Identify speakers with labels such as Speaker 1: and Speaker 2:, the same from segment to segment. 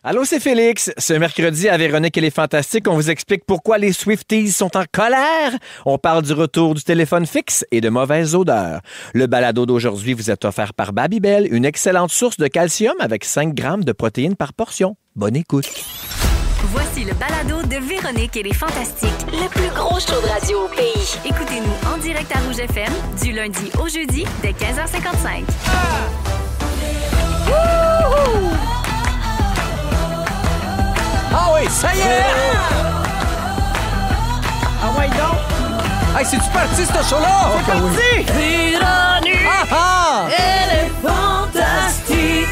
Speaker 1: Allô, c'est Félix. Ce mercredi, à Véronique et les Fantastiques, on vous explique pourquoi les Swifties sont en colère. On parle du retour du téléphone fixe et de mauvaises odeurs. Le balado d'aujourd'hui vous est offert par Babybel, une excellente source de calcium avec 5 grammes de protéines par portion. Bonne écoute.
Speaker 2: Voici le balado de Véronique et les Fantastiques. Le plus gros show de radio au pays. Écoutez-nous en direct à Rouge FM, du lundi au jeudi, dès 15h55.
Speaker 3: Ah oui, ça y est!
Speaker 4: Ah ouais, donc!
Speaker 3: Hey, c'est-tu parti, ce show-là?
Speaker 4: C'est parti!
Speaker 3: Véronique! Ah!
Speaker 4: Elle est fantastique!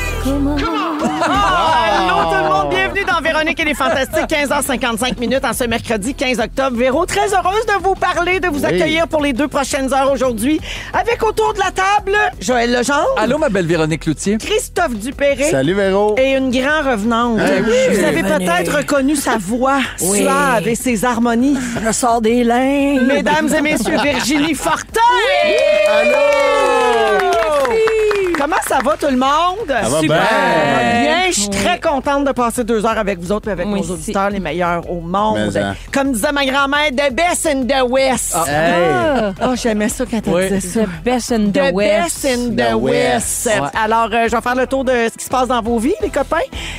Speaker 4: Allô tout le monde, bienvenue dans Véronique et les Fantastiques, 15h55 minutes en ce mercredi 15 octobre. Véro, très heureuse de vous parler, de vous accueillir pour les 2 prochaines heures aujourd'hui. Avec autour de la table, Joël Legendre.
Speaker 3: Allô, ma belle Véronique Cloutier.
Speaker 4: Christophe Dupéré.
Speaker 5: Salut Véro.
Speaker 4: Et une grande revenante. Vous avez peut-être reconnu sa voix suave et ses harmonies. Ressort des limbes. Mesdames et messieurs, Virginie Fortin.
Speaker 5: Allô!
Speaker 4: Comment ça va tout le monde?
Speaker 5: Ça va
Speaker 4: Super.
Speaker 5: bien.
Speaker 4: Bien, je suis très contente de passer 2 heures avec vous autres et avec
Speaker 6: Moi
Speaker 4: nos
Speaker 6: aussi.
Speaker 4: auditeurs, les meilleurs au monde.
Speaker 5: Mais, hein.
Speaker 4: Comme disait ma grand-mère, the best in the West.
Speaker 5: Hey!
Speaker 4: Oh, j'aimais ça quand elle
Speaker 3: Oui.
Speaker 4: disait ça.
Speaker 6: The best in
Speaker 4: The
Speaker 6: the West.
Speaker 4: best in the
Speaker 5: The
Speaker 4: West.
Speaker 5: West.
Speaker 6: Ouais.
Speaker 4: Alors, je vais faire le tour de ce qui se passe dans vos vies, les copains.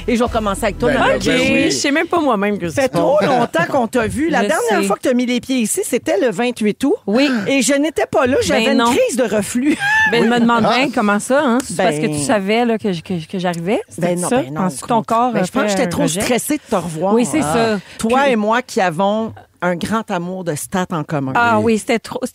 Speaker 4: Et je vais commencer avec toi,
Speaker 5: Ben,
Speaker 4: Marie.
Speaker 5: ben, ben oui.
Speaker 6: Je sais même pas moi-même que
Speaker 4: Ça fait trop longtemps qu'on t'a vu. La
Speaker 6: Je
Speaker 4: dernière
Speaker 6: sais.
Speaker 4: fois que tu as mis les pieds ici, c'était le 28 août.
Speaker 6: Oui.
Speaker 4: Et je n'étais pas là. J'avais
Speaker 6: Ben
Speaker 4: une
Speaker 6: non.
Speaker 4: crise de reflux.
Speaker 6: Ben, il me demande bien comment ça, hein? C'est
Speaker 4: Ben-
Speaker 6: parce que tu savais là, que j'arrivais? C'était ça? Penses-tu que ton corps
Speaker 4: Ben, je pense que
Speaker 6: fait
Speaker 4: j'étais
Speaker 6: un
Speaker 4: trop
Speaker 6: rejet?
Speaker 4: stressée de te revoir.
Speaker 6: Oui, c'est ça.
Speaker 4: Toi
Speaker 6: Puis-
Speaker 4: et moi qui avons un grand amour de stats en commun.
Speaker 6: Ah oui, c'était trop.
Speaker 4: Oui.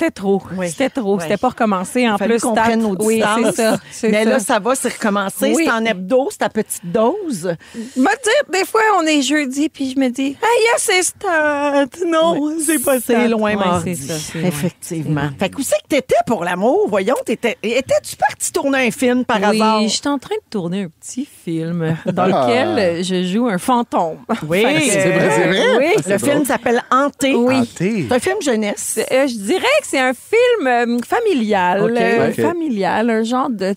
Speaker 6: C'était trop.
Speaker 4: Ouais.
Speaker 6: C'était pas recommencé. En
Speaker 4: Il fallait
Speaker 6: plus,
Speaker 4: qu'on
Speaker 6: stat-
Speaker 4: prenne nos
Speaker 6: Oui,
Speaker 4: distances.
Speaker 6: c'est ça. c'est
Speaker 4: Mais
Speaker 6: ça.
Speaker 4: là, ça va, c'est recommencé.
Speaker 6: Oui.
Speaker 4: C'est en hebdo, c'est à petite dose.
Speaker 6: Me dire, des fois, on est jeudi, puis je me dis, hey, c'est stat. Non, c'est pas ça.
Speaker 4: C'est loin,
Speaker 6: Ouais,
Speaker 4: mardi.
Speaker 6: c'est ça, c'est loin.
Speaker 4: Effectivement. Fait que où c'est que t'étais pour l'amour? Voyons, étais-tu parti tourner un film par hasard?
Speaker 6: Oui, je suis en train de tourner un petit film dans lequel je joue un fantôme.
Speaker 4: Oui.
Speaker 6: Fait que,
Speaker 5: C'est vrai?
Speaker 6: Oui.
Speaker 4: Le film s'appelle Hanté.
Speaker 6: Oui.
Speaker 5: Hanté.
Speaker 4: C'est un film jeunesse.
Speaker 6: Je dirais que c'est un film familial.
Speaker 4: OK.
Speaker 5: OK.
Speaker 6: Familial, un genre de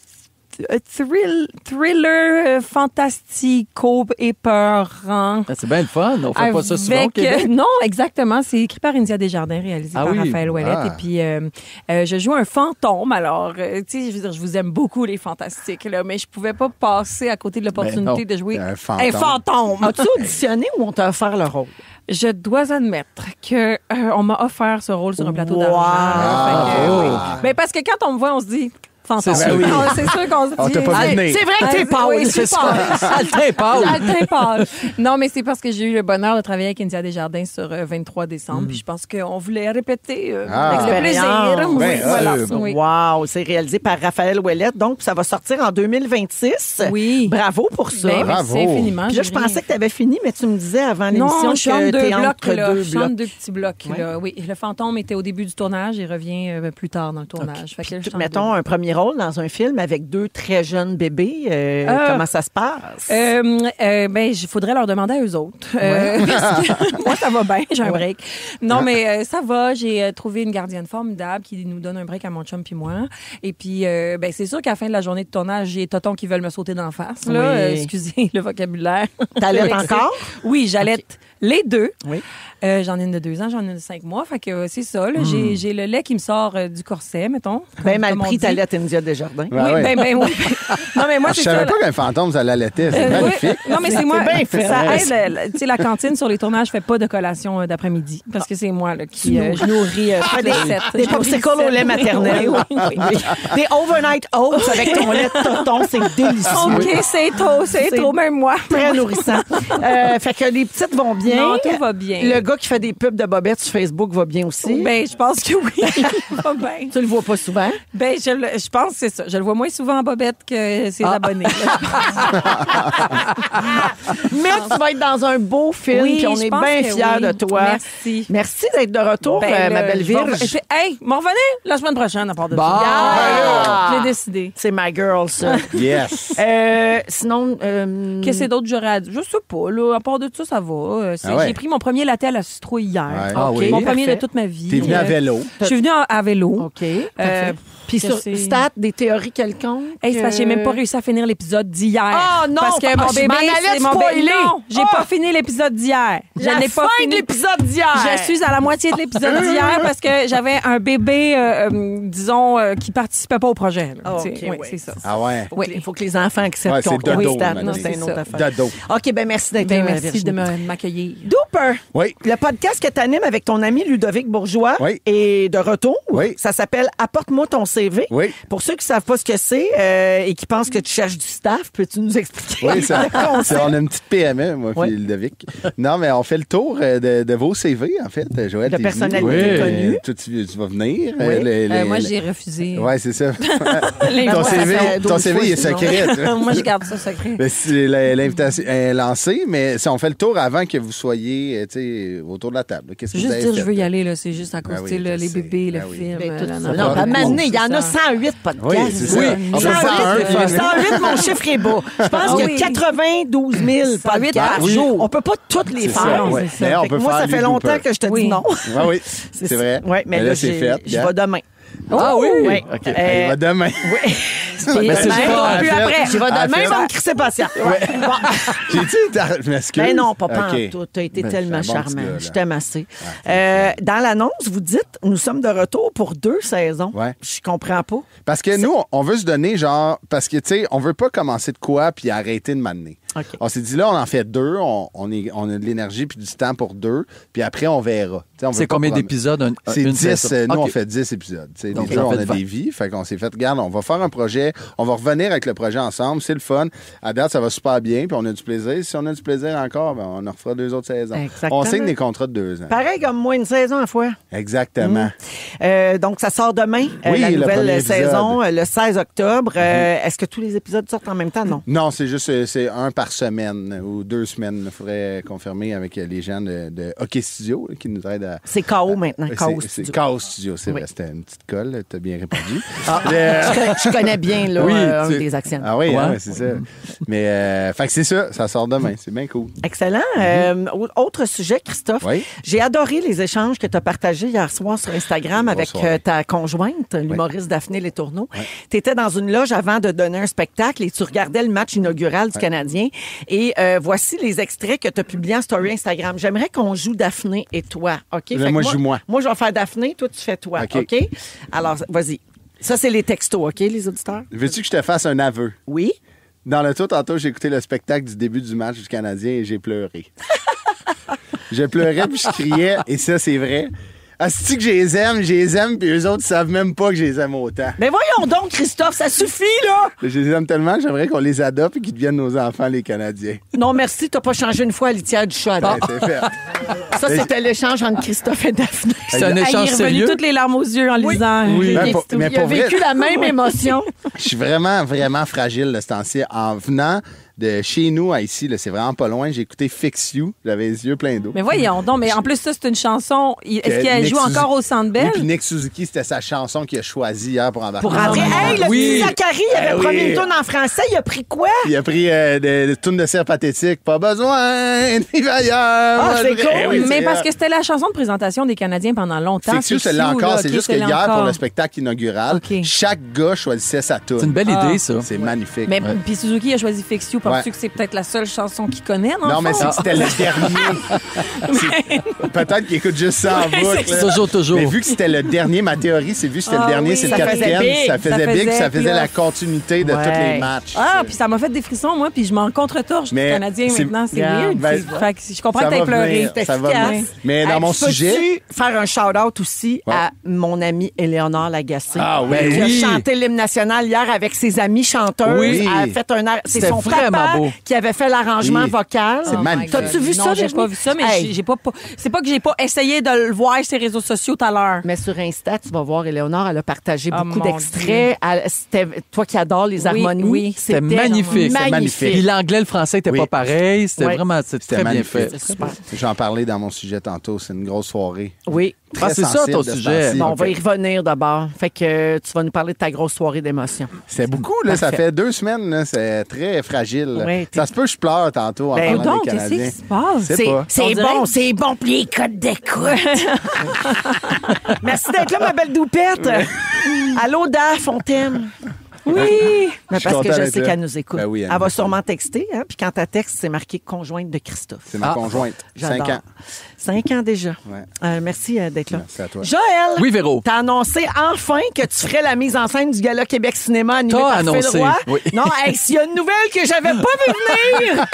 Speaker 6: thriller fantastico-épeurant.
Speaker 3: Ah, c'est bien le fun. On fait pas ça souvent au Québec.
Speaker 6: Non, exactement. C'est écrit par India Desjardins, réalisé
Speaker 3: Ah
Speaker 6: par
Speaker 3: oui.
Speaker 6: Raphaël Ouellette.
Speaker 5: Ah.
Speaker 6: Et puis, je joue un fantôme. Alors, tu sais, je veux dire, je vous aime beaucoup, les fantastiques, là, mais je pouvais pas passer à côté de l'opportunité
Speaker 5: Ben non,
Speaker 6: de jouer
Speaker 5: un fantôme.
Speaker 6: un fantôme.
Speaker 4: As-tu auditionné ou on t'a offert le rôle?
Speaker 6: Je dois admettre que on m'a offert ce rôle sur un plateau
Speaker 4: Wow.
Speaker 6: d'argent.
Speaker 5: Ah,
Speaker 6: Fait que,
Speaker 5: bravo.
Speaker 6: oui. Ben, parce que quand on me voit, on se dit fantôme.
Speaker 3: C'est sûr.
Speaker 6: C'est sûr qu'on se dit.
Speaker 5: On t'a pas vu venir.
Speaker 4: C'est vrai que t'es pâle,
Speaker 6: Oui,
Speaker 4: c'est ça.
Speaker 3: Altin Paul.
Speaker 6: Altin pâle. Non, mais c'est parce que j'ai eu le bonheur de travailler avec India Desjardins sur 23 décembre. Puis je pense qu'on voulait répéter
Speaker 5: Ah.
Speaker 6: avec le plaisir.
Speaker 4: L'expérience.
Speaker 6: Oui,
Speaker 5: Ben,
Speaker 6: voilà. Oui.
Speaker 4: Wow, c'est réalisé par Raphaël Ouellette. Donc, ça va sortir en 2026.
Speaker 6: Oui.
Speaker 4: Bravo pour ça.
Speaker 6: Ben, merci
Speaker 5: Bravo.
Speaker 6: infiniment.
Speaker 4: Puis là,
Speaker 6: j'ai
Speaker 4: je pensais que tu avais fini, mais tu me disais avant l'émission
Speaker 6: Non, je suis entre
Speaker 4: que
Speaker 6: deux
Speaker 4: t'es
Speaker 6: blocs,
Speaker 4: entre
Speaker 6: là.
Speaker 4: deux
Speaker 6: Je suis entre
Speaker 4: blocs.
Speaker 6: deux petits blocs, là. Oui, le fantôme était au début du tournage et revient plus tard dans le tournage. Fait que là, je suis entre
Speaker 4: Mettons un premier rôle dans un film avec 2 très jeunes bébés. Comment ça se passe?
Speaker 6: Ben, il faudrait leur demander à eux autres. Parce que moi, ça va bien, j'ai un break. Non, mais ça va. J'ai trouvé une gardienne formidable qui nous donne un break à mon chum puis moi. Et puis, ben, c'est sûr qu'à la fin de la journée de tournage, j'ai totons qui veulent me sauter d'en face. Là.
Speaker 4: Oui.
Speaker 6: Excusez le vocabulaire.
Speaker 4: T'allaites encore?
Speaker 6: Oui, j'allaite les 2.
Speaker 4: Oui.
Speaker 6: J'en ai une de 2 ans, j'en ai une de 5 mois. Fait que c'est ça. Là. J'ai le lait qui me sort du corset, mettons.
Speaker 4: Ben mal
Speaker 6: comme on
Speaker 4: pris
Speaker 6: dit.
Speaker 4: ta lettre India Desjardins.
Speaker 5: Ben
Speaker 6: Oui,
Speaker 5: ouais.
Speaker 6: ben oui. Non, mais moi,
Speaker 5: Je
Speaker 6: c'est
Speaker 5: savais
Speaker 6: ça.
Speaker 5: pas qu'un fantôme, ça l'allaitait. C'est
Speaker 6: Oui.
Speaker 5: magnifique.
Speaker 6: Non, mais c'est moi.
Speaker 4: bien fait.
Speaker 6: Ça aide. Tu sais, la cantine sur les tournages fait pas de collation d'après-midi. Parce que c'est moi là, qui je nourris toutes les sept.
Speaker 4: Des popsicles au lait maternel.
Speaker 6: Oui, oui, oui.
Speaker 4: Des overnight oats avec ton lait de toton, c'est délicieux.
Speaker 6: OK, c'est
Speaker 4: C'est
Speaker 6: trop, même moi.
Speaker 4: Très nourrissant. Fait que les petites vont bien.
Speaker 6: Non, tout va bien.
Speaker 4: Le gars qui fait des pubs de bobettes sur Facebook va bien aussi.
Speaker 6: Ben, je pense que oui. Pas bien.
Speaker 4: Tu le vois pas souvent.
Speaker 6: Ben, je pense que c'est ça. Je le vois moins souvent en bobette que ses abonnés. là.
Speaker 4: Mais tu vas être dans un beau film,
Speaker 6: Oui,
Speaker 4: puis on
Speaker 6: je
Speaker 4: est
Speaker 6: pense
Speaker 4: bien
Speaker 6: que
Speaker 4: fiers
Speaker 6: oui.
Speaker 4: de toi.
Speaker 6: Merci.
Speaker 4: Merci d'être de retour,
Speaker 6: Ben,
Speaker 4: ma
Speaker 6: là,
Speaker 4: belle
Speaker 6: je vais-
Speaker 4: Virge.
Speaker 6: Hey, m'en revenez la semaine prochaine à part de
Speaker 3: Bon.
Speaker 6: ça.
Speaker 4: Ah!
Speaker 6: J'ai décidé.
Speaker 4: C'est my girl, ça.
Speaker 5: Yes.
Speaker 4: Sinon,
Speaker 6: Qu'est-ce que c'est d'autre j'aurais à dire? Je sais pas, là. À part de ça, ça va.
Speaker 5: Ah ouais.
Speaker 6: J'ai pris mon premier latte à la citrouille hier.
Speaker 5: Ouais.
Speaker 3: Ah oui.
Speaker 6: Mon premier
Speaker 4: Parfait.
Speaker 6: de toute ma vie.
Speaker 5: T'es venu à vélo.
Speaker 6: Je suis venue à vélo.
Speaker 4: OK. parfait. Puis sur Stat, des théories quelconques?
Speaker 6: Hey, c'est parce que j'ai même pas réussi à finir l'épisode d'hier.
Speaker 4: Oh non!
Speaker 6: Parce que mon bébé, c'est mon bébé. Non, j'ai pas fini l'épisode d'hier. Je n'ai pas fini
Speaker 4: l'épisode d'hier.
Speaker 6: Je suis à la moitié de l'épisode d'hier parce que j'avais un bébé, disons, qui participait pas au projet. C'est ça.
Speaker 5: Ah ouais?
Speaker 4: Il faut que les enfants acceptent qu'on
Speaker 5: dodo,
Speaker 4: Stat.
Speaker 5: maintenant.
Speaker 4: C'est une autre affaire.
Speaker 5: Dodo.
Speaker 4: OK, ben merci d'être là,
Speaker 6: merci de
Speaker 4: Virginie.
Speaker 6: m'accueillir.
Speaker 4: Dooper.
Speaker 5: Oui.
Speaker 4: Le podcast que tu animes avec ton ami Ludovic Bourgeois est de retour.
Speaker 5: Oui.
Speaker 4: Ça s'appelle Apporte-moi ton CV.
Speaker 5: Oui.
Speaker 4: Pour ceux qui ne savent pas ce que c'est et qui pensent que tu cherches du staff, peux-tu nous expliquer?
Speaker 5: Oui, on a une petite PME, moi, puis Ludovic. Non, mais on fait le tour de vos CV, en fait, Joël.
Speaker 4: De personnalités connues.
Speaker 5: Toi, tu vas venir.
Speaker 6: Moi, j'ai refusé.
Speaker 5: Oui, c'est ça.
Speaker 4: Ton
Speaker 5: ton CV il est secret.
Speaker 6: Moi, je garde ça secret.
Speaker 5: L'invitation est lancée, mais si on fait le tour avant que vous soyez autour de la table. Qu'est-ce que vous
Speaker 6: Juste
Speaker 5: avez
Speaker 6: dire,
Speaker 5: fait?
Speaker 6: je veux y aller, là, c'est juste à cause, les bébés, le film.
Speaker 4: Non, pas maintenant, il y en a 108 podcasts.
Speaker 5: Oui, c'est ça. On peut faire
Speaker 4: 108, mon chiffre est bas. Je pense qu'il y a 92 000 podcasts par jour. On peut pas toutes les faire. Moi, ça fait longtemps que je te dis non.
Speaker 5: Oui, c'est vrai.
Speaker 4: Oui, mais là,
Speaker 5: c'est fait.
Speaker 4: Je vais demain.
Speaker 5: Ah oui?
Speaker 4: Oui.
Speaker 5: OK. Il va demain.
Speaker 4: Oui.
Speaker 5: Mais c'est pas
Speaker 4: puis après, je vais demain, il va me crisser patient.
Speaker 5: J'ai dit, je m'excuse.
Speaker 4: Ben non, pas en tout. Tu as été tellement charmant. Je t'aime assez. Dans l'annonce, vous dites, nous sommes de retour pour 2 saisons.
Speaker 5: Ouais.
Speaker 4: Je comprends pas.
Speaker 5: Parce que nous, on veut se donner parce que, tu sais, on veut pas commencer de quoi puis arrêter de m'amener.
Speaker 4: Okay.
Speaker 5: On s'est dit, là, on en fait 2, on a de l'énergie puis du temps pour 2, puis après, on verra.
Speaker 3: C'est combien d'épisodes?
Speaker 5: C'est 10.
Speaker 3: Saison?
Speaker 5: Nous,
Speaker 3: Okay.
Speaker 5: on fait 10 épisodes.
Speaker 3: Donc,
Speaker 5: déjà, on a des vies. Fait qu'on s'est fait, regarde, on va faire un projet, on va revenir avec le projet ensemble. C'est le fun. À date, ça va super bien, puis on a du plaisir. Si on a du plaisir encore, ben, on en refera 2 autres saisons.
Speaker 4: Exactement.
Speaker 5: On signe des contrats de 2 ans.
Speaker 4: Pareil comme moi, une saison à fois.
Speaker 5: Exactement.
Speaker 4: Donc, ça sort demain,
Speaker 5: Oui,
Speaker 4: la
Speaker 5: le
Speaker 4: nouvelle
Speaker 5: premier
Speaker 4: saison, le 16 octobre. Est-ce que tous les épisodes sortent en même temps? Non.
Speaker 5: Non, c'est juste c'est un par semaine ou 2 semaines. Il faudrait confirmer avec les gens de Hockey Studio qui nous aident à...
Speaker 4: C'est KO maintenant, KO
Speaker 5: C'est
Speaker 4: Studio.
Speaker 5: KO Studio, c'est
Speaker 4: Oui.
Speaker 5: vrai. C'était une petite colle. Tu as bien répondu.
Speaker 4: Je connais bien là, un des actionnaires.
Speaker 5: Ah oui, c'est ça. Mais fait que c'est ça. Ça sort demain. C'est bien cool.
Speaker 4: Excellent. Autre sujet, Christophe.
Speaker 5: Oui.
Speaker 4: J'ai adoré les échanges que tu as partagés hier soir sur Instagram avec
Speaker 5: soirée.
Speaker 4: ta conjointe, l'humoriste Daphné Letourneau. Tu étais dans une loge avant de donner un spectacle et tu regardais le match inaugural du Canadien. Et voici les extraits que tu as publiés en story Instagram. J'aimerais qu'on joue Daphné et toi. OK? Fait que
Speaker 5: Moi, je joue moi.
Speaker 4: Moi, je vais faire Daphné, toi, tu fais toi. OK? Alors, vas-y. Ça, c'est les textos, OK, les auditeurs?
Speaker 5: Veux-tu que je te fasse un aveu?
Speaker 4: Oui.
Speaker 5: Dans le tout, tantôt, j'ai écouté le spectacle du début du match du Canadien et j'ai pleuré. Je pleurais puis je criais, et ça, c'est vrai. Asti que je les aime, puis eux autres, ils savent même pas que je les aime autant.
Speaker 4: Mais voyons donc, Christophe, ça suffit, là!
Speaker 5: Je les aime tellement, j'aimerais qu'on les adopte et qu'ils deviennent nos enfants, les Canadiens.
Speaker 4: Non, merci, t'as pas changé une fois à litière du chat.
Speaker 5: Ben, c'est fait.
Speaker 4: Ça, c'était l'échange entre Christophe et Daphné.
Speaker 3: C'est un échange
Speaker 6: Il est revenu
Speaker 3: sérieux.
Speaker 6: toutes les larmes aux yeux en lisant.
Speaker 5: Oui. Ben, mais
Speaker 4: Il a
Speaker 5: pour vrai,
Speaker 4: vécu la même émotion.
Speaker 5: je suis vraiment, vraiment fragile de ce temps-ci. En venant de chez nous à ici, là, c'est vraiment pas loin, j'ai écouté Fix You. J'avais les yeux pleins d'eau.
Speaker 6: Mais voyons donc, mais en plus, ça, c'est une chanson. Est-ce qu'elle
Speaker 5: Nick
Speaker 6: joue encore au Centre Bell?
Speaker 5: Oui, puis Nick Suzuki, c'était sa chanson qu'il a choisie hier pour embarquer.
Speaker 4: Pour rentrer. Hey, le
Speaker 5: Oui.
Speaker 4: petit Zachary, il avait
Speaker 5: Eh
Speaker 4: promis
Speaker 5: oui.
Speaker 4: une tourne en français, il a pris quoi?
Speaker 5: Il a pris des tunes de cire pathétique. Pas besoin, il ailleurs.
Speaker 4: Ah, c'est cool.
Speaker 5: Eh oui,
Speaker 6: Mais
Speaker 5: c'est
Speaker 6: parce que c'était la chanson de présentation des Canadiens pendant longtemps.
Speaker 5: Fix You, c'est là
Speaker 6: Fix You,
Speaker 5: encore.
Speaker 6: là,
Speaker 5: C'est
Speaker 6: ok,
Speaker 5: juste que
Speaker 6: c'est là
Speaker 5: hier,
Speaker 6: encore.
Speaker 5: pour le spectacle inaugural,
Speaker 6: OK.
Speaker 5: chaque gars choisissait sa tune.
Speaker 3: C'est une belle idée, ça.
Speaker 5: C'est magnifique.
Speaker 6: Mais puis Suzuki a choisi Fix You. Penses-tu
Speaker 5: Ouais.
Speaker 6: que c'est peut-être la seule chanson qu'il connaît, non?
Speaker 5: Non, mais c'est que c'était le dernier. Peut-être qu'il écoute juste ça en boucle. là.
Speaker 3: Toujours.
Speaker 5: Mais vu que c'était le dernier, ma théorie, c'est vu que c'était le dernier,
Speaker 6: oui,
Speaker 5: c'est le
Speaker 4: ça faisait
Speaker 5: capitaine,
Speaker 4: big.
Speaker 5: ça faisait
Speaker 6: Ça
Speaker 5: big, ça
Speaker 6: faisait
Speaker 5: faisait la
Speaker 6: playoff.
Speaker 5: continuité de
Speaker 4: Ouais.
Speaker 5: tous les matchs.
Speaker 6: Ah, puis ça m'a fait des frissons, moi, puis je m'en contre-torche du
Speaker 5: Mais
Speaker 6: Canadien
Speaker 5: c'est-
Speaker 6: maintenant. C'est
Speaker 4: Yeah.
Speaker 6: weird.
Speaker 5: Ben,
Speaker 6: Fait que je comprends
Speaker 5: ça
Speaker 6: que t'aies
Speaker 5: va
Speaker 6: pleuré.
Speaker 5: venir, ça va
Speaker 6: efficace.
Speaker 5: venir. Mais dans
Speaker 4: Hey,
Speaker 5: mon
Speaker 4: peux-tu
Speaker 5: sujet...
Speaker 4: faire un shout-out aussi
Speaker 5: Ouais.
Speaker 4: à mon amie Éléonore Lagacé.
Speaker 5: Ah oui.
Speaker 4: Qui
Speaker 3: oui.
Speaker 4: a chanté l'hymne national hier avec ses amies chanteuses.
Speaker 5: Oui.
Speaker 4: Elle a fait un c'est
Speaker 3: C'était
Speaker 4: son
Speaker 3: vraiment
Speaker 4: papa
Speaker 3: beau.
Speaker 4: qui avait fait l'arrangement
Speaker 5: Oui.
Speaker 4: vocal.
Speaker 5: C'est magnifique.
Speaker 4: T'as-tu vu
Speaker 6: non,
Speaker 4: ça,
Speaker 6: j'ai
Speaker 4: Virginie?
Speaker 6: pas vu ça, mais
Speaker 4: Hey.
Speaker 6: j'ai pas. C'est pas que j'ai pas essayé de le voir sur les réseaux sociaux tout à l'heure.
Speaker 4: Mais sur Insta, tu vas voir, Éléonore, elle a partagé
Speaker 6: Ah,
Speaker 4: beaucoup
Speaker 6: mon
Speaker 4: d'extraits. C'était toi qui adores les harmonies.
Speaker 6: oui.
Speaker 3: C'était magnifique.
Speaker 5: C'était magnifique.
Speaker 3: Puis l'anglais, le français n'était
Speaker 5: Oui.
Speaker 3: pas pareil. C'était
Speaker 4: Ouais.
Speaker 3: vraiment
Speaker 5: C'était
Speaker 3: très bien
Speaker 5: magnifique.
Speaker 3: fait.
Speaker 4: C'est super.
Speaker 5: J'en parlais dans mon sujet tantôt. C'est une grosse soirée.
Speaker 4: Oui.
Speaker 3: Ah, c'est ça, ton
Speaker 5: sensible de ce
Speaker 3: sujet.
Speaker 5: temps-ci.
Speaker 4: Bon, on va y revenir d'abord. Fait que tu vas nous parler de ta grosse soirée d'émotion.
Speaker 5: C'est beaucoup, là. Ça
Speaker 4: Parfait.
Speaker 5: fait 2 semaines, là. C'est très fragile.
Speaker 4: Ouais,
Speaker 5: Ça se peut que je pleure tantôt en
Speaker 4: Ben,
Speaker 5: parlant
Speaker 6: donc,
Speaker 5: des
Speaker 6: qu'est-ce
Speaker 5: Canadiens.
Speaker 6: qui se passe?
Speaker 5: C'est pas.
Speaker 4: C'est bon pour les codes d'écoute. Merci d'être là, ma belle doupette. Allô, Daph, on t'aime. Oui. Mais parce que je sais qu'elle nous écoute.
Speaker 5: Ben oui,
Speaker 4: elle va sûrement texter, hein? Puis quand elle texte, c'est marqué conjointe de Christophe.
Speaker 5: C'est ma conjointe.
Speaker 4: J'adore.
Speaker 5: 5 ans.
Speaker 4: 5 ans déjà.
Speaker 5: Ouais.
Speaker 4: Merci d'être là.
Speaker 5: Merci à toi.
Speaker 4: Joël!
Speaker 3: Oui, Véro.
Speaker 4: T'as annoncé enfin que tu ferais la mise en scène du Gala Québec Cinéma animé
Speaker 3: T'as
Speaker 4: par
Speaker 3: annoncé,
Speaker 4: Phil Roy.
Speaker 3: oui.
Speaker 4: Non, hey, s'il y a une nouvelle que j'avais pas vu venir,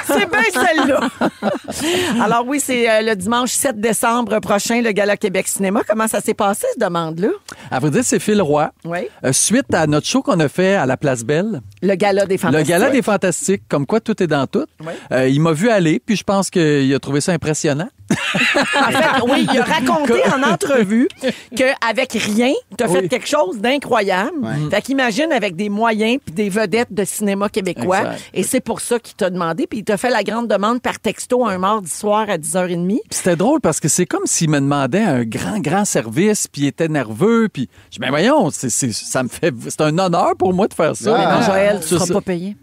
Speaker 4: c'est bien celle-là. Alors oui, c'est le dimanche 7 décembre prochain, le Gala Québec Cinéma. Comment ça s'est passé, cette demande-là?
Speaker 3: À vrai dire, c'est Phil Roy.
Speaker 4: Oui.
Speaker 3: Suite à notre show qu'on a fait à la Place Belle,
Speaker 4: Le Gala des Fantastiques.
Speaker 3: le Gala des Fantastiques, comme quoi tout est dans tout.
Speaker 4: Oui.
Speaker 3: Il m'a vu aller, puis je pense qu'il a trouvé ça impressionnant.
Speaker 4: En fait, oui, il a raconté en entrevue qu'avec rien, tu as fait quelque chose d'incroyable. Fait qu'imagine avec des moyens puis des vedettes de cinéma québécois.
Speaker 3: Exact.
Speaker 4: Et c'est pour ça qu'il t'a demandé. Puis il t'a fait la grande demande par texto un mardi soir à 10h30.
Speaker 3: Puis c'était drôle parce que c'est comme s'il me demandait un grand service, puis il était nerveux, puis je dis, ben voyons, ça me fait, c'est un honneur pour moi de faire ça.
Speaker 5: Ah.
Speaker 4: Non, Joël, tu
Speaker 3: C'est
Speaker 4: seras
Speaker 3: ça.
Speaker 4: pas payé.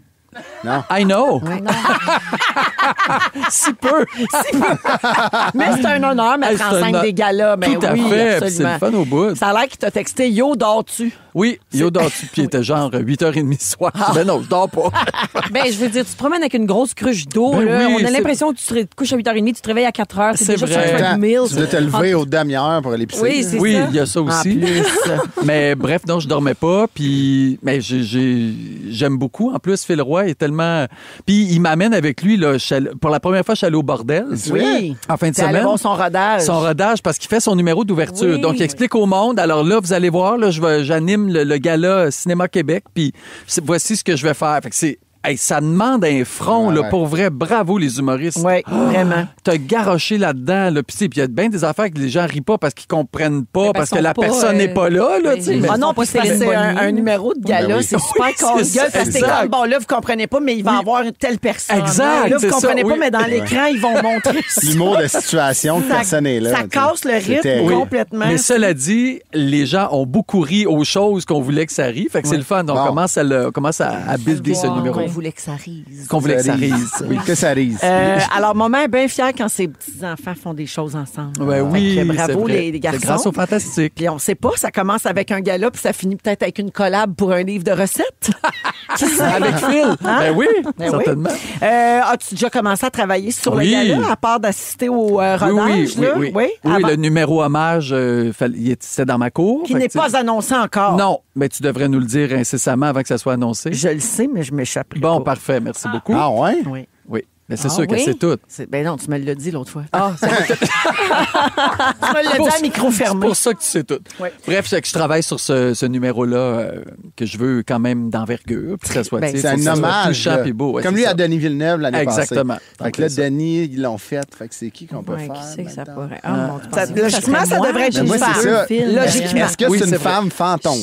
Speaker 5: Non.
Speaker 3: I know. Si peu.
Speaker 4: Mais c'est un honneur mettre
Speaker 3: Hey,
Speaker 4: en
Speaker 3: c'est
Speaker 4: scène
Speaker 3: un
Speaker 4: des galas. Mais
Speaker 3: Tout à
Speaker 4: oui,
Speaker 3: fait. Puis c'est
Speaker 4: absolument.
Speaker 3: le fun au bout.
Speaker 4: Ça a l'air qu'il t'a texté « Yo, dors-tu? »
Speaker 3: Oui, il dort dessus, puis il était genre 8h30 ce soir. Ben non, je dors pas.
Speaker 6: Ben, je veux dire, tu te promènes avec une grosse cruche d'eau.
Speaker 3: Ben
Speaker 6: là.
Speaker 3: oui,
Speaker 6: On a
Speaker 3: c'est-
Speaker 6: l'impression que tu te couches à 8h30, tu te réveilles à 4h.
Speaker 3: C'est
Speaker 6: déjà
Speaker 3: vrai.
Speaker 6: sur un
Speaker 5: Attends,
Speaker 6: treadmill.
Speaker 5: tu dois te lever aux demi-heures pour aller pisser.
Speaker 6: Oui, c'est
Speaker 3: Oui,
Speaker 6: ça.
Speaker 3: il y a ça
Speaker 4: En
Speaker 3: aussi.
Speaker 4: plus.
Speaker 3: Mais bref, non, je dormais pas. Puis, mais j'aime beaucoup. En plus, Phil Roy est tellement. Puis il m'amène avec lui. Là, pour la première fois, je suis allé au bordel.
Speaker 4: Oui.
Speaker 3: En fin de
Speaker 4: T'es allé
Speaker 3: semaine.
Speaker 4: voir son rodage.
Speaker 3: Son rodage, parce qu'il fait son numéro d'ouverture.
Speaker 6: Oui.
Speaker 3: Donc, il explique au monde. Alors là, vous allez voir, là, j'anime le gala Cinéma Québec. Puis voici ce que je vais faire. Fait que c'est. Hey, ça demande un front,
Speaker 5: Ouais,
Speaker 3: là,
Speaker 5: ouais.
Speaker 3: pour vrai. Bravo, les humoristes.
Speaker 4: Oui, vraiment.
Speaker 3: T'as garoché là-dedans. Là. Puis il y a bien des affaires que les gens rient pas parce qu'ils comprennent pas,
Speaker 6: Mais
Speaker 3: parce
Speaker 6: parce
Speaker 3: que la
Speaker 6: qu'ils sont
Speaker 3: personne
Speaker 6: pas,
Speaker 3: n'est pas là.
Speaker 6: mais-
Speaker 3: tu sais.
Speaker 6: Ils
Speaker 3: Mais-
Speaker 4: Ah non,
Speaker 6: sont pas
Speaker 4: puis c'est
Speaker 6: Céline
Speaker 4: un
Speaker 6: Bonnier.
Speaker 4: numéro de gala,
Speaker 5: Ben oui.
Speaker 4: c'est super
Speaker 3: Oui,
Speaker 4: casse-gueule
Speaker 3: c'est
Speaker 4: parce que t'es
Speaker 3: exact.
Speaker 4: comme, bon, là, vous comprenez pas, mais il va y avoir une telle personne.
Speaker 3: Exact,
Speaker 4: Là, vous
Speaker 3: c'est
Speaker 4: comprenez
Speaker 3: ça,
Speaker 4: pas,
Speaker 3: oui.
Speaker 4: mais dans l'écran, ils vont montrer ça.
Speaker 5: L'humour de situation que personne n'est là.
Speaker 4: Ça
Speaker 5: tu sais.
Speaker 4: casse le
Speaker 5: C'est
Speaker 4: rythme
Speaker 5: terrible.
Speaker 4: complètement.
Speaker 3: Mais cela dit, les gens ont beaucoup ri aux choses qu'on voulait que ça rie. Fait que c'est le fun. Donc,
Speaker 5: Bon.
Speaker 3: on commence à builder ce numéro.
Speaker 4: On voulait que ça rise.
Speaker 3: Qu'on voulait que ça rise. Oui.
Speaker 5: Que ça rise.
Speaker 4: Alors, maman est bien fière quand ses petits-enfants font des choses ensemble.
Speaker 3: Ouais,
Speaker 4: Fait
Speaker 3: oui,
Speaker 4: que
Speaker 3: c'est
Speaker 4: bravo
Speaker 3: vrai.
Speaker 4: les garçons.
Speaker 3: C'est grâce au fantastique.
Speaker 4: Puis on sait pas, ça commence avec un gala, puis ça finit peut-être avec une collab pour un livre de recettes. Qui sait?
Speaker 3: Avec Phil. Ben oui,
Speaker 4: Ben oui.
Speaker 3: certainement.
Speaker 4: As-tu déjà commencé à travailler sur
Speaker 3: Oui.
Speaker 4: le gala, à part d'assister au rodage?
Speaker 3: Oui,
Speaker 4: là?
Speaker 3: oui. Oui,
Speaker 4: Avant-
Speaker 3: le numéro hommage, c'était dans ma cour.
Speaker 4: qui
Speaker 3: Fait
Speaker 4: n'est
Speaker 3: que,
Speaker 4: pas annoncé encore.
Speaker 3: Non, mais tu devrais nous le dire incessamment avant que ça soit annoncé.
Speaker 4: Je le sais, mais je m'échappe.
Speaker 3: Bon, parfait. Merci beaucoup.
Speaker 5: Ah ouais?
Speaker 4: Oui.
Speaker 3: Oui. Mais c'est
Speaker 6: Ah
Speaker 3: sûr que
Speaker 6: oui?
Speaker 3: c'est tout.
Speaker 4: Ben non, tu me l'as dit l'autre fois.
Speaker 3: Ah, c'est
Speaker 4: Tu me l'as dit à micro fermé.
Speaker 3: pour ça que tu sais tout.
Speaker 4: Oui.
Speaker 3: Bref, c'est que je travaille sur ce numéro-là que je veux quand même d'envergure. Puis que ça soit,
Speaker 4: Ben,
Speaker 3: tu sais,
Speaker 5: C'est
Speaker 3: faut
Speaker 5: un
Speaker 3: que ça soit
Speaker 5: hommage.
Speaker 3: touchant
Speaker 5: là.
Speaker 3: puis beau. Ouais,
Speaker 5: Comme
Speaker 3: c'est
Speaker 5: lui
Speaker 3: ça.
Speaker 5: à Denis Villeneuve l'année passée.
Speaker 3: Exactement.
Speaker 5: Fait
Speaker 3: Donc,
Speaker 5: que là,
Speaker 3: c'est ça.
Speaker 5: Denis, ils l'ont fait. Fait que c'est qui qu'on peut
Speaker 6: Ouais,
Speaker 5: faire?
Speaker 6: qui sait que ça
Speaker 5: maintenant?
Speaker 6: pourrait. Ah, mon Dieu,
Speaker 4: Ça-
Speaker 6: pensez-vous que
Speaker 4: logiquement, ça
Speaker 6: serait
Speaker 4: devrait être
Speaker 5: Ben
Speaker 4: une
Speaker 5: moi,
Speaker 4: femme.
Speaker 5: c'est ça.
Speaker 4: Logiquement.
Speaker 5: Est-ce que
Speaker 3: Oui,
Speaker 5: c'est
Speaker 3: c'est
Speaker 5: une
Speaker 3: vrai.
Speaker 5: femme fantôme?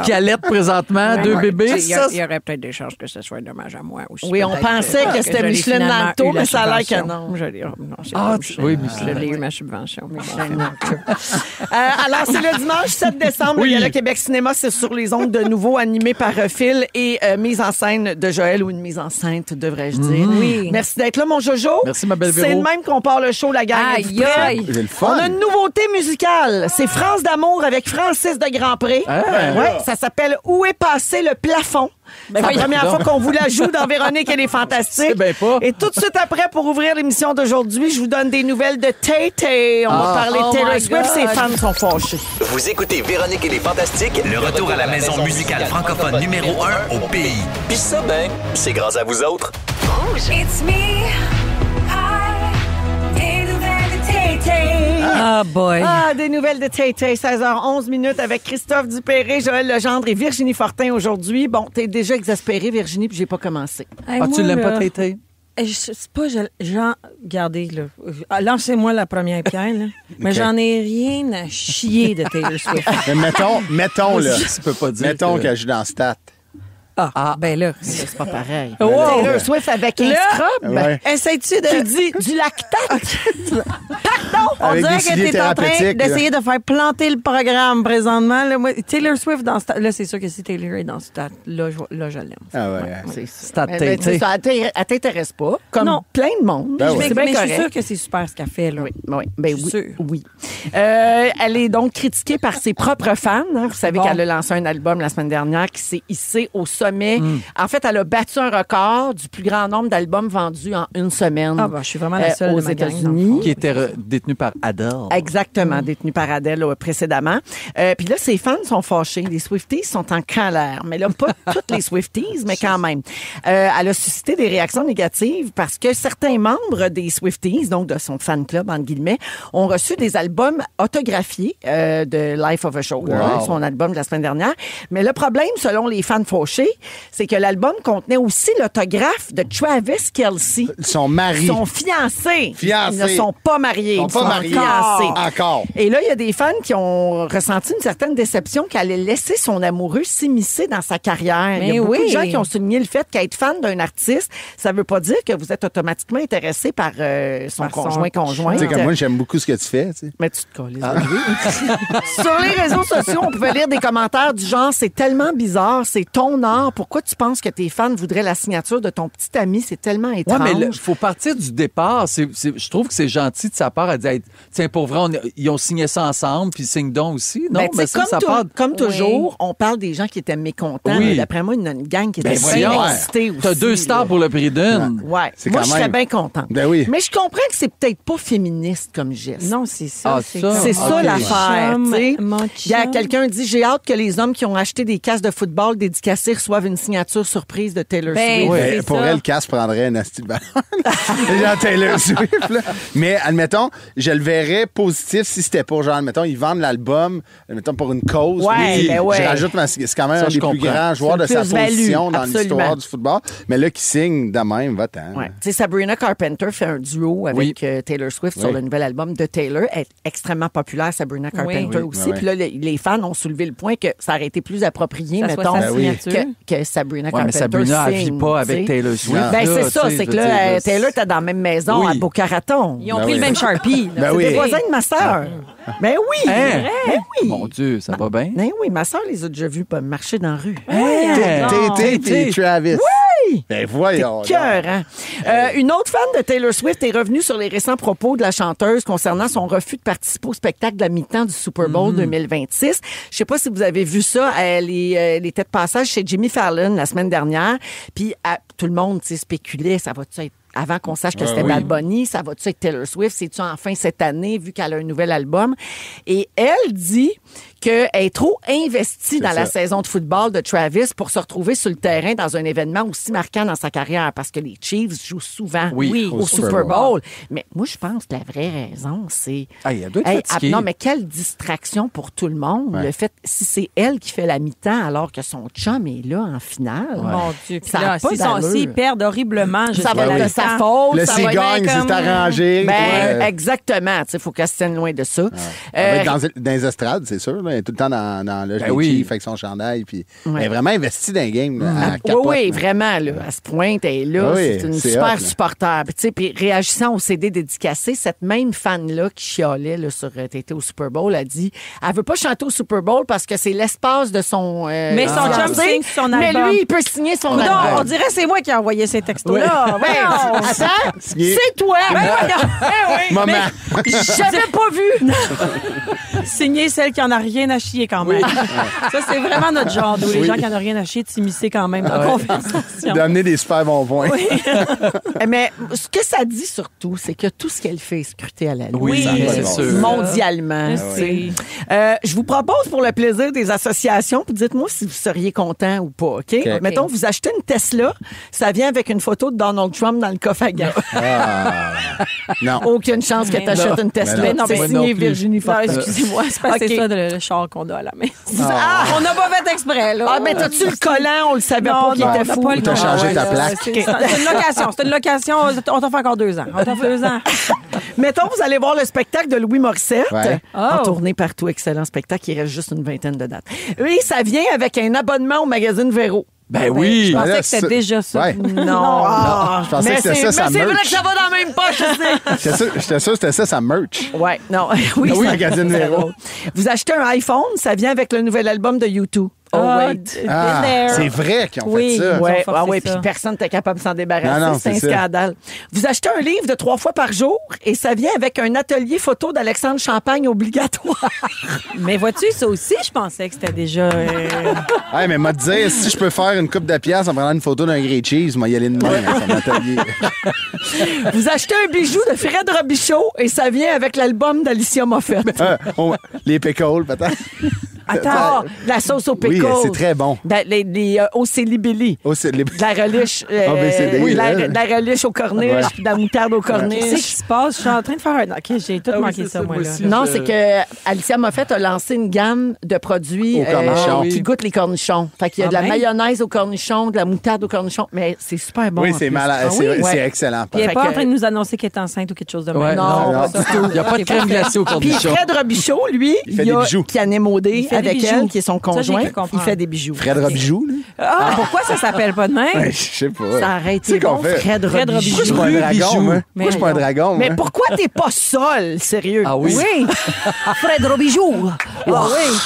Speaker 3: Qui allait présentement deux bébés.
Speaker 7: Il y,
Speaker 3: ça,
Speaker 7: il y aurait peut-être des chances que ce soit un hommage à moi aussi.
Speaker 4: Oui, on
Speaker 7: Peut-être
Speaker 4: pensait que c'était
Speaker 7: je l'ai
Speaker 4: Micheline
Speaker 7: finalement
Speaker 4: Lanto,
Speaker 7: eu la
Speaker 4: mais ça a l'air que
Speaker 7: subvention.
Speaker 4: non.
Speaker 7: Je l'ai- oh, non, c'est
Speaker 3: Ah,
Speaker 7: pas
Speaker 3: tu-
Speaker 7: Micheline.
Speaker 3: oui, Micheline.
Speaker 7: Je l'ai eu ma subvention. mais bon.
Speaker 4: Alors, c'est le dimanche 7 décembre.
Speaker 3: Oui.
Speaker 4: Le Gala Québec Cinéma, c'est sur les ondes de nouveau, animé par Phil et mise en scène de Joël, ou une mise en scène, devrais-je dire.
Speaker 6: Oui.
Speaker 4: Merci d'être là, mon Jojo.
Speaker 3: Merci, ma belle Véro.
Speaker 4: C'est le même qu'on part le show, la gang.
Speaker 6: Aïe,
Speaker 4: Êtes-vous prêts?
Speaker 6: aïe.
Speaker 5: C'est le
Speaker 4: On
Speaker 5: fun.
Speaker 4: a une nouveauté musicale. C'est France d'amour avec Francis de Grandpré.
Speaker 3: Ah.
Speaker 4: Ouais, ça s'appelle Où est passé le plafond? C'est la
Speaker 6: voyons
Speaker 4: première
Speaker 3: donc.
Speaker 4: fois qu'on vous la joue dans Véronique et les Fantastiques.
Speaker 3: C'est bien pas.
Speaker 4: Et tout de suite après, pour ouvrir l'émission d'aujourd'hui, je vous donne des nouvelles de Tay-Tay. On va parler de
Speaker 6: Oh
Speaker 4: Taylor
Speaker 6: my
Speaker 4: Swift. Ses
Speaker 6: God.
Speaker 4: fans sont fâchés.
Speaker 8: Vous écoutez Véronique et les Fantastiques, le retour à la maison musicale francophone numéro 1 au pays. Puis ça, ben, c'est grâce à vous autres.
Speaker 2: It's me. Des nouvelles de Tay-Tay.
Speaker 6: Ah, boy.
Speaker 4: Ah, des nouvelles de Tay-Tay, 16h11 minutes avec Christophe Dupéré, Joël Legendre et Virginie Fortin aujourd'hui. Bon, t'es déjà exaspérée, Virginie, puis j'ai pas commencé.
Speaker 6: Hey,
Speaker 3: Ah, tu
Speaker 6: moi,
Speaker 3: l'aimes
Speaker 6: là,
Speaker 3: pas, Tété?
Speaker 6: C'est pas, regardez, là. Lancez-moi la première pierre, là. Mais
Speaker 5: OK.
Speaker 6: j'en ai rien à chier de Taylor Swift.
Speaker 5: Mais mettons là.
Speaker 3: Tu peux pas dire.
Speaker 5: Mettons
Speaker 3: que-
Speaker 5: que je suis dans Stat.
Speaker 6: Ben là.
Speaker 4: C'est pas pareil.
Speaker 6: Oh!
Speaker 4: Taylor Swift avec un
Speaker 6: Là,
Speaker 4: scrub.
Speaker 5: Ouais.
Speaker 6: Essaie-tu de...
Speaker 4: Tu dis du lactate.
Speaker 6: On
Speaker 5: Avec
Speaker 6: dirait
Speaker 5: des
Speaker 6: que
Speaker 5: souliers
Speaker 6: t'es en train
Speaker 5: thérapeutiques, là.
Speaker 6: d'essayer de faire planter le programme présentement. Là, moi, Taylor Swift dans ce là, c'est sûr que si Taylor est dans ce là, je l'aime.
Speaker 5: Ah ouais.
Speaker 4: C'est
Speaker 3: Stat
Speaker 4: Mais,
Speaker 3: Tay,
Speaker 4: tu sais, ça, elle t'intéresse pas. Comme
Speaker 6: Non.
Speaker 4: plein de monde.
Speaker 5: Ben ouais.
Speaker 4: C'est bien
Speaker 6: Mais je suis
Speaker 4: correct.
Speaker 6: sûre que c'est super ce qu'elle fait. Là.
Speaker 4: Oui, ben
Speaker 6: Je suis
Speaker 4: oui.
Speaker 6: sûre.
Speaker 4: Oui. Elle est donc critiquée par ses propres fans. Hein. Vous savez
Speaker 6: Bon.
Speaker 4: qu'elle a lancé un album la semaine dernière qui s'est hissé au sommet. En fait, elle a battu un record du plus grand nombre d'albums vendus en une semaine.
Speaker 6: Ah, je suis vraiment la seule
Speaker 4: aux
Speaker 6: de ma gang, dans le
Speaker 4: États-Unis.
Speaker 6: fond.
Speaker 3: Qui était détenu par Adele.
Speaker 4: Exactement, détenue par Adele précédemment. Puis là, ses fans sont fâchés. Les Swifties sont en colère. Mais là, pas toutes les Swifties, mais quand même. Elle a suscité des réactions négatives parce que certains membres des Swifties, donc de son fan club, entre guillemets, ont reçu des albums autographiés de Life of a Showgirl, son album de la semaine dernière. Mais le problème, selon les fans fauchés, c'est que l'album contenait aussi l'autographe de Travis Kelce.
Speaker 5: Son mari.
Speaker 4: Son fiancé.
Speaker 5: Fiancé.
Speaker 4: Ils ne sont pas mariés.
Speaker 5: Ils sont pas mariés.
Speaker 4: fiancés.
Speaker 5: Encore.
Speaker 4: Et là, il y a des fans qui ont ressenti une certaine déception qu'elle ait laissé son amoureux s'immiscer dans sa carrière. Il y
Speaker 6: Mais
Speaker 4: a beaucoup
Speaker 6: oui.
Speaker 4: de gens qui ont souligné le fait qu'être fan d'un artiste, ça veut pas dire que vous êtes automatiquement intéressé par son conjoint.
Speaker 5: Tu sais, comme moi, j'aime beaucoup ce que tu fais. Tu sais.
Speaker 4: Mais tu te colles. Sur les réseaux sociaux, on pouvait lire des commentaires du genre « C'est tellement bizarre, c'est ton art. Pourquoi tu penses que tes fans voudraient la signature de ton petit ami? C'est tellement
Speaker 3: Ouais,
Speaker 4: étrange. »
Speaker 3: mais il faut partir du départ. Je trouve que c'est gentil de sa part à dire, hey, tiens, pour vrai, ils ont signé ça ensemble, puis signe donc aussi. Non,
Speaker 4: Ben, tu
Speaker 3: mais
Speaker 4: sais,
Speaker 3: ça part...
Speaker 4: comme toujours, on parle des gens qui étaient mécontents.
Speaker 3: Oui.
Speaker 4: Mais d'après moi, il y en a une gang qui était
Speaker 3: Ben
Speaker 4: bien
Speaker 3: voyons.
Speaker 4: excitée aussi.
Speaker 3: T'as 2 stars
Speaker 4: là.
Speaker 3: pour le prix d'une.
Speaker 4: Ouais.
Speaker 5: C'est
Speaker 4: Moi,
Speaker 5: quand
Speaker 4: je serais
Speaker 5: même-
Speaker 4: bien contente.
Speaker 5: Ben oui.
Speaker 4: Mais je comprends que c'est peut-être pas féministe comme geste.
Speaker 6: Non, c'est ça.
Speaker 3: Ah,
Speaker 6: c'est
Speaker 3: ça.
Speaker 6: comme-
Speaker 4: C'est ça
Speaker 3: Ok.
Speaker 4: l'affaire,
Speaker 6: Chum,
Speaker 4: tu sais.
Speaker 6: mon
Speaker 4: Il y a
Speaker 6: chum.
Speaker 4: quelqu'un dit j'ai hâte que les hommes qui ont acheté des casques de football dédicacés reçoivent une signature surprise de Taylor
Speaker 6: Ben,
Speaker 4: Swift.
Speaker 6: oui.
Speaker 5: Mais
Speaker 6: c'est
Speaker 5: pour
Speaker 6: ça.
Speaker 5: elle, Cass prendrait un asti de ballon. Genre Taylor Swift, là. Mais admettons, je le verrais positif si c'était pour genre, admettons, ils vendent l'album, admettons, pour une cause.
Speaker 4: Ouais,
Speaker 5: Puis
Speaker 4: ben ouais.
Speaker 5: Je rajoute, c'est quand même
Speaker 3: Ça,
Speaker 5: un
Speaker 3: je
Speaker 5: des plus
Speaker 3: comprends.
Speaker 5: grands joueurs de
Speaker 4: C'est
Speaker 5: sa
Speaker 4: une plus-value,
Speaker 5: position dans
Speaker 4: absolument.
Speaker 5: l'histoire du football. Mais là, qui signe de même, va-t'en.
Speaker 4: Ouais. Tu sais, Sabrina Carpenter fait un duo avec
Speaker 3: Oui.
Speaker 4: Taylor Swift sur
Speaker 5: Oui.
Speaker 4: le nouvel album de Taylor. Elle est extrêmement populaire, Sabrina Carpenter
Speaker 6: Oui.
Speaker 4: aussi.
Speaker 5: Oui, oui.
Speaker 4: Puis là, les fans ont soulevé le point que ça aurait été plus approprié,
Speaker 6: Ça soit
Speaker 4: mettons,
Speaker 6: sa
Speaker 5: oui.
Speaker 6: signature.
Speaker 4: que Sabrina
Speaker 3: Ouais, mais
Speaker 4: Carpenter
Speaker 3: Sabrina, elle vit
Speaker 4: signe,
Speaker 3: pas
Speaker 4: tu
Speaker 3: avec
Speaker 4: sais.
Speaker 3: Taylor Swift.
Speaker 4: Ben,
Speaker 3: là,
Speaker 4: c'est ça,
Speaker 3: tu sais,
Speaker 4: c'est
Speaker 3: je
Speaker 4: que
Speaker 3: veux
Speaker 4: là,
Speaker 3: dire,
Speaker 4: Taylor était dans la même maison
Speaker 3: Oui.
Speaker 4: à Boca Raton.
Speaker 6: Ils ont
Speaker 5: Ben
Speaker 6: pris
Speaker 5: oui.
Speaker 6: le même Sharpie. là.
Speaker 5: Ben
Speaker 4: C'est
Speaker 5: oui.
Speaker 4: des voisins de ma sœur. Ben oui.
Speaker 3: Hein?
Speaker 4: Ben oui.
Speaker 3: Mon Dieu, ça va bien?
Speaker 4: Ben oui, ma sœur les a déjà vus marcher dans la rue.
Speaker 3: Hein?
Speaker 5: Tété et Travis.
Speaker 4: Oui!
Speaker 5: Ben voyons. donc.
Speaker 4: Cœur, hein? Une autre fan de Taylor Swift est revenue sur les récents propos de la chanteuse concernant son refus de participer au spectacle de la mi-temps du Super Bowl 2026. Je sais pas si vous avez vu ça. Elle était de passage chez Jimmy Fallon la semaine dernière. Puis tout le monde spéculait, ça va-tu être avant qu'on sache que c'était
Speaker 3: oui.
Speaker 4: Bad Bunny, ça va-tu être Taylor Swift? C'est-tu enfin cette année, vu qu'elle a un nouvel album? Et elle dit qu'elle est trop investie dans la saison de football de Travis pour se retrouver sur le terrain dans un événement aussi marquant dans sa carrière, parce que les Chiefs jouent souvent
Speaker 3: Oui,
Speaker 4: au Super Bowl. Mais moi, je pense que la vraie raison, c'est...
Speaker 3: Hey, elle doit être fatiguée.
Speaker 4: non, mais quelle distraction pour tout le monde.
Speaker 5: Ouais.
Speaker 4: Le fait, si c'est elle qui fait la mi-temps alors que son chum est là en finale.
Speaker 6: Mon Dieu. Puis
Speaker 4: Ça a
Speaker 6: là,
Speaker 4: pas d'allure.
Speaker 6: s'ils perdent horriblement
Speaker 4: Ça
Speaker 6: jusqu'à
Speaker 4: va
Speaker 6: la
Speaker 4: être de
Speaker 6: mi-temps,
Speaker 4: sa faute.
Speaker 5: Là,
Speaker 4: ça
Speaker 5: s'il
Speaker 4: va être
Speaker 5: gagne,
Speaker 6: comme-
Speaker 5: c'est arrangé.
Speaker 4: Ben,
Speaker 5: Ouais.
Speaker 4: exactement. Il faut qu'elle se tienne loin de ça.
Speaker 5: Elle va être dans les estrades, c'est sûr. Là. Elle est tout le temps dans le
Speaker 3: oui.
Speaker 5: Chiefs avec son chandail. Puis
Speaker 4: Ouais.
Speaker 5: elle est vraiment investie dans le game. Là, elle
Speaker 4: Oui,
Speaker 5: capote,
Speaker 4: oui,
Speaker 5: là.
Speaker 4: vraiment. Là, elle se pointe, elle est là.
Speaker 5: Ah oui,
Speaker 4: c'est une
Speaker 5: c'est
Speaker 4: super
Speaker 5: hot, là.
Speaker 4: supporter. Puis, tu sais, puis réagissant au CD dédicacé, cette même fan-là qui chialait là, sur Tété au Super Bowl a dit elle veut pas chanter au Super Bowl parce que c'est l'espace de son.
Speaker 6: Mais son
Speaker 4: fiancé,
Speaker 6: chum signe son
Speaker 4: Mais
Speaker 6: album.
Speaker 4: lui, il peut signer son
Speaker 6: Non,
Speaker 4: album.
Speaker 6: on dirait que c'est moi qui ai envoyé ces textos-là.
Speaker 4: Ouais,
Speaker 6: Voyons.
Speaker 4: attends,
Speaker 5: Signé.
Speaker 4: c'est toi.
Speaker 5: Maman.
Speaker 4: J'avais pas vu.
Speaker 6: Signer celle qui en a rien à chier quand même. Ça, c'est vraiment notre genre, d'où les gens qui en ont rien à chier de s'immiscer quand même dans la conversation.
Speaker 5: D'amener des super bons points.
Speaker 4: Mais ce que ça dit surtout, c'est que tout ce qu'elle fait est scruté à la loupe.
Speaker 3: Oui, c'est sûr.
Speaker 4: Mondialement.
Speaker 6: Je
Speaker 4: tu sais.
Speaker 6: sais.
Speaker 4: Je vous propose pour le plaisir des associations, puis dites-moi si vous seriez content ou pas, OK? Mettons, vous achetez une Tesla, ça vient avec une photo de Donald Trump dans le coffre à gants.
Speaker 5: Non.
Speaker 4: Aucune chance que tu achètes une Tesla.
Speaker 5: Mais
Speaker 6: non,
Speaker 4: c'est
Speaker 6: mais
Speaker 4: signé
Speaker 3: non plus.
Speaker 4: Virginie
Speaker 6: Non,
Speaker 4: Fortin.
Speaker 6: excusez-moi, c'est parce que
Speaker 4: OK.
Speaker 6: c'est ça le char qu'on a à la maison.
Speaker 4: Ah!
Speaker 6: On n'a pas fait exprès, là.
Speaker 4: Ah, mais t'as-tu le collant? On le savait pas qu'il
Speaker 6: non,
Speaker 4: était
Speaker 6: on n'a
Speaker 4: fou.
Speaker 6: pas le
Speaker 5: T'as
Speaker 6: collant.
Speaker 5: changé ta
Speaker 6: là,
Speaker 5: plaque.
Speaker 6: C'est une location. C'est une location. On t'en fait encore 2 ans. On t'en fait 2 ans.
Speaker 4: Mettons, vous allez voir le spectacle de Louis Morissette.
Speaker 5: Ouais.
Speaker 4: En
Speaker 6: Oh.
Speaker 4: tournée partout. Excellent spectacle. Il reste juste une vingtaine de dates. Oui, ça vient avec un abonnement au magazine Véro.
Speaker 3: Ben oui.
Speaker 6: Je pensais
Speaker 5: là,
Speaker 6: que c'était
Speaker 5: ça-
Speaker 6: déjà ça.
Speaker 5: Ouais.
Speaker 4: Non.
Speaker 5: Je pensais que c'était ça, sa
Speaker 4: mais c'est vrai
Speaker 5: merch.
Speaker 4: que ça va dans la même poche, je sais.
Speaker 5: J'étais sûr que c'était ça, sa merch.
Speaker 4: Ouais, non. Oui,
Speaker 5: Oui,
Speaker 4: c'est
Speaker 5: magazine
Speaker 4: c'est
Speaker 5: numéro.
Speaker 4: drôle. Vous achetez un iPhone, ça vient avec le nouvel album de U2. Oh, wait.
Speaker 5: Ah, c'est vrai qu'ils ont
Speaker 6: Oui.
Speaker 5: fait ça.
Speaker 6: Ils ont
Speaker 4: Ouais,
Speaker 6: forcé
Speaker 4: puis
Speaker 6: ça.
Speaker 4: personne n'était capable de s'en débarrasser.
Speaker 5: Non, non,
Speaker 4: c'est un
Speaker 5: c'est ça.
Speaker 4: scandale. Vous achetez un livre de 3 fois par jour et ça vient avec un atelier photo d'Alexandre Champagne obligatoire.
Speaker 6: Mais vois-tu, ça aussi, je pensais que c'était déjà...
Speaker 5: Hey, mais m'a dit, si je peux faire une coupe de pièces en prenant une photo d'un grilled cheese, moi, y aller de même, son atelier.
Speaker 4: Vous achetez un bijou de Fred Robichaud et ça vient avec l'album d'Alicia Moffett.
Speaker 5: Les pickles, peut-être.
Speaker 4: Attends, la sauce au
Speaker 5: Oui,
Speaker 4: pickle.
Speaker 5: c'est très bon.
Speaker 4: Les Océlibilly.
Speaker 5: Oh, c'est les...
Speaker 4: De la relish,
Speaker 5: ABCD,
Speaker 4: de
Speaker 5: là.
Speaker 4: la relish au corniche,
Speaker 5: Ouais.
Speaker 4: puis de la moutarde au
Speaker 6: Qu'est-ce qui
Speaker 4: corniche.
Speaker 6: se passe? Je suis en train de faire un... OK, j'ai tout
Speaker 3: Ah oui,
Speaker 6: manqué
Speaker 3: c'est
Speaker 6: ça,
Speaker 3: ça,
Speaker 6: moi,
Speaker 3: moi
Speaker 6: là.
Speaker 3: aussi.
Speaker 4: Non,
Speaker 3: Je-
Speaker 4: c'est que Alicia Moffett a lancé une gamme de produits
Speaker 5: Au cornichon.
Speaker 4: qui goûtent les cornichons. Fait qu'il y a de la
Speaker 6: Ah, ben.
Speaker 4: mayonnaise au cornichon, de la moutarde au cornichon, mais c'est super bon.
Speaker 5: Oui,
Speaker 4: en
Speaker 5: c'est
Speaker 4: plus.
Speaker 5: malade.
Speaker 4: Ah
Speaker 5: C'est
Speaker 4: oui?
Speaker 5: c'est
Speaker 4: Ouais.
Speaker 5: excellent.
Speaker 6: Puis elle n'est
Speaker 4: Fait
Speaker 6: pas
Speaker 4: que-
Speaker 6: en train de nous annoncer qu'elle est enceinte ou quelque chose de
Speaker 3: Ouais,
Speaker 6: même.
Speaker 4: Non,
Speaker 5: non.
Speaker 4: pas du tout.
Speaker 3: Il n'y a pas de crème glacée au
Speaker 4: Puis
Speaker 3: cornichon.
Speaker 4: Fred Robichaud, lui,
Speaker 5: Il fait des bijoux.
Speaker 4: qui a némodé
Speaker 6: Il fait des
Speaker 4: avec
Speaker 6: bijoux.
Speaker 4: elle, qui est son
Speaker 6: Ça, j'ai
Speaker 4: conjoint.
Speaker 6: cru comprendre.
Speaker 4: Il fait des bijoux.
Speaker 5: Fred Robijoux, là?
Speaker 6: Ah, pourquoi ça s'appelle pas de même?
Speaker 5: Ouais, je sais pas.
Speaker 4: Ça aurait
Speaker 5: Tu sais
Speaker 4: été
Speaker 5: qu'on
Speaker 4: bon,
Speaker 5: fait-
Speaker 4: Fred
Speaker 6: Fred
Speaker 4: Robichaud.
Speaker 5: Pourquoi je suis pas un dragon,
Speaker 3: Bijoux.
Speaker 5: moi?
Speaker 6: Mais
Speaker 5: Pourquoi je suis pas un dragon,
Speaker 4: Mais
Speaker 5: moi?
Speaker 4: pourquoi t'es pas seul, sérieux?
Speaker 3: Ah oui?
Speaker 4: Oui. Fred Robichaud. Ah oui.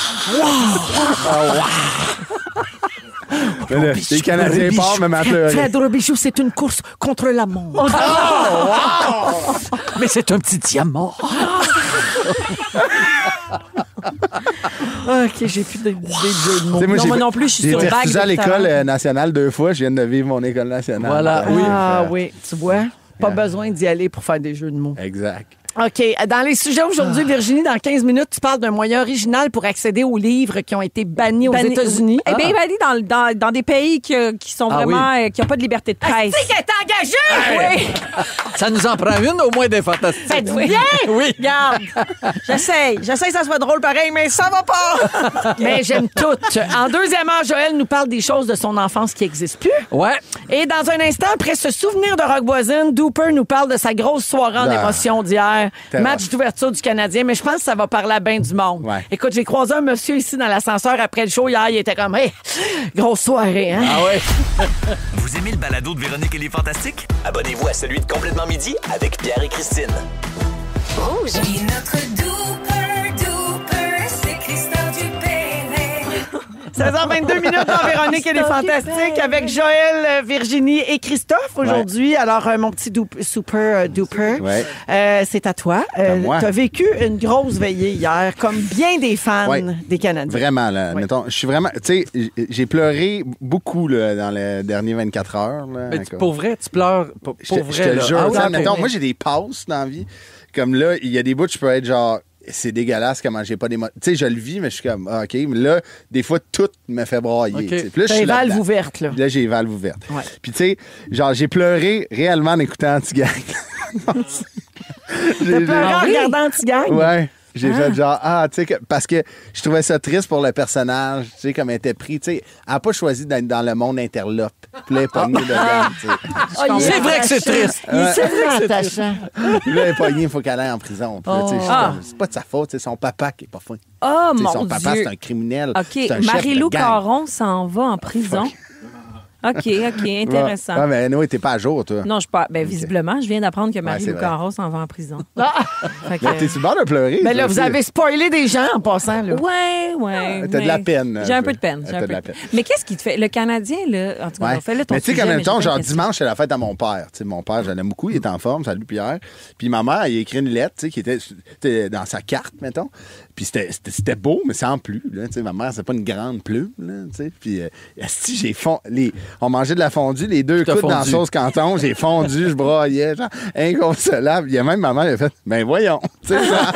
Speaker 5: Mais là, les Canadiens partent, même à pleurer.
Speaker 4: Fred Robichaud, c'est une course contre la mort.
Speaker 3: Mais c'est un petit diamant.
Speaker 4: OK, j'ai plus de jeux de mots.
Speaker 5: Tu sais, moi,
Speaker 6: Non,
Speaker 5: j'ai-
Speaker 6: moi non plus, je suis
Speaker 5: j'ai
Speaker 6: sur
Speaker 5: été
Speaker 6: vague
Speaker 5: refusé à
Speaker 6: de
Speaker 5: l'école
Speaker 6: talent.
Speaker 5: nationale 2 fois. Je viens de vivre mon école nationale.
Speaker 3: Voilà, oui.
Speaker 4: Ah oui, tu vois, pas besoin d'y aller pour faire des jeux de mots.
Speaker 5: Exact.
Speaker 4: OK. Dans les sujets aujourd'hui, Virginie, dans 15 minutes, tu parles d'un moyen original pour accéder aux livres qui ont été bannis aux
Speaker 6: Banni-
Speaker 4: États-Unis.
Speaker 6: Eh bien, banni dans des pays qui sont
Speaker 3: Ah
Speaker 6: vraiment... qui n'ont pas de liberté de presse.
Speaker 4: Tu sais qu'elle est engagée! Oui!
Speaker 3: Ça nous en prend une au moins des fantastiques.
Speaker 4: Faites bien!
Speaker 3: Oui.
Speaker 4: Regarde, j'essaye que ça soit drôle pareil, mais ça va pas! Mais j'aime tout. En deuxième heure, Joël nous parle des choses de son enfance qui n'existent plus.
Speaker 3: Ouais.
Speaker 4: Et dans un instant, après ce souvenir de Rock Voisine, Dooper nous parle de sa grosse soirée en
Speaker 5: Ah.
Speaker 4: émotion d'hier.
Speaker 5: Tellement.
Speaker 4: Match d'ouverture du Canadien, mais je pense que ça va parler à bien du monde.
Speaker 5: Ouais.
Speaker 4: Écoute, j'ai croisé un monsieur ici dans l'ascenseur après le show hier, il était comme, hey, grosse soirée, hein?
Speaker 3: Ah ouais.
Speaker 8: Vous aimez le balado de Véronique et les Fantastiques? Abonnez-vous à celui de Complètement Midi avec Pierre et Christine.
Speaker 2: Rouge.
Speaker 9: Et notre Dooper, c'est Christophe Dupéret.
Speaker 4: 16h22 minutes dans Véronique et les Fantastiques avec Joël, Virginie et Christophe aujourd'hui. Alors, mon petit super duper,
Speaker 5: Ouais.
Speaker 4: c'est à toi.
Speaker 5: à moi.
Speaker 4: Tu as vécu une grosse veillée hier, comme bien des fans
Speaker 5: Ouais.
Speaker 4: des Canadiens.
Speaker 5: Vraiment, là.
Speaker 4: Oui.
Speaker 5: Mettons, je suis vraiment. Tu sais, j'ai pleuré beaucoup là, dans les derniers 24 heures. Là,
Speaker 3: Mais pour vrai, tu pleures. Pour
Speaker 5: Je te
Speaker 3: vrai,
Speaker 5: le
Speaker 3: là.
Speaker 5: jure.
Speaker 3: Ah
Speaker 5: Tu sais,
Speaker 3: ouais,
Speaker 5: mettons,
Speaker 3: ok.
Speaker 5: moi, j'ai des passes dans la vie. Comme là, il y a des bouts, je peux être genre. C'est dégueulasse comment j'ai pas d'émotion. Tu sais, je le vis, mais je suis comme, ah, OK. Mais là, des fois, tout me fait brailler.
Speaker 3: OK.
Speaker 5: tu sais. Puis là, je
Speaker 4: T'as
Speaker 5: suis
Speaker 4: les valves
Speaker 5: là-dedans.
Speaker 4: ouvertes, là.
Speaker 5: Puis là, j'ai les valves ouvertes.
Speaker 4: Ouais.
Speaker 5: Puis tu sais, genre, j'ai pleuré réellement en écoutant Anti-Gang.
Speaker 4: T'as pleuré en regardant Anti-Gang?
Speaker 5: Ouais. J'ai fait genre, tu sais, parce que je trouvais ça triste pour le personnage, tu sais, comme elle était pris, tu sais, elle n'a pas choisi d'être dans le monde interlope. Puis là, elle est pognée dedans, tu sais.
Speaker 3: C'est vrai que c'est triste.
Speaker 4: C'est vraiment attachant.
Speaker 5: Puis là, elle est pognée, il faut qu'elle aille en prison. Puis là, tu sais, je suis comme, c'est pas de sa faute, c'est son papa qui est pas fin.
Speaker 6: Oh,
Speaker 5: Tu sais,
Speaker 6: mon
Speaker 5: son papa,
Speaker 6: Dieu.
Speaker 5: c'est un criminel.
Speaker 6: OK.
Speaker 5: C'est un chef
Speaker 6: Marie-Lou
Speaker 5: de gang.
Speaker 6: Caron s'en va en prison. OK, intéressant.
Speaker 5: Ouais, mais nous, t'es pas à jour, toi.
Speaker 6: Non, je suis pas. Ben, visiblement, je viens d'apprendre que
Speaker 5: c'est
Speaker 6: Marie-Lou
Speaker 5: vrai.
Speaker 6: Caron s'en va en prison. Fait que-
Speaker 5: Mais t'es sur le bord de pleurer.
Speaker 4: Mais là,
Speaker 5: toi
Speaker 4: vous
Speaker 5: aussi.
Speaker 4: avez spoilé des gens en passant, là.
Speaker 6: Ouais.
Speaker 5: T'as de la peine,
Speaker 6: J'ai
Speaker 5: un
Speaker 6: un
Speaker 5: peu.
Speaker 6: peu de peine.
Speaker 5: T'as de la peine.
Speaker 6: Mais qu'est-ce qui te fait. Le Canadien, là, en tout cas,
Speaker 5: Ouais.
Speaker 6: on fait là ton
Speaker 5: Mais tu sais,
Speaker 6: sujet,
Speaker 5: qu'en même
Speaker 6: mais
Speaker 5: temps,
Speaker 6: j'ai plein
Speaker 5: genre
Speaker 6: de questions.
Speaker 5: dimanche, c'est la fête à mon père. Tu sais, mon père, je l'aime beaucoup, il est en forme, salut Pierre. Puis ma mère, elle a écrit une lettre, tu sais, qui était dans sa carte, mettons. Puis c'était beau, mais sans plus. Là, tu sais, ma mère, c'est pas une grande plume, là, tu sais. Puis esti, on mangeait de la fondue, les deux
Speaker 3: T'as
Speaker 5: coudes dans la
Speaker 3: fondu.
Speaker 5: sauce canton, j'ai fondu, je broyais, genre, inconsolable. Il y a même ma mère, elle a fait, ben voyons, tu sais, genre.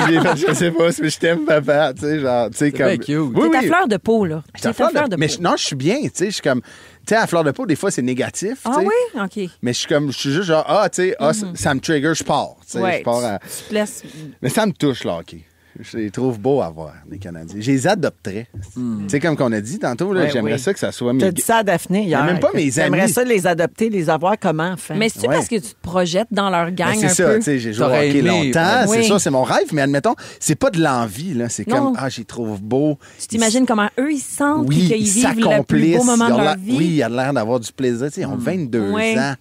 Speaker 5: J'ai fait, je sais pas, si je t'aime, papa, tu sais, genre, tu sais, comme.
Speaker 3: bien cute.
Speaker 5: Oui,
Speaker 6: T'es à
Speaker 5: oui.
Speaker 6: fleur de peau, là.
Speaker 5: J'étais à
Speaker 6: T'es à fleur de
Speaker 5: mais
Speaker 6: peau.
Speaker 5: non, je suis bien, tu sais, je suis comme. Tu sais, à fleur de peau, des fois, c'est négatif.
Speaker 6: Ah
Speaker 5: tu sais.
Speaker 6: oui? OK.
Speaker 5: Mais je suis juste genre, tu sais, ça me trigger, je pars. Tu sais,
Speaker 6: Ouais,
Speaker 5: je pars à-
Speaker 6: tu te laisses.
Speaker 5: Mais ça me touche, là, OK. Je les trouve beaux à voir, les Canadiens. Je les adopterais. Tu sais, comme qu'on a dit tantôt, là,
Speaker 4: Ouais,
Speaker 5: j'aimerais
Speaker 4: oui.
Speaker 5: ça que ça soit
Speaker 4: Tu as
Speaker 5: mes...
Speaker 4: dit ça à Daphné hier.
Speaker 5: Mais même pas
Speaker 4: que
Speaker 5: mes
Speaker 4: J'aimerais
Speaker 5: amis.
Speaker 4: ça les adopter, les avoir comme enfants.
Speaker 6: Mais c'est-tu
Speaker 5: Ouais.
Speaker 6: parce que tu te projettes dans leur gang
Speaker 5: Ben, c'est
Speaker 6: un
Speaker 5: ça,
Speaker 6: peu?
Speaker 5: tu sais, j'ai joué au
Speaker 3: T'aurais
Speaker 5: hockey
Speaker 3: aimé,
Speaker 5: longtemps,
Speaker 6: ouais.
Speaker 5: c'est ça, c'est mon rêve, mais admettons, c'est pas de l'envie, là. C'est
Speaker 6: Non.
Speaker 5: comme, j'y trouve beau.
Speaker 6: Tu t'imagines comment eux, ils se sentent
Speaker 5: Oui,
Speaker 6: puis qu'ils
Speaker 5: ils
Speaker 6: vivent le plus
Speaker 5: s'accomplissent.
Speaker 6: beau moment
Speaker 5: Ils
Speaker 6: de
Speaker 5: ont
Speaker 6: leur
Speaker 5: l'air-
Speaker 6: vie?
Speaker 5: Oui, il a l'air d'avoir du plaisir. Tu sais, ils ont 22
Speaker 6: Ouais.
Speaker 5: ans.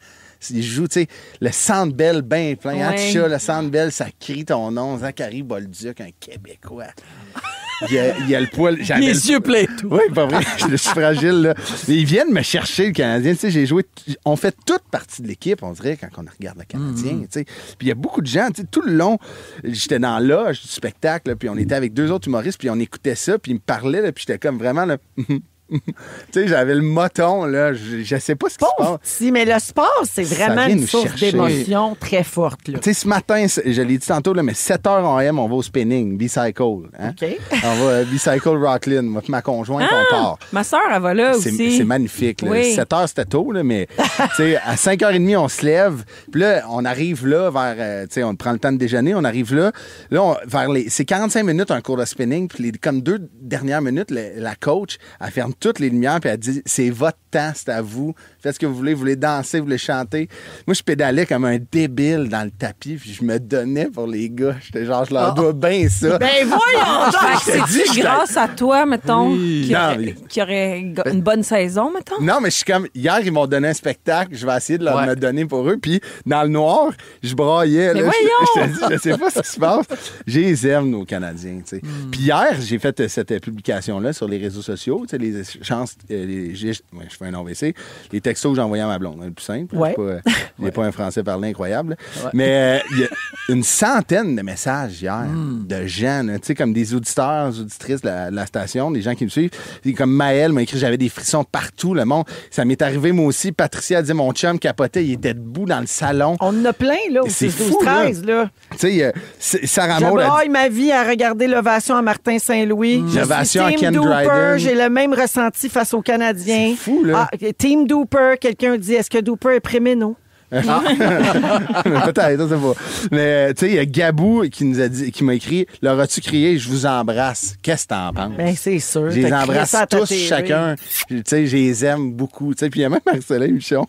Speaker 5: Ils jouent, tu sais, le Centre Bell bien plein. Hein,
Speaker 6: Ouais.
Speaker 5: Tcha, le Centre Bell, ça crie ton nom. Zachary Bolduc, un Québécois. Il y a le poil. j'avais le-
Speaker 3: Les yeux pleins. tout.
Speaker 5: Oui, pas vrai. Je suis fragile, là. Mais ils viennent me chercher, le Canadien. Tu sais, j'ai joué. On fait toute partie de l'équipe, on dirait, quand on regarde le Canadien. Tu sais. Puis il y a beaucoup de gens, tu sais, tout le long, j'étais dans la loge du spectacle, là, puis on était avec 2 autres humoristes, puis on écoutait ça, puis ils me parlaient, là, puis j'étais comme vraiment, là. Tu sais, j'avais le moton, là. Je sais pas ce qui se
Speaker 4: Pauvre
Speaker 5: passe.
Speaker 4: petit, mais le sport, c'est
Speaker 5: Ça
Speaker 4: vraiment
Speaker 5: vient
Speaker 4: une
Speaker 5: nous
Speaker 4: source
Speaker 5: chercher.
Speaker 4: d'émotion très forte. Là.
Speaker 5: Tu sais, ce matin, je l'ai dit tantôt, là, mais 7h en AM, on va au spinning, B-Cycle. Hein?
Speaker 4: OK.
Speaker 5: On va à B-Cycle Rocklin. Moi, puis ma conjointe, on part.
Speaker 6: Ma sœur, elle va là
Speaker 5: C'est
Speaker 6: aussi.
Speaker 5: c'est magnifique. Là.
Speaker 6: Oui.
Speaker 5: 7 heures, c'était tôt, là, mais tu sais, à 5h30, on se lève. Puis là, on arrive là vers... tu sais, on prend le temps de déjeuner. On arrive là. Là, c'est 45 minutes un cours de spinning. Puis comme 2 dernières minutes, la coach, elle ferme toutes les lumières. Puis elle dit, c'est votre temps, c'est à vous. Faites ce que vous voulez danser, vous voulez chanter. Moi, je pédalais comme un débile dans le tapis. Puis je me donnais pour les gars. J'étais genre, je leur dois bien ça.
Speaker 4: Ben voyons!
Speaker 6: Fait que c'est-tu grâce à toi, mettons,
Speaker 3: Oui.
Speaker 6: qui aurait une bonne saison, mettons?
Speaker 5: Non, mais je suis comme... Hier, ils m'ont donné un spectacle. Je vais essayer de leur
Speaker 3: Ouais.
Speaker 5: me donner pour eux. Puis, dans le noir, je braillais.
Speaker 6: Mais
Speaker 5: là.
Speaker 6: voyons!
Speaker 5: Je te dis, je sais pas ce qui se passe. Je les aime, nos Canadiens. Tu sais. Puis hier, j'ai fait cette publication-là sur les réseaux sociaux. Tu sais, les échanges... je fais un AVC. Les textos que j'ai envoyés à ma blonde. Le plus simple.
Speaker 4: Ouais.
Speaker 5: Il n'est pas un français parlé incroyable. Mais il y a une centaine de messages hier de gens, là, tu sais, comme des auditeurs, auditrices de la station, des gens qui me suivent. Puis comme Maëlle m'a écrit, j'avais des frissons partout, le monde. Ça m'est arrivé, moi aussi. Patricia a dit, mon chum capotait, il était debout dans le salon.
Speaker 4: On en a plein, là, au
Speaker 5: C'est
Speaker 4: 6, 12,
Speaker 5: fou,
Speaker 4: 13, là.
Speaker 5: Tu sais, Sarah
Speaker 4: Je
Speaker 5: Maud a dit,
Speaker 4: braille ma vie à regarder l'ovation à Martin Saint-Louis. Je suis
Speaker 5: L'ovation à
Speaker 4: Team
Speaker 5: Ken
Speaker 4: Dooper.
Speaker 5: Dryden.
Speaker 4: J'ai le même ressenti face aux Canadiens.
Speaker 5: C'est fou, là.
Speaker 4: Team Dooper, quelqu'un dit, est-ce que Dooper est préméno?
Speaker 5: peut-être, je sais pas. Mais tu sais, il y a Gabou qui m'a écrit, leur as-tu crié, je vous embrasse. Qu'est-ce que t'en penses?
Speaker 4: Ben, c'est sûr.
Speaker 5: Je les
Speaker 4: T'as crié
Speaker 5: embrasse
Speaker 4: ça à ta
Speaker 5: tous,
Speaker 4: TV.
Speaker 5: chacun. Tu sais, je les aime beaucoup. Tu sais, puis il y a même Marcelin Michon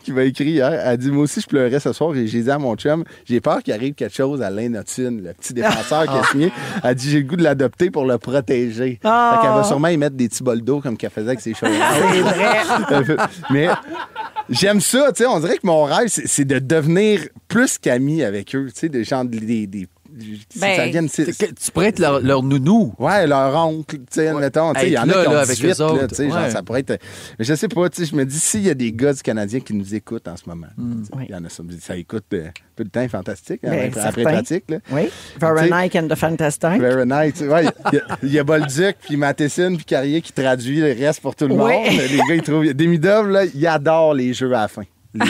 Speaker 5: qui m'a écrit hier. Elle a dit, moi aussi, je pleurais ce soir et j'ai dit à mon chum, j'ai peur qu'il arrive quelque chose à Alain Notune, le petit défenseur qui a signé. Elle a dit, j'ai le goût de l'adopter pour le protéger.
Speaker 4: Ah.
Speaker 5: Fait qu'elle va sûrement y mettre des petits bols d'eau comme qu'elle faisait avec ses cheveux.
Speaker 4: C'est vrai.
Speaker 5: Mais j'aime ça, tu sais, on dirait que mon rêve, c'est de devenir plus qu'ami avec eux, tu sais, des gens,
Speaker 6: Ben,
Speaker 5: ça vienne,
Speaker 3: Tu pourrais être leur nounou.
Speaker 5: ouais, leur oncle, tu sais, admettons, tu sais, il y en
Speaker 3: Être
Speaker 5: a qui
Speaker 3: là,
Speaker 5: ont
Speaker 3: là, avec
Speaker 5: 18,
Speaker 3: eux autres,
Speaker 5: là, tu sais, genre,
Speaker 3: ouais.
Speaker 5: ça pourrait être... Mais je sais pas, tu sais, je me dis, s'il y a des gars du Canadien qui nous écoutent en ce moment, il y en a ça écoute peu de temps, fantastique, hein,
Speaker 4: Ben,
Speaker 5: après
Speaker 4: certain.
Speaker 5: pratique, là.
Speaker 4: Oui. Veronique and the Fantastic.
Speaker 5: Very nice. Ouais, il y a Bolduc, puis Matheson, puis Carrier qui traduit le reste pour tout le
Speaker 4: Oui.
Speaker 5: monde. Les gars, ils trouvent... Demidov, là, il adore les jeux à la fin. Nos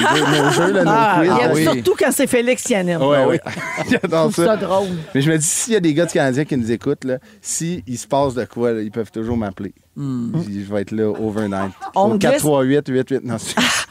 Speaker 5: jeux, là, nos quiz.
Speaker 4: il aime
Speaker 5: là.
Speaker 3: oui.
Speaker 4: surtout quand c'est Félix qui anime.
Speaker 5: Ouais, ouais. Il
Speaker 4: Je
Speaker 5: adore
Speaker 4: trouve ça drôle.
Speaker 5: Mais je me dis, s'il y a des gars du Canadien qui nous écoutent, là, s'il se passe de quoi, là, ils peuvent toujours m'appeler. Je vais être là overnight.
Speaker 4: On
Speaker 5: Au
Speaker 4: glisse-
Speaker 5: 438-88. Non,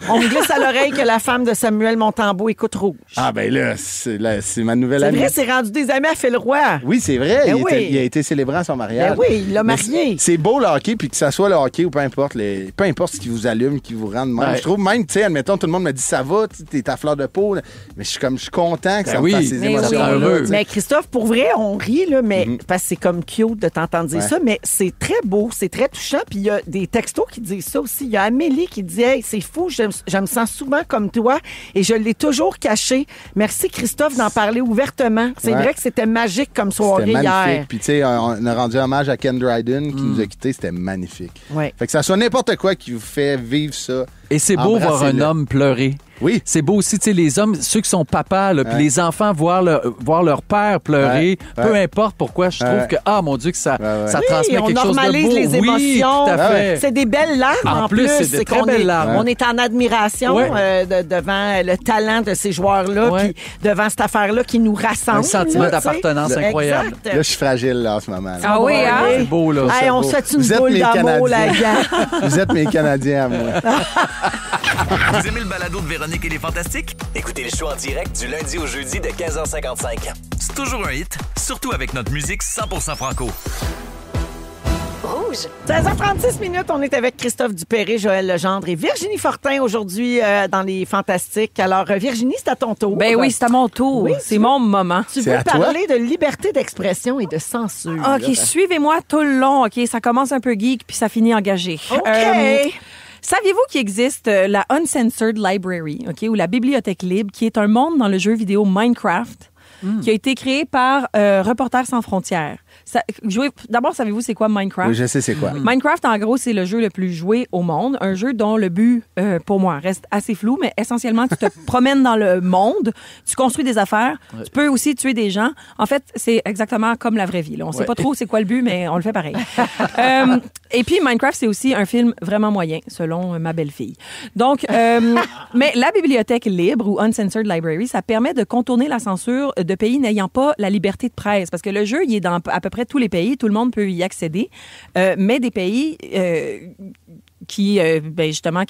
Speaker 4: On me glisse à l'oreille que la femme de Samuel Montembeau écoute Rouge.
Speaker 5: ah, ben là, c'est ma nouvelle
Speaker 4: C'est
Speaker 5: amie.
Speaker 4: vrai, c'est rendu des amis à Phil Roy.
Speaker 5: Oui, c'est vrai.
Speaker 4: Ben
Speaker 5: il
Speaker 4: oui.
Speaker 5: a été célébré à son mariage.
Speaker 4: Ben oui, il l'a
Speaker 5: Mais
Speaker 4: marié.
Speaker 5: C'est beau le hockey, puis que ça soit le hockey ou peu importe, peu importe ce qui vous allume, qui vous rend de même.
Speaker 3: Ouais.
Speaker 5: Je trouve même, tu sais, admettons, tout le monde me dit ça va, t'es à fleur de peau, là. Mais je suis content que ça me
Speaker 3: oui.
Speaker 5: fasse ces
Speaker 6: Mais
Speaker 5: émotions.
Speaker 6: oui.
Speaker 3: heureux.
Speaker 4: Mais Christophe, pour vrai, on rit, là, mais parce que c'est comme cute de t'entendre dire
Speaker 5: Ouais.
Speaker 4: ça, mais c'est très beau, c'est très touchant. Puis il y a des textos qui disent ça aussi. Il y a Amélie qui dit hey, c'est fou, je me sens souvent comme toi et je l'ai toujours caché. Merci Christophe d'en parler ouvertement. C'est
Speaker 5: Ouais.
Speaker 4: vrai que c'était magique comme soirée
Speaker 5: C'était magnifique.
Speaker 4: hier.
Speaker 5: Puis, tu sais, on a rendu hommage à Ken Dryden qui nous a quittés. C'était magnifique.
Speaker 4: Ouais.
Speaker 5: Fait que ça soit n'importe quoi qui vous fait vivre ça.
Speaker 3: Et c'est beau voir un
Speaker 5: Embrassez-le.
Speaker 3: homme pleurer.
Speaker 5: Oui.
Speaker 3: C'est beau aussi, tu sais, les hommes, ceux qui sont papas, là, puis
Speaker 5: Ouais.
Speaker 3: les enfants voir leur père pleurer,
Speaker 5: Ouais.
Speaker 3: peu
Speaker 5: Ouais.
Speaker 3: importe pourquoi, je trouve
Speaker 5: Ouais.
Speaker 3: que, ah mon Dieu, que ça,
Speaker 5: Ouais.
Speaker 3: ça
Speaker 4: Oui,
Speaker 3: transmet
Speaker 4: on
Speaker 3: quelque chose de
Speaker 4: normalise
Speaker 3: beau.
Speaker 4: les
Speaker 3: Oui,
Speaker 4: émotions.
Speaker 3: tout à fait.
Speaker 4: C'est des belles larmes
Speaker 3: En
Speaker 4: en
Speaker 3: plus,
Speaker 4: plus.
Speaker 3: c'est des très
Speaker 4: comme
Speaker 3: belles larmes.
Speaker 4: On est en admiration
Speaker 3: Ouais.
Speaker 4: devant le talent de ces joueurs-là,
Speaker 3: Ouais.
Speaker 4: puis devant cette affaire-là qui nous rassemble.
Speaker 3: Un sentiment
Speaker 4: là, tu sais.
Speaker 3: d'appartenance incroyable.
Speaker 4: Exact.
Speaker 5: Là, je suis fragile là, en ce moment. là.
Speaker 6: Ah oui, hein?
Speaker 3: C'est beau, là.
Speaker 4: Hey,
Speaker 3: c'est
Speaker 4: on
Speaker 3: beau.
Speaker 4: se fait une
Speaker 5: Vous êtes
Speaker 4: boule
Speaker 5: mes
Speaker 4: d'amour, la
Speaker 5: Canadiens.
Speaker 4: gang.
Speaker 5: Vous êtes mes Canadiens à moi.
Speaker 8: Vous aimez le balado de Véronique et les Fantastiques?
Speaker 10: Écoutez le show en direct du lundi au jeudi de 15h55.
Speaker 8: c'est toujours un hit, surtout avec notre musique 100% franco.
Speaker 2: Rouge.
Speaker 4: 16h36 minutes, on est avec Christophe Dupéré, Joël Legendre et Virginie Fortin aujourd'hui dans les Fantastiques. Alors, Virginie, c'est à ton tour.
Speaker 6: Ben oui, c'est à mon tour.
Speaker 4: Oui,
Speaker 6: c'est mon moment.
Speaker 4: Tu
Speaker 5: C'est
Speaker 4: veux
Speaker 5: à toi?
Speaker 4: parler de liberté d'expression et de censure.
Speaker 6: OK, suivez-moi tout le long. OK, ça commence un peu geek puis ça finit engagé.
Speaker 4: OK.
Speaker 6: Saviez-vous qu'il existe la Uncensored Library, OK, ou la Bibliothèque libre, qui est un monde dans le jeu vidéo Minecraft, qui a été créé par Reporters sans frontières. D'abord, savez-vous c'est quoi Minecraft?
Speaker 5: Oui, je sais c'est quoi.
Speaker 6: Minecraft, en gros, c'est le jeu le plus joué au monde. Un jeu dont le but, pour moi, reste assez flou, mais essentiellement, tu te promènes dans le monde, tu construis des affaires, tu peux aussi tuer des gens. En fait, c'est exactement comme la vraie vie. Là. On sait pas trop c'est quoi le but, mais on le fait pareil. Et puis, Minecraft, c'est aussi un film vraiment moyen, selon ma belle-fille. Donc, mais la bibliothèque libre ou Uncensored Library, ça permet de contourner la censure de pays n'ayant pas la liberté de presse. Parce que le jeu, il est dans à peu près tous les pays, tout le monde peut y accéder, mais des pays qui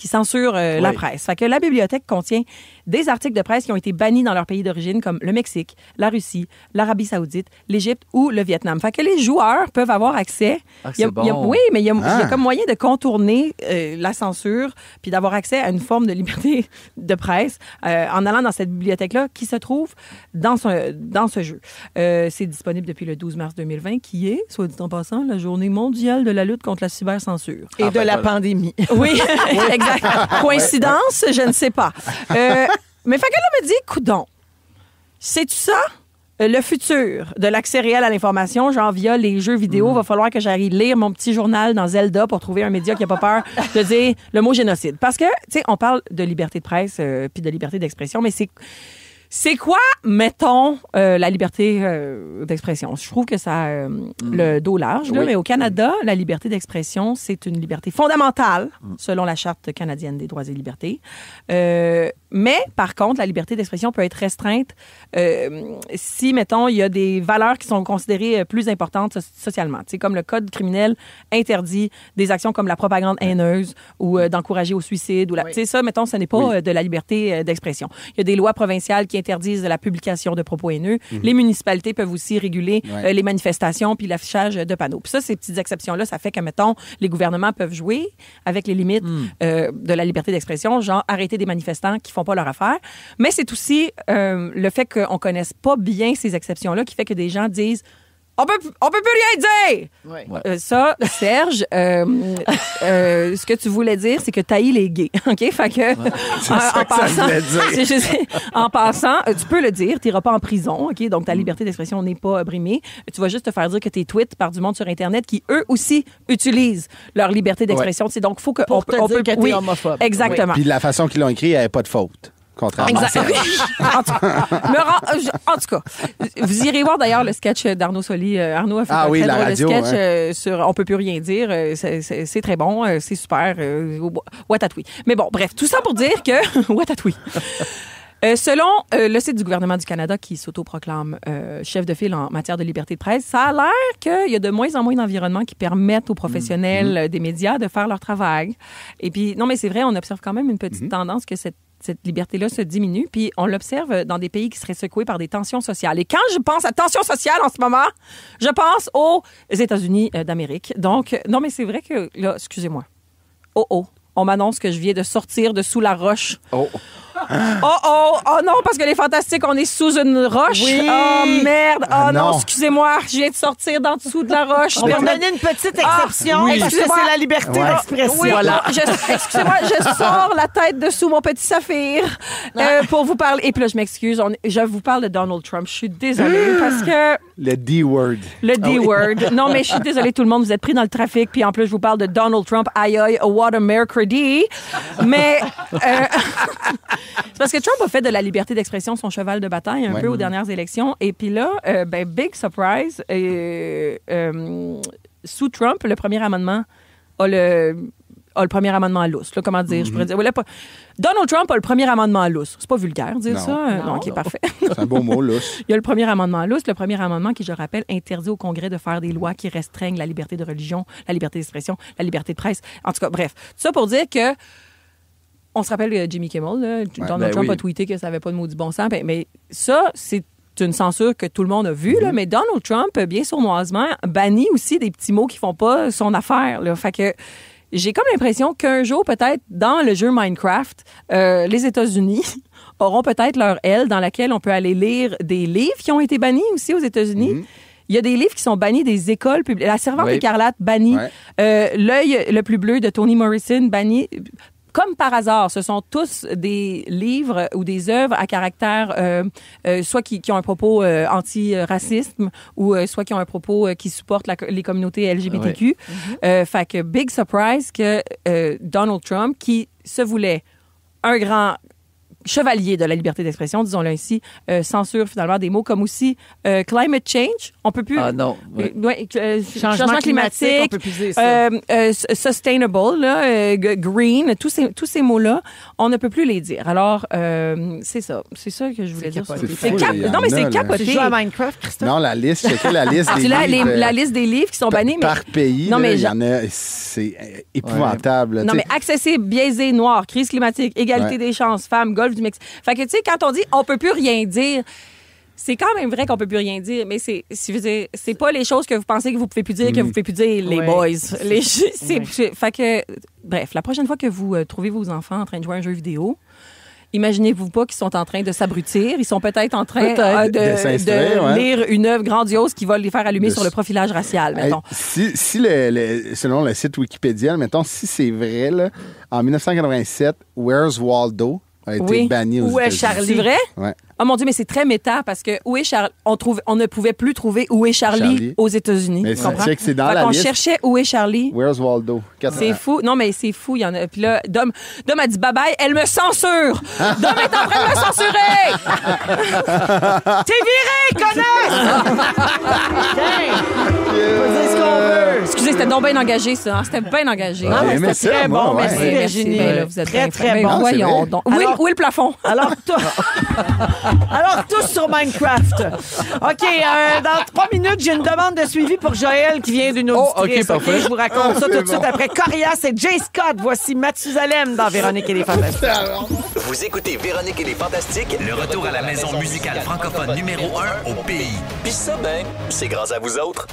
Speaker 6: censurent la presse. Fait que la bibliothèque contient des articles de presse qui ont été bannis dans leur pays d'origine, comme le Mexique, la Russie, l'Arabie Saoudite, l'Égypte ou le Vietnam. Fait que les joueurs peuvent avoir accès. Oui, mais il y a comme moyen de contourner la censure puis d'avoir accès à une forme de liberté de presse en allant dans cette bibliothèque-là qui se trouve dans ce jeu. C'est disponible depuis le 12 mars 2020, qui est, soit dit en passant, la journée mondiale de la lutte contre la cybercensure.
Speaker 4: Et de la pandémie.
Speaker 6: Oui, exact. Coïncidence, je ne sais pas. Mais fait que là, me dit, coudon, sais-tu ça? Le futur de l'accès réel à l'information, genre via les jeux vidéo, va falloir que j'arrive lire mon petit journal dans Zelda pour trouver un média qui n'a pas peur de dire le mot génocide. Parce que, tu sais, on parle de liberté de presse puis de liberté d'expression, mais c'est quoi, mettons, la liberté d'expression? Je trouve que ça a le dos large, là, mais au Canada, la liberté d'expression, c'est une liberté fondamentale, selon la Charte canadienne des droits et libertés. Mais, par contre, la liberté d'expression peut être restreinte si, mettons, il y a des valeurs qui sont considérées plus importantes socialement. Tu sais, comme le Code criminel interdit des actions comme la propagande haineuse ou d'encourager au suicide. Tu sais, ça, mettons, ce n'est pas de la liberté d'expression. Il y a des lois provinciales qui interdisent la publication de propos haineux. Les municipalités peuvent aussi réguler les manifestations puis l'affichage de panneaux. Puis ça, ces petites exceptions-là, ça fait que, mettons, les gouvernements peuvent jouer avec les limites de la liberté d'expression, genre arrêter des manifestants qui font pas leur affaire. Mais c'est aussi le fait qu'on connaisse pas bien ces exceptions-là qui fait que des gens disent on peut plus rien dire!
Speaker 4: Oui.
Speaker 6: Ça, Serge, ce que tu voulais dire, c'est que t'haïs les gays. OK? Fait que, en passant, tu peux le dire, t'iras pas en prison. OK? Donc, ta liberté d'expression n'est pas brimée. Tu vas juste te faire dire que t'es tweets par du monde sur Internet qui, eux aussi, utilisent leur liberté d'expression. Ouais. Donc, il faut que...
Speaker 4: Pour te dire que t'es homophobe.
Speaker 6: Exactement.
Speaker 5: Puis de la façon qu'ils l'ont écrit, il n'y avait pas de faute. Contrairement à Serge.
Speaker 6: En tout cas, vous irez voir d'ailleurs le sketch d'Arnaud Soli. Arnaud a fait un très drôle de sketch sur On peut plus rien dire. C'est très bon, c'est super. Watatouille. Mais bon, bref, tout ça pour dire que... Watatouille. Selon le site du gouvernement du Canada qui s'autoproclame chef de file en matière de liberté de presse, ça a l'air qu'il y a de moins en moins d'environnements qui permettent aux professionnels des médias de faire leur travail. Et puis, non, mais c'est vrai, on observe quand même une petite tendance que cette liberté-là se diminue, puis on l'observe dans des pays qui seraient secoués par des tensions sociales. Et quand je pense à tensions sociales en ce moment, je pense aux États-Unis d'Amérique. Donc, non, mais c'est vrai que, là, excusez-moi. On m'annonce que je viens de sortir de sous la roche. Oh non, parce que les Fantastiques, on est sous une roche.
Speaker 4: Oui.
Speaker 6: Oh merde. Oh non,
Speaker 5: non.
Speaker 6: excusez-moi, je viens de sortir d'en dessous de la roche.
Speaker 4: On va donner une petite exception parce que c'est la liberté d'expression.
Speaker 6: Oui, voilà. Excusez-moi, je sors la tête de sous mon petit saphir pour vous parler. Et puis là, je m'excuse, je vous parle de Donald Trump. Je suis désolée parce que...
Speaker 5: Le D-word.
Speaker 6: Le D-word. Non, mais je suis désolée tout le monde, vous êtes pris dans le trafic, puis en plus, je vous parle de Donald Trump. Aïe, aïe, what a mercredi. Mais... c'est parce que Trump a fait de la liberté d'expression son cheval de bataille un peu aux dernières élections. Et puis là, big surprise, sous Trump, le premier amendement a le premier amendement à lousse. Là, comment dire? Je pourrais dire. Donald Trump a le premier amendement à lousse. C'est pas vulgaire de dire ça? Non, OK, parfait.
Speaker 5: C'est un beau mot, lousse.
Speaker 6: Il y a le premier amendement à lousse. Le premier amendement qui, je rappelle, interdit au Congrès de faire des lois qui restreignent la liberté de religion, la liberté d'expression, la liberté de presse. En tout cas, bref. Tout ça pour dire que on se rappelle Jimmy Kimmel, là, Donald Trump a tweeté que ça n'avait pas de maudit bon sens. Mais ça, c'est c'est une censure que tout le monde a vue, là, mais Donald Trump, bien sournoisement, bannit aussi des petits mots qui font pas son affaire. Là. Fait que j'ai comme l'impression qu'un jour, peut-être, dans le jeu Minecraft, les États-Unis auront peut-être leur aile dans laquelle on peut aller lire des livres qui ont été bannis aussi aux États-Unis. Il y a des livres qui sont bannis des écoles publiques. La Servante écarlate, bannie. L'œil le plus bleu de Toni Morrison, banni. Comme par hasard, ce sont tous des livres ou des œuvres à caractère soit qui ont un propos anti-racisme ou soit qui ont un propos qui supportent les communautés LGBTQ. Fait que big surprise que Donald Trump, qui se voulait un grand chevalier de la liberté d'expression, disons-le ainsi, censure finalement des mots comme aussi climate change. On peut plus.
Speaker 3: Ah non.
Speaker 6: Changement climatique.
Speaker 4: On peut plus dire ça.
Speaker 6: Sustainable, là, green, tous ces mots-là, on ne peut plus les dire. Alors, c'est ça que je voulais dire. Non, mais c'est capoté.
Speaker 4: Tu joues à Minecraft, Christophe?
Speaker 5: Non, la liste des livres.
Speaker 6: La liste des livres qui sont bannis.
Speaker 5: Par pays,
Speaker 6: non, mais
Speaker 5: il y en a, c'est épouvantable.
Speaker 6: Non, mais accessible, biaisé, noir, crise climatique, égalité des chances, femmes, golfe du Mexique. Fait que, tu sais, quand on dit on peut plus rien dire, c'est quand même vrai qu'on peut plus rien dire, mais c'est pas les choses que vous pensez que vous pouvez plus dire que vous pouvez plus dire, les boys. Fait que, bref, la prochaine fois que vous trouvez vos enfants en train de jouer à un jeu vidéo, imaginez-vous pas qu'ils sont en train de s'abrutir. Ils sont peut-être en train de lire une œuvre grandiose qui va les faire allumer sur le profilage racial, mettons.
Speaker 5: Selon le site Wikipédia, mettons, si c'est vrai, là, en 1987, Where's Waldo a été banni aux États-Unis.
Speaker 6: Où est Charlie? C'est vrai?
Speaker 5: Ouais.
Speaker 6: Oh mon Dieu, mais c'est très méta parce que où est Charlie? On ne pouvait plus trouver où est Charlie aux États-Unis.
Speaker 5: Mais c'est que c'est dans la liste.
Speaker 6: On cherchait où est Charlie.
Speaker 5: Where's Waldo?
Speaker 6: C'est fou. Non, mais c'est fou. Il y en a. Puis là, Dom a dit bye-bye. Elle me censure. Dom est en train de me censurer. T'es viré, connasse! On dit ce qu'on veut. Excusez, c'était donc bien engagé, ça. Hein? C'était bien engagé.
Speaker 5: Ah, mais c'était très bon.
Speaker 6: Merci, Virginie. Vous êtes
Speaker 4: très, très bon.
Speaker 6: Voyons donc. Où est le plafond?
Speaker 4: Alors, tous sur Minecraft. OK, dans 3 minutes, j'ai une demande de suivi pour Joël qui vient d'une auditrice.
Speaker 3: OK, parfait.
Speaker 4: Je vous raconte ça tout de suite après Corias et Jay Scott. Voici Mathusalem dans Véronique et les Fantastiques.
Speaker 8: Vous écoutez Véronique et les Fantastiques, le retour à la maison musicale francophone numéro 1 au pays. Puis ça, ben, c'est grâce à vous autres.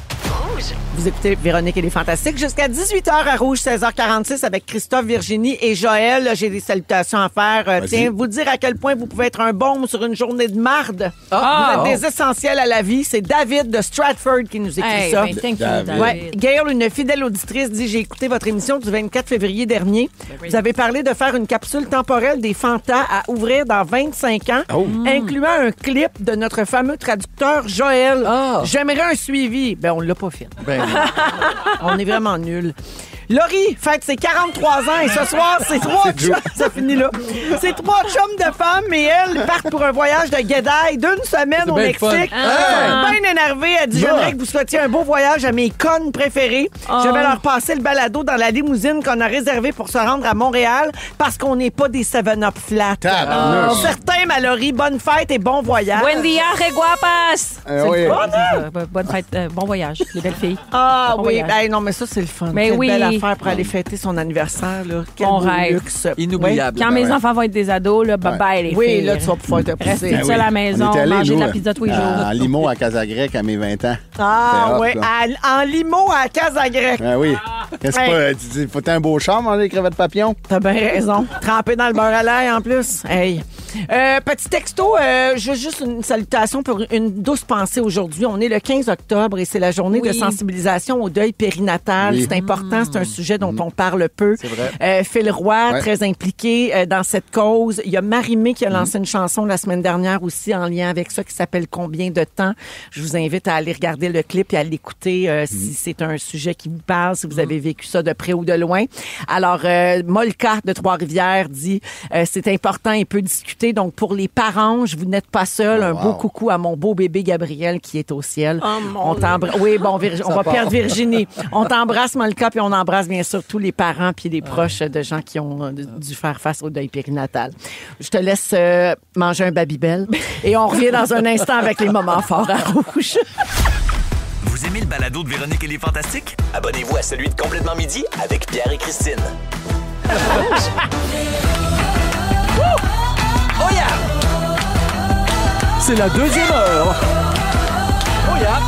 Speaker 4: Vous écoutez Véronique et les Fantastiques jusqu'à 18h à Rouge, 16h46 avec Christophe, Virginie et Joël. J'ai des salutations à faire. Tiens, vous dire à quel point vous pouvez être un baume sur une journée de marde. Vous êtes des essentiels à la vie. C'est David de Stratford qui nous écrit ça.
Speaker 6: Ben, thank you, David.
Speaker 4: Ouais. Gail, une fidèle auditrice, dit « J'ai écouté votre émission du 24 février dernier. Vous avez parlé de faire une capsule temporelle des Fantas à ouvrir dans 25 ans, incluant un clip de notre fameux traducteur Joël. J'aimerais un suivi. » Ben, on l'a pas fait. On est vraiment nuls. Laurie fête ses 43 ans et ce soir, c'est 3 chums. Ça finit là. C'est 3 chums de femmes et elles partent pour un voyage de guédaille d'une semaine au Mexique. Bien énervée, elle dit j'aimerais que vous souhaitiez un beau voyage à mes connes préférées. Je vais leur passer le balado dans la limousine qu'on a réservée pour se rendre à Montréal parce qu'on n'est pas des 7-Up flat. Certains, ma Laurie, bonne fête et bon voyage.
Speaker 6: Buen dia, guapas.
Speaker 5: Oui.
Speaker 6: Bonne fête, bon voyage, les belles filles.
Speaker 4: Ah
Speaker 6: Bon
Speaker 4: oui,
Speaker 6: voyage.
Speaker 4: ben non, mais ça, c'est le fun.
Speaker 6: Mais
Speaker 4: Quelle
Speaker 6: oui.
Speaker 4: belle affaire pour aller fêter son anniversaire. Là. Quel
Speaker 6: Mon
Speaker 4: beau
Speaker 6: rêve.
Speaker 4: luxe.
Speaker 3: Inoubliable.
Speaker 6: Quand mes enfants vont être des ados, là, bye-bye, les
Speaker 4: Oui,
Speaker 6: filles.
Speaker 4: là, tu vas pouvoir te pousser.
Speaker 6: Rester seul à la maison,
Speaker 5: On est allés,
Speaker 6: manger de
Speaker 5: nous,
Speaker 6: la pizza tous les jours.
Speaker 5: En limo à Casagrec à mes 20 ans.
Speaker 4: Ah
Speaker 5: C'était hot,
Speaker 4: oui,
Speaker 5: là.
Speaker 4: en limo à Casagrec.
Speaker 5: Ah oui. Qu'est-ce que tu dis? Faut un beau char, manger des crevettes papillons?
Speaker 4: T'as bien raison. Trempé dans le beurre à l'ail en plus. Hey. Petit texto, j'ai juste une salutation pour une douce pensée aujourd'hui. On est le 15 octobre et c'est la journée de sensibilisation au deuil périnatal. C'est important, c'est un sujet dont on parle peu.
Speaker 5: C'est vrai.
Speaker 4: Phil Roy, très impliqué dans cette cause. Il y a Marie-Mé qui a lancé une chanson la semaine dernière aussi en lien avec ça qui s'appelle « Combien de temps ». Je vous invite à aller regarder le clip et à l'écouter si c'est un sujet qui vous parle, si vous avez vécu ça de près ou de loin. Alors, Molka de Trois-Rivières dit c'est important et peut discuter. Donc, pour les parents, vous n'êtes pas seul. Un beau coucou à mon beau bébé Gabriel qui est au ciel. On t'embrasse. Oui, bon, on va perdre Virginie. On t'embrasse, Molka, puis on embrasse bien sûr tous les parents puis les proches de gens qui ont dû faire face au deuil périnatal. Je te laisse manger un Babybel et on revient dans un instant avec les moments forts à Rouge.
Speaker 8: Vous aimez le balado de Véronique et les Fantastiques? Abonnez-vous à celui de Complètement Midi avec Pierre et Christine. Oh yeah!
Speaker 3: C'est la deuxième heure. Oh yeah.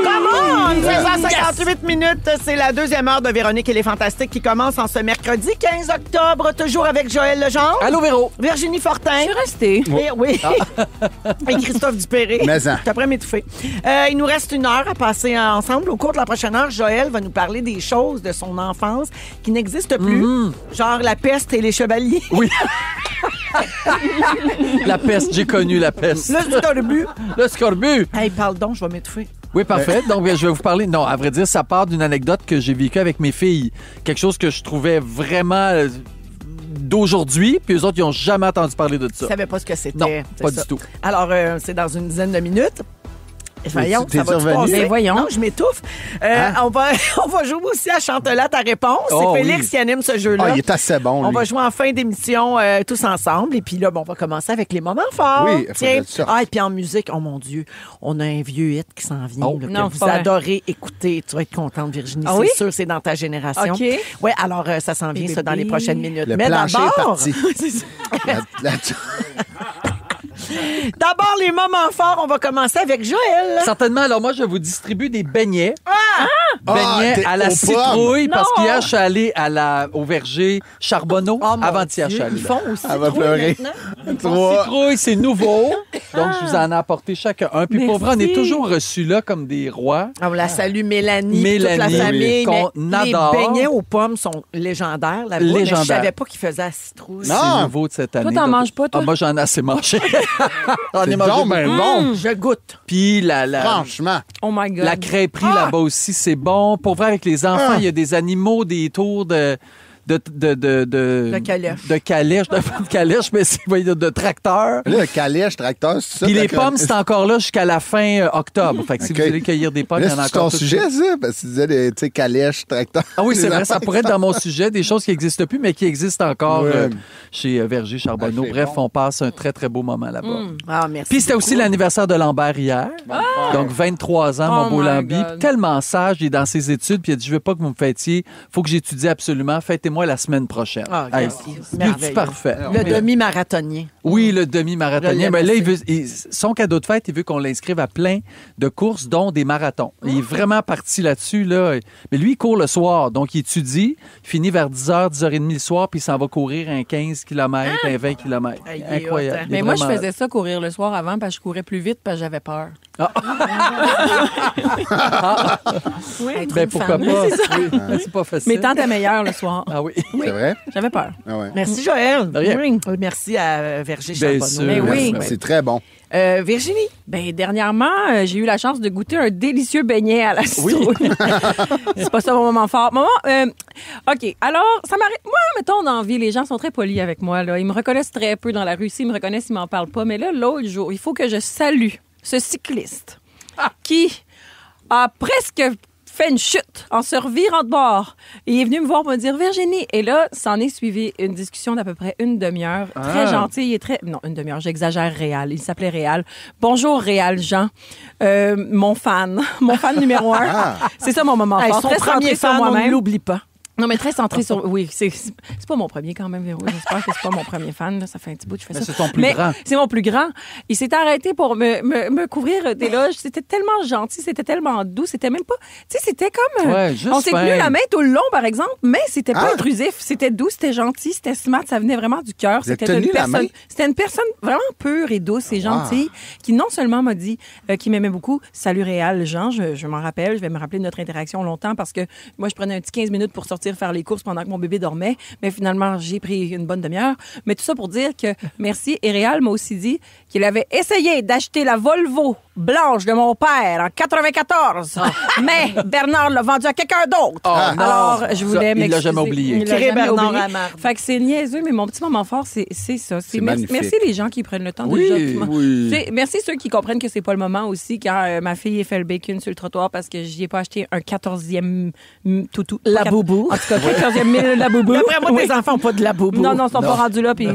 Speaker 4: Come on! 16h58 minutes, c'est la deuxième heure de Véronique et les Fantastiques qui commence en ce mercredi 15 octobre, toujours avec Joël Legendre.
Speaker 3: Allô, Véro.
Speaker 4: Virginie Fortin.
Speaker 6: Je suis restée.
Speaker 4: Et, oui. Et Christophe Dupéré.
Speaker 5: Mais en.
Speaker 4: Je suis après m'étouffer. Il nous reste une heure à passer ensemble. Au cours de la prochaine heure, Joël va nous parler des choses de son enfance qui n'existent plus. Genre la peste et les chevaliers.
Speaker 3: Oui. La peste, j'ai connu la peste.
Speaker 4: Le scorbut.
Speaker 3: Le scorbut.
Speaker 4: Hey, parle donc, je vais m'étouffer.
Speaker 3: Oui, parfait. Donc, je vais vous parler. Non, à vrai dire, ça part d'une anecdote que j'ai vécue avec mes filles. Quelque chose que je trouvais vraiment d'aujourd'hui, puis eux autres, ils n'ont jamais entendu parler de ça.
Speaker 4: Je ne savais pas ce que c'était.
Speaker 3: Non,
Speaker 4: C'est
Speaker 3: pas
Speaker 4: ça.
Speaker 3: du tout.
Speaker 4: Alors, c'est dans une dizaine de minutes. Voyons,
Speaker 5: t'es
Speaker 4: ça va
Speaker 5: revenu?
Speaker 4: passer?
Speaker 6: Mais voyons.
Speaker 4: Non, je m'étouffe. On va jouer aussi à Chante-la ta réponse.
Speaker 3: Oh,
Speaker 4: c'est Félix
Speaker 3: oui.
Speaker 4: qui anime ce jeu-là.
Speaker 5: Ah, il est assez bon,
Speaker 4: On
Speaker 5: lui.
Speaker 4: va jouer en fin d'émission tous ensemble. Et puis là, on va commencer avec les moments forts.
Speaker 5: Oui,
Speaker 4: Tiens.
Speaker 5: faudrait ça.
Speaker 4: Ah, et puis en musique, oh mon Dieu, on a un vieux hit qui s'en vient.
Speaker 3: Oh.
Speaker 4: là,
Speaker 6: Non,
Speaker 4: que
Speaker 6: c'est
Speaker 4: vous
Speaker 6: pas vrai.
Speaker 4: adorez écouter. Tu vas être contente, Virginie.
Speaker 6: Ah
Speaker 4: c'est
Speaker 6: oui?
Speaker 4: sûr, c'est dans ta génération.
Speaker 6: OK.
Speaker 4: Oui, alors ça s'en vient, ça, dans les
Speaker 6: Bébé.
Speaker 4: prochaines minutes.
Speaker 5: Le
Speaker 4: Mais
Speaker 5: plancher est
Speaker 4: d'abord,
Speaker 5: parti.
Speaker 4: C'est ça.
Speaker 5: La-
Speaker 4: D'abord, les moments forts, on va commencer avec Joël.
Speaker 3: Certainement. Alors, moi, je vous distribue des beignets.
Speaker 5: Ah, t'es
Speaker 3: à la
Speaker 5: aux
Speaker 3: citrouille, parce
Speaker 6: Non.
Speaker 3: qu'hier, je suis allé au verger Charbonneau.
Speaker 4: Oh, mon
Speaker 3: Avant-hier, je
Speaker 4: Dieu,
Speaker 3: suis allé
Speaker 4: ils
Speaker 3: là.
Speaker 4: font aussi.
Speaker 5: Elle va
Speaker 4: trop
Speaker 5: pleurer.
Speaker 4: maintenant.
Speaker 5: Trois.
Speaker 3: Citrouille, c'est nouveau. Donc, je vous en ai apporté chacun un. Puis, pour vrai, on est
Speaker 6: Merci.
Speaker 3: toujours reçus là comme des rois.
Speaker 4: On la salue, Mélanie,
Speaker 3: Mélanie,
Speaker 4: toute la famille.
Speaker 3: qu'on
Speaker 4: Mais les
Speaker 3: adore.
Speaker 4: beignets aux pommes sont légendaires là-bas. Mais je
Speaker 3: Légendaires.
Speaker 4: savais pas qu'ils faisaient à citrouille.
Speaker 5: Non.
Speaker 3: C'est nouveau de cette année.
Speaker 6: t'en
Speaker 3: Donc-
Speaker 6: manges pas, toi?
Speaker 3: Ah, moi, j'en ai assez mangé. J'en ai
Speaker 5: C'est
Speaker 3: mangé
Speaker 5: donc ben
Speaker 3: beaucoup.
Speaker 5: bon.
Speaker 4: Je goûte.
Speaker 3: Puis,
Speaker 5: Franchement.
Speaker 6: Oh my God.
Speaker 3: la crêperie là-bas aussi, c'est bon. Pour vrai, avec les enfants, il y a des animaux, des tours de
Speaker 4: calèche.
Speaker 3: De calèche, pas de calèche, mais c'est de tracteur.
Speaker 5: Là, le calèche, tracteur, c'est ça.
Speaker 3: Puis
Speaker 5: ta
Speaker 3: les
Speaker 5: chronique?
Speaker 3: pommes, c'est encore là jusqu'à la fin octobre. Fait que si
Speaker 5: OK.
Speaker 3: vous allez cueillir des pommes, il y en a
Speaker 5: Là, c'est
Speaker 3: encore
Speaker 5: ton
Speaker 3: tout de
Speaker 5: sujet,
Speaker 3: suite.
Speaker 5: ça? Parce que tu disais, tu sais, calèche, tracteur.
Speaker 3: Ah oui, c'est
Speaker 5: Les
Speaker 3: vrai, ça
Speaker 5: enfants,
Speaker 3: pourrait être dans mon sujet, des choses qui n'existent plus, mais qui existent encore
Speaker 5: Ouais.
Speaker 3: chez Verger Charbonneau.
Speaker 5: Ah, c'est
Speaker 3: Bref,
Speaker 5: bon.
Speaker 3: on passe un très, très beau moment là-bas.
Speaker 4: Ah, merci.
Speaker 3: Puis c'était aussi
Speaker 4: beaucoup.
Speaker 3: l'anniversaire de Lambert hier. Donc 23 ans, mon
Speaker 6: Oh
Speaker 3: beau
Speaker 6: my
Speaker 3: Lambi.
Speaker 6: God.
Speaker 3: Puis tellement sage, il est dans ses études, puis il a dit, je veux pas que vous me fêtiez, faut que j'étudie absolument, fêtez-moi la semaine prochaine.
Speaker 4: Ah,
Speaker 3: Hey,
Speaker 4: c'est
Speaker 3: c'est
Speaker 4: merveilleux.
Speaker 3: parfait.
Speaker 4: Le demi-marathonien.
Speaker 3: Oui, le demi-marathonien.
Speaker 4: Je
Speaker 3: Mais là,
Speaker 4: l'aime
Speaker 3: son cadeau de fête, il veut qu'on l'inscrive à plein de courses, dont des marathons. Il est vraiment parti là-dessus. Là. Mais lui, il court le soir. Donc, il étudie, il finit vers 10h, 10h30 le soir, puis il s'en va courir un 15 km, un 20 km.
Speaker 4: Ah, il est
Speaker 3: Incroyable.
Speaker 4: hot, hein?
Speaker 3: Il est
Speaker 6: Mais moi, je
Speaker 3: vraiment-
Speaker 6: faisais ça courir le soir avant parce que je courais plus vite parce que j'avais peur.
Speaker 4: Oui,
Speaker 3: Ben, pourquoi pas? Oui, mais c'est pas facile.
Speaker 6: Mes temps étaient meilleurs le soir.
Speaker 3: Ah oui.
Speaker 5: C'est vrai?
Speaker 6: J'avais peur.
Speaker 5: Ah ouais.
Speaker 4: Merci, Joël.
Speaker 3: De rien.
Speaker 4: Oui. Merci à Verger
Speaker 3: Bien
Speaker 4: Charbonneau.
Speaker 3: sûr.
Speaker 6: Mais oui.
Speaker 5: C'est très bon.
Speaker 4: Virginie.
Speaker 6: Ben, dernièrement, j'ai eu la chance de goûter un délicieux beignet à la citrouille. C'est pas ça mon moment fort. OK. Alors, ça m'arrive. Moi, mettons, dans la vie, les gens sont très polis avec moi. Là. Ils me reconnaissent très peu dans la rue. S'ils me reconnaissent, ils m'en parlent pas. Mais là, l'autre jour, il faut que je salue ce cycliste qui a presque fait une chute en se revirant de bord. Et il est venu me voir pour me dire, Virginie. Et là, s'en est suivi une discussion d'à peu près une demi-heure. Très gentil et très... Non, une demi-heure, j'exagère, Réal. Il s'appelait Réal. Bonjour, Réal Jean. Mon fan numéro 1. C'est ça mon moment
Speaker 4: Hey,
Speaker 6: fort.
Speaker 4: son
Speaker 6: Très
Speaker 4: premier
Speaker 6: centré sur
Speaker 4: fan, on ne
Speaker 6: moi-même.
Speaker 4: l'oublie pas.
Speaker 6: Non, mais très centré sur... Oui, c'est pas mon premier quand même, Véro. J'espère que c'est pas mon premier fan. Là. Ça fait un petit bout que je fais
Speaker 3: Mais
Speaker 6: ça.
Speaker 3: c'est ton plus grand.
Speaker 6: C'est mon plus grand. Il s'est arrêté pour me couvrir d'éloges. C'était tellement gentil, c'était tellement doux. C'était même pas... Tu sais, c'était comme...
Speaker 3: Ouais, juste
Speaker 6: on s'est
Speaker 3: fin.
Speaker 6: tenu la main tout le long, par exemple, mais c'était pas intrusif. C'était doux, c'était gentil, c'était smart. Ça venait vraiment du cœur.
Speaker 5: Vous êtes
Speaker 6: C'était
Speaker 5: tenu la
Speaker 6: personne...
Speaker 5: main?
Speaker 6: C'était une personne vraiment pure et douce et gentille qui non seulement m'a dit qu'il m'aimait beaucoup. Salut Réal, Jean, je m'en rappelle. Je vais me rappeler de notre interaction longtemps parce que moi, je prenais un petit 15 minutes pour sortir faire les courses pendant que mon bébé dormait. Mais finalement, j'ai pris une bonne demi-heure. Mais tout ça pour dire que merci. Et Réal m'a aussi dit qu'il avait essayé d'acheter la Volvo blanche de mon père en 94. Mais Bernard l'a vendue à quelqu'un d'autre.
Speaker 3: Ah, non.
Speaker 6: Alors, je
Speaker 3: Ça,
Speaker 6: voulais
Speaker 3: il l'a
Speaker 6: m'excuser.
Speaker 3: jamais oublié.
Speaker 6: Il l'a
Speaker 4: Crée
Speaker 6: jamais
Speaker 4: Bernard
Speaker 6: oublié.
Speaker 4: à marde.
Speaker 6: Fait que c'est niaiseux, mais mon petit moment fort, c'est ça.
Speaker 5: C'est
Speaker 6: Merci,
Speaker 5: magnifique.
Speaker 6: merci les gens qui prennent le temps
Speaker 3: Oui,
Speaker 6: déjà. Tu
Speaker 3: oui.
Speaker 6: sais, merci ceux qui comprennent que c'est pas le moment aussi quand ma fille a fait le bacon sur le trottoir parce que j'y ai pas acheté un 14e toutou.
Speaker 4: La boubou.
Speaker 6: En tout cas, 14e mille la boubou.
Speaker 4: D'après moi,
Speaker 6: Oui.
Speaker 4: tes enfants n'ont pas de la boubou.
Speaker 6: Non, non, ils sont pas rendus là, puis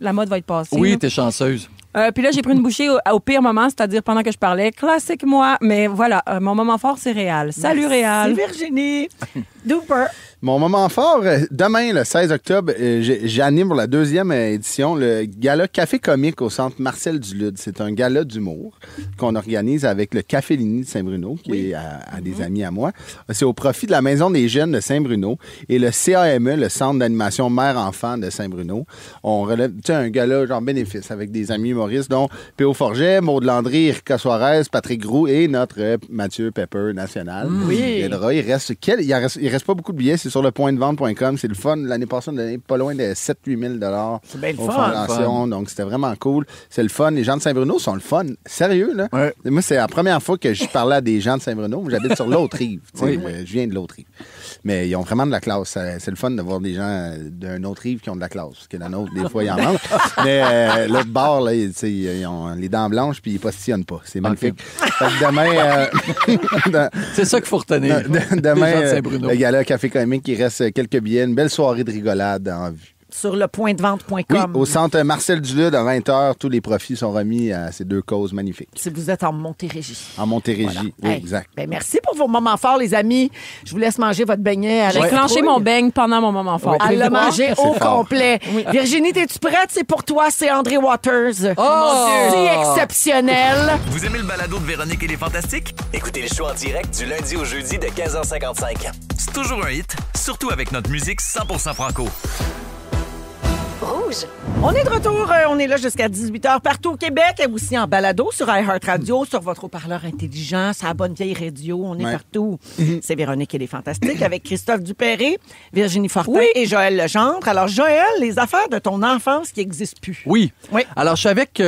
Speaker 6: la mode va être passée.
Speaker 3: Oui,
Speaker 6: là.
Speaker 3: t'es chanceuse.
Speaker 6: Puis là, j'ai pris une bouchée au pire moment, c'est-à-dire pendant que je parlais. Classique, moi. Mais voilà, mon moment fort, c'est Réal. Salut,
Speaker 4: Merci,
Speaker 6: Réal.
Speaker 4: Virginie. Duper.
Speaker 5: Mon moment fort, demain, le 16 octobre, j'anime pour la 2e édition le gala Café Comique au centre Marcel Dulude. C'est un gala d'humour qu'on organise avec le Café Ligny de Saint-Bruno, qui est à des amis à moi. C'est au profit de la Maison des Jeunes de Saint-Bruno et le CAME, le Centre d'animation mère-enfant de Saint-Bruno. On relève un gala genre bénéfice avec des amis humoristes, dont P.O. Forget, Maud Landry, Erika Suarez, Patrick Groux et notre Mathieu Pepper national.
Speaker 4: Oui.
Speaker 5: Il reste pas beaucoup de billets, c'est sur le pointdevente.com. C'est le fun. L'année passée, on a donné pas loin de 7-8 000 $
Speaker 4: C'est bien le
Speaker 5: aux
Speaker 4: fun.
Speaker 5: fondations. Donc, c'était vraiment cool. C'est le fun. Les gens de Saint-Bruno sont le fun. Sérieux, là.
Speaker 3: Ouais.
Speaker 5: Moi, c'est la première fois que je parlais à des gens de Saint-Bruno. J'habite sur l'autre rive.
Speaker 3: Oui.
Speaker 5: Je viens de l'autre rive. Mais ils ont vraiment de la classe. C'est le fun de voir des gens d'un autre rive qui ont de la classe. Parce que la nôtre, des fois, ils en manquent. Mais l'autre bord, là, ils ont les dents blanches puis ils postillonnent pas. C'est magnifique. Fait que demain...
Speaker 3: C'est ça qu'il faut retenir.
Speaker 5: Demain,
Speaker 3: Les gens de Saint-Bruno.
Speaker 5: le gala Café Comique, il reste quelques billets. Une belle soirée de rigolade en vue.
Speaker 4: Sur le pointdevente.com.
Speaker 5: Oui, au centre Marcel Dulude, à 20h, tous les profits sont remis à ces deux causes magnifiques.
Speaker 4: Si vous êtes en Montérégie.
Speaker 5: En Montérégie,
Speaker 4: Voilà.
Speaker 5: oui,
Speaker 4: Hey,
Speaker 5: exact.
Speaker 4: ben merci pour vos moments forts, les amis. Je vous laisse manger votre beignet à
Speaker 6: J'ai
Speaker 4: la
Speaker 6: clenché
Speaker 4: citrouille.
Speaker 6: mon beigne pendant mon moment fort.
Speaker 4: Elle l'a mangé au
Speaker 5: fort.
Speaker 4: complet. Virginie, t'es-tu prête? C'est pour toi, c'est André Waters.
Speaker 3: Oh!
Speaker 4: C'est exceptionnel.
Speaker 8: Vous aimez le balado de Véronique et les Fantastiques? Écoutez le show en direct du lundi au jeudi de 15h55. C'est toujours un hit, surtout avec notre musique 100% franco.
Speaker 2: Rouge.
Speaker 4: On est de retour. On est là jusqu'à 18h partout au Québec et aussi en balado sur iHeartRadio, sur votre haut-parleur intelligent, sur la bonne vieille radio. On est
Speaker 5: Ouais.
Speaker 4: partout. C'est Véronique et les Fantastiques avec Christophe Dupéré, Virginie Fortin et Joël Legendre. Alors, Joël, les affaires de ton enfance qui n'existent plus.
Speaker 3: Oui.
Speaker 4: Oui.
Speaker 3: Alors, je suis avec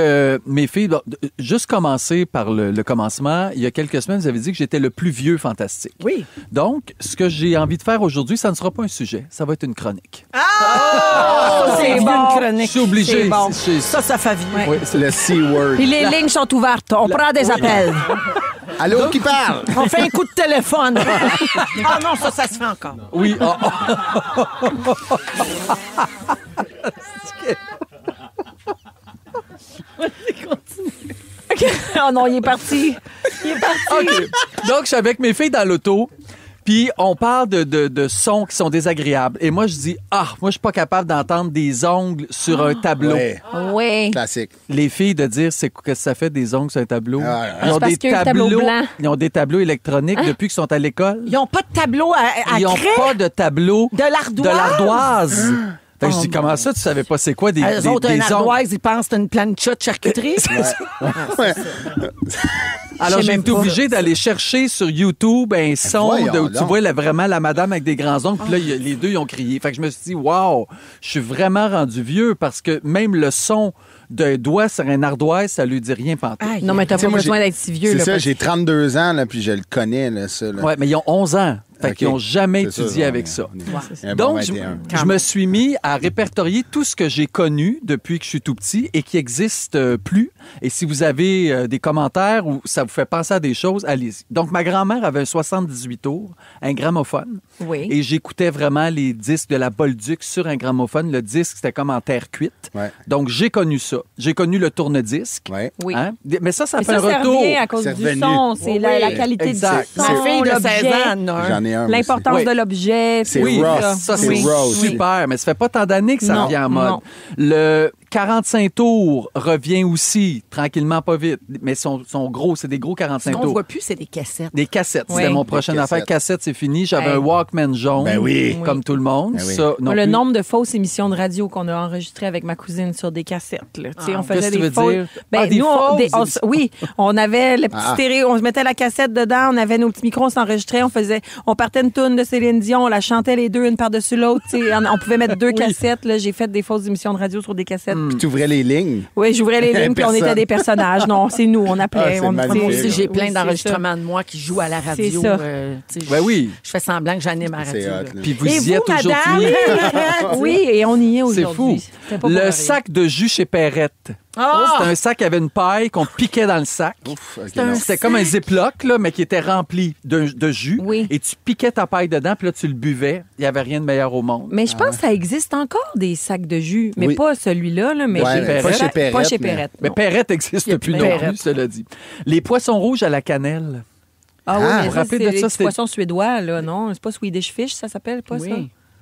Speaker 3: mes filles. Bon, juste commencer par le commencement. Il y a quelques semaines, vous avez dit que j'étais le plus vieux fantastique.
Speaker 4: Oui.
Speaker 3: Donc, ce que j'ai envie de faire aujourd'hui, ça ne sera pas un sujet. Ça va être une chronique.
Speaker 4: Ça, c'est
Speaker 6: bon.
Speaker 4: une chronique.
Speaker 3: Je suis obligé.
Speaker 4: C'est bon.
Speaker 3: C'est-
Speaker 4: Ça fait vivre.
Speaker 3: Oui,
Speaker 5: C'est le C-word.
Speaker 6: Puis les lignes sont ouvertes. On prend des appels.
Speaker 5: Allô, qui parle?
Speaker 4: On fait un coup de téléphone. Ah non, ça se fait encore.
Speaker 3: Oui.
Speaker 6: Oh non, il est parti. Il est parti.
Speaker 3: OK. Donc, je suis avec mes filles dans l'auto. Puis, on parle de sons qui sont désagréables. Et moi, je dis, moi, je suis pas capable d'entendre des ongles sur un tableau.
Speaker 5: Ouais,
Speaker 6: Oui.
Speaker 5: classique.
Speaker 3: Les filles de dire, c'est que ça fait des ongles sur un tableau.
Speaker 5: Ah,
Speaker 3: Ils ont
Speaker 6: C'est parce
Speaker 3: des
Speaker 6: qu'il y a un tableau blanc.
Speaker 3: Ils ont des tableaux électroniques depuis qu'ils sont à l'école.
Speaker 4: Ils n'ont pas de tableau à
Speaker 3: Ils n'ont
Speaker 4: craie.
Speaker 3: pas de tableau
Speaker 4: De l'ardoise?
Speaker 3: de l'ardoise. Fait que je dis, comment ça, tu savais pas c'est quoi des
Speaker 4: Eux autres,
Speaker 3: des
Speaker 4: un
Speaker 3: ongles?
Speaker 4: ardoise, ils pensent que c'est une plancha de charcuterie.
Speaker 3: Alors,
Speaker 4: Je sais
Speaker 3: j'ai
Speaker 4: même
Speaker 3: été
Speaker 4: pas.
Speaker 3: obligé d'aller chercher sur YouTube un son
Speaker 5: voyons
Speaker 3: de, où tu
Speaker 5: donc.
Speaker 3: vois vraiment la madame avec des grands ongles. Puis là, les deux, ils ont crié. Fait que je me suis dit, wow, je suis vraiment rendu vieux parce que même le son d'un doigt sur un ardoise, ça lui dit rien pantoute.
Speaker 4: Aïe.
Speaker 6: Non, mais t'as
Speaker 5: Tu sais,
Speaker 6: pas
Speaker 5: moi,
Speaker 6: besoin
Speaker 5: j'ai-
Speaker 6: d'être si vieux.
Speaker 5: C'est
Speaker 6: là,
Speaker 5: ça,
Speaker 6: parce-
Speaker 5: j'ai 32 ans, là, puis je le connais, là, ça. Là.
Speaker 3: Ouais, mais ils ont 11 ans. Fait qu'ils
Speaker 5: OK.
Speaker 3: n'ont jamais
Speaker 5: C'est
Speaker 3: étudié
Speaker 5: ça,
Speaker 3: avec
Speaker 5: on est-
Speaker 3: ça.
Speaker 5: un bon
Speaker 3: Donc,
Speaker 5: 21.
Speaker 3: je me suis mis à répertorier tout ce que j'ai connu depuis que je suis tout petit et qui n'existe plus. Et si vous avez des commentaires ou ça vous fait penser à des choses, allez-y. Donc, ma grand-mère avait un 78 tours, un gramophone.
Speaker 6: Oui.
Speaker 3: Et j'écoutais vraiment les disques de la Bolduc sur un gramophone. Le disque, c'était comme en terre cuite.
Speaker 5: Ouais.
Speaker 3: Donc, j'ai connu ça. J'ai connu le tourne-disque.
Speaker 5: Ouais.
Speaker 6: Oui.
Speaker 3: Hein? Mais ça
Speaker 6: Mais
Speaker 3: fait un
Speaker 6: ça
Speaker 3: retour.
Speaker 6: revient à cause
Speaker 5: C'est
Speaker 6: du
Speaker 5: revenu.
Speaker 6: son. C'est la qualité
Speaker 3: Exact.
Speaker 6: du son,
Speaker 4: Ma fille de 16
Speaker 6: l'objet,
Speaker 4: ans, en a un.
Speaker 5: J'en ai un. moi
Speaker 6: l'importance
Speaker 3: Oui.
Speaker 6: de l'objet.
Speaker 5: C'est
Speaker 3: Oui,
Speaker 5: Ross.
Speaker 3: ça c'est
Speaker 6: Oui.
Speaker 5: Rose.
Speaker 3: super, mais ça fait pas tant d'années que ça
Speaker 6: Non,
Speaker 3: revient en mode.
Speaker 6: non.
Speaker 3: Le 45 tours revient aussi, tranquillement, pas vite, mais sont gros, c'est des gros 45
Speaker 4: Ce qu'on
Speaker 3: tours.
Speaker 4: voit plus, c'est des cassettes.
Speaker 3: Des cassettes,
Speaker 6: Oui.
Speaker 3: c'était mon prochain
Speaker 5: Des
Speaker 3: affaire.
Speaker 5: cassettes.
Speaker 3: Cassette, c'est fini. J'avais
Speaker 6: Hey.
Speaker 3: un Walkman jaune,
Speaker 5: Ben oui.
Speaker 3: comme tout le monde.
Speaker 5: Ben oui.
Speaker 3: Ça, non
Speaker 6: Le
Speaker 3: plus.
Speaker 6: nombre de fausses émissions de radio qu'on a enregistrées avec ma cousine sur des cassettes. Là. Tu sais, on faisait
Speaker 3: Qu'est-ce que tu
Speaker 6: des
Speaker 3: veux
Speaker 6: fausses.
Speaker 3: dire?
Speaker 6: Ben,
Speaker 3: Des
Speaker 6: nous,
Speaker 3: fausses
Speaker 6: oui, on avait le petit
Speaker 5: Ah.
Speaker 6: stéréo, on se mettait la cassette dedans, on avait nos petits micros, on s'enregistrait, on partait une toune de Céline Dion, on la chantait les deux, une par-dessus l'autre. Tu sais, on pouvait mettre deux cassettes. Là, j'ai fait des fausses émissions de radio sur des cassettes.
Speaker 5: Puis tu ouvrais les lignes.
Speaker 6: Oui, j'ouvrais les lignes, puis on
Speaker 5: Personne.
Speaker 6: était des personnages. Non, c'est nous, on appelait.
Speaker 5: Ah, c'est
Speaker 6: on,
Speaker 5: magnifique.
Speaker 4: Moi aussi, j'ai plein
Speaker 6: Oui, c'est
Speaker 4: d'enregistrements de moi qui jouent à la radio.
Speaker 6: ça.
Speaker 4: Tu sais,
Speaker 3: Ben oui.
Speaker 4: Je fais semblant que j'anime à la
Speaker 5: C'est
Speaker 4: radio.
Speaker 5: hot,
Speaker 4: là.
Speaker 5: là.
Speaker 3: Puis vous
Speaker 4: Et
Speaker 3: y êtes
Speaker 4: vous,
Speaker 3: aujourd'hui.
Speaker 4: madame?
Speaker 6: Oui, et on y est
Speaker 3: C'est
Speaker 6: aujourd'hui.
Speaker 3: fou.
Speaker 6: C'était pas pour
Speaker 3: Le
Speaker 6: rien.
Speaker 3: sac de jus chez Perrette.
Speaker 4: Ah!
Speaker 3: C'était un sac qui avait une paille qu'on piquait dans le sac.
Speaker 5: Ouf, ok, non.
Speaker 3: C'était comme un ziploc, là, mais qui était rempli de jus.
Speaker 6: Oui.
Speaker 3: Et tu piquais ta paille dedans, puis là, tu le buvais. Il n'y avait rien de meilleur au monde.
Speaker 6: Mais je pense que ça existe encore des sacs de jus, mais
Speaker 5: Oui.
Speaker 6: pas celui-là, là, mais
Speaker 5: Ouais,
Speaker 6: chez
Speaker 3: mais
Speaker 5: pas chez
Speaker 6: Pas
Speaker 5: Perrette,
Speaker 6: chez
Speaker 5: mais-
Speaker 6: Perrette.
Speaker 3: Mais
Speaker 6: non.
Speaker 3: Perrette n'existe
Speaker 6: Il y a
Speaker 3: plus
Speaker 6: plus
Speaker 3: non
Speaker 6: Perrette.
Speaker 3: plus, cela dit. Les poissons rouges à la cannelle.
Speaker 6: Ah oui,
Speaker 5: Ah,
Speaker 6: mais
Speaker 3: vous
Speaker 6: ça,
Speaker 3: rappelez
Speaker 6: c'est
Speaker 3: de
Speaker 6: les
Speaker 3: ça,
Speaker 6: petits
Speaker 3: c'était-
Speaker 6: poissons suédois, là, non? C'est pas Swedish Fish, ça s'appelle pas ça?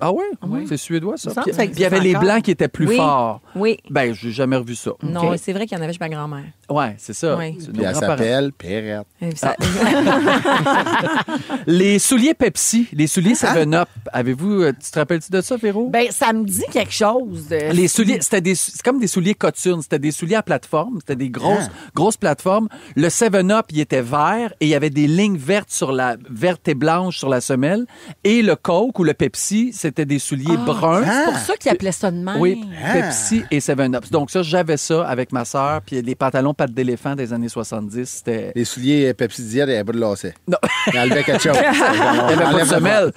Speaker 3: Ah oui? C'est suédois, ça.
Speaker 4: Il me semble
Speaker 3: Puis
Speaker 4: que ça
Speaker 3: puis il y avait les
Speaker 4: existe
Speaker 3: blancs qui étaient plus
Speaker 6: Oui.
Speaker 3: forts.
Speaker 6: Oui.
Speaker 3: Ben, j'ai jamais revu ça.
Speaker 6: Non,
Speaker 4: OK.
Speaker 6: c'est vrai qu'il y en avait chez ma grand-mère.
Speaker 3: Ouais, c'est ça.
Speaker 6: Oui.
Speaker 3: C'est
Speaker 5: Puis
Speaker 3: nos
Speaker 5: elle
Speaker 3: grands-parents.
Speaker 5: s'appelle Perrette.
Speaker 6: Et ça-
Speaker 3: Les souliers Pepsi, les souliers 7-Up. Avez-vous, tu te rappelles-tu de ça, Véro?
Speaker 4: Ben, ça me dit quelque chose.
Speaker 3: Les souliers, c'est comme des souliers coturnes. C'était des souliers à plateforme. C'était des grosses plateformes. Le 7-Up, il était vert et il y avait des lignes vertes vertes et blanches sur la semelle. Et le Coke ou le Pepsi, c'était des souliers bruns.
Speaker 4: C'est pour ça qu'ils appelaient ça de même.
Speaker 3: Oui, Pepsi et 7-Up. Donc ça, j'avais ça avec ma sœur. Puis les pantalons pattes d'éléphant des années 70, c'était...
Speaker 5: Les souliers Pepsi Diète, il n'y avait pas de lacet.
Speaker 3: Non.
Speaker 5: Il enlevait quelque chose.
Speaker 3: Il n'y avait pas de semelle.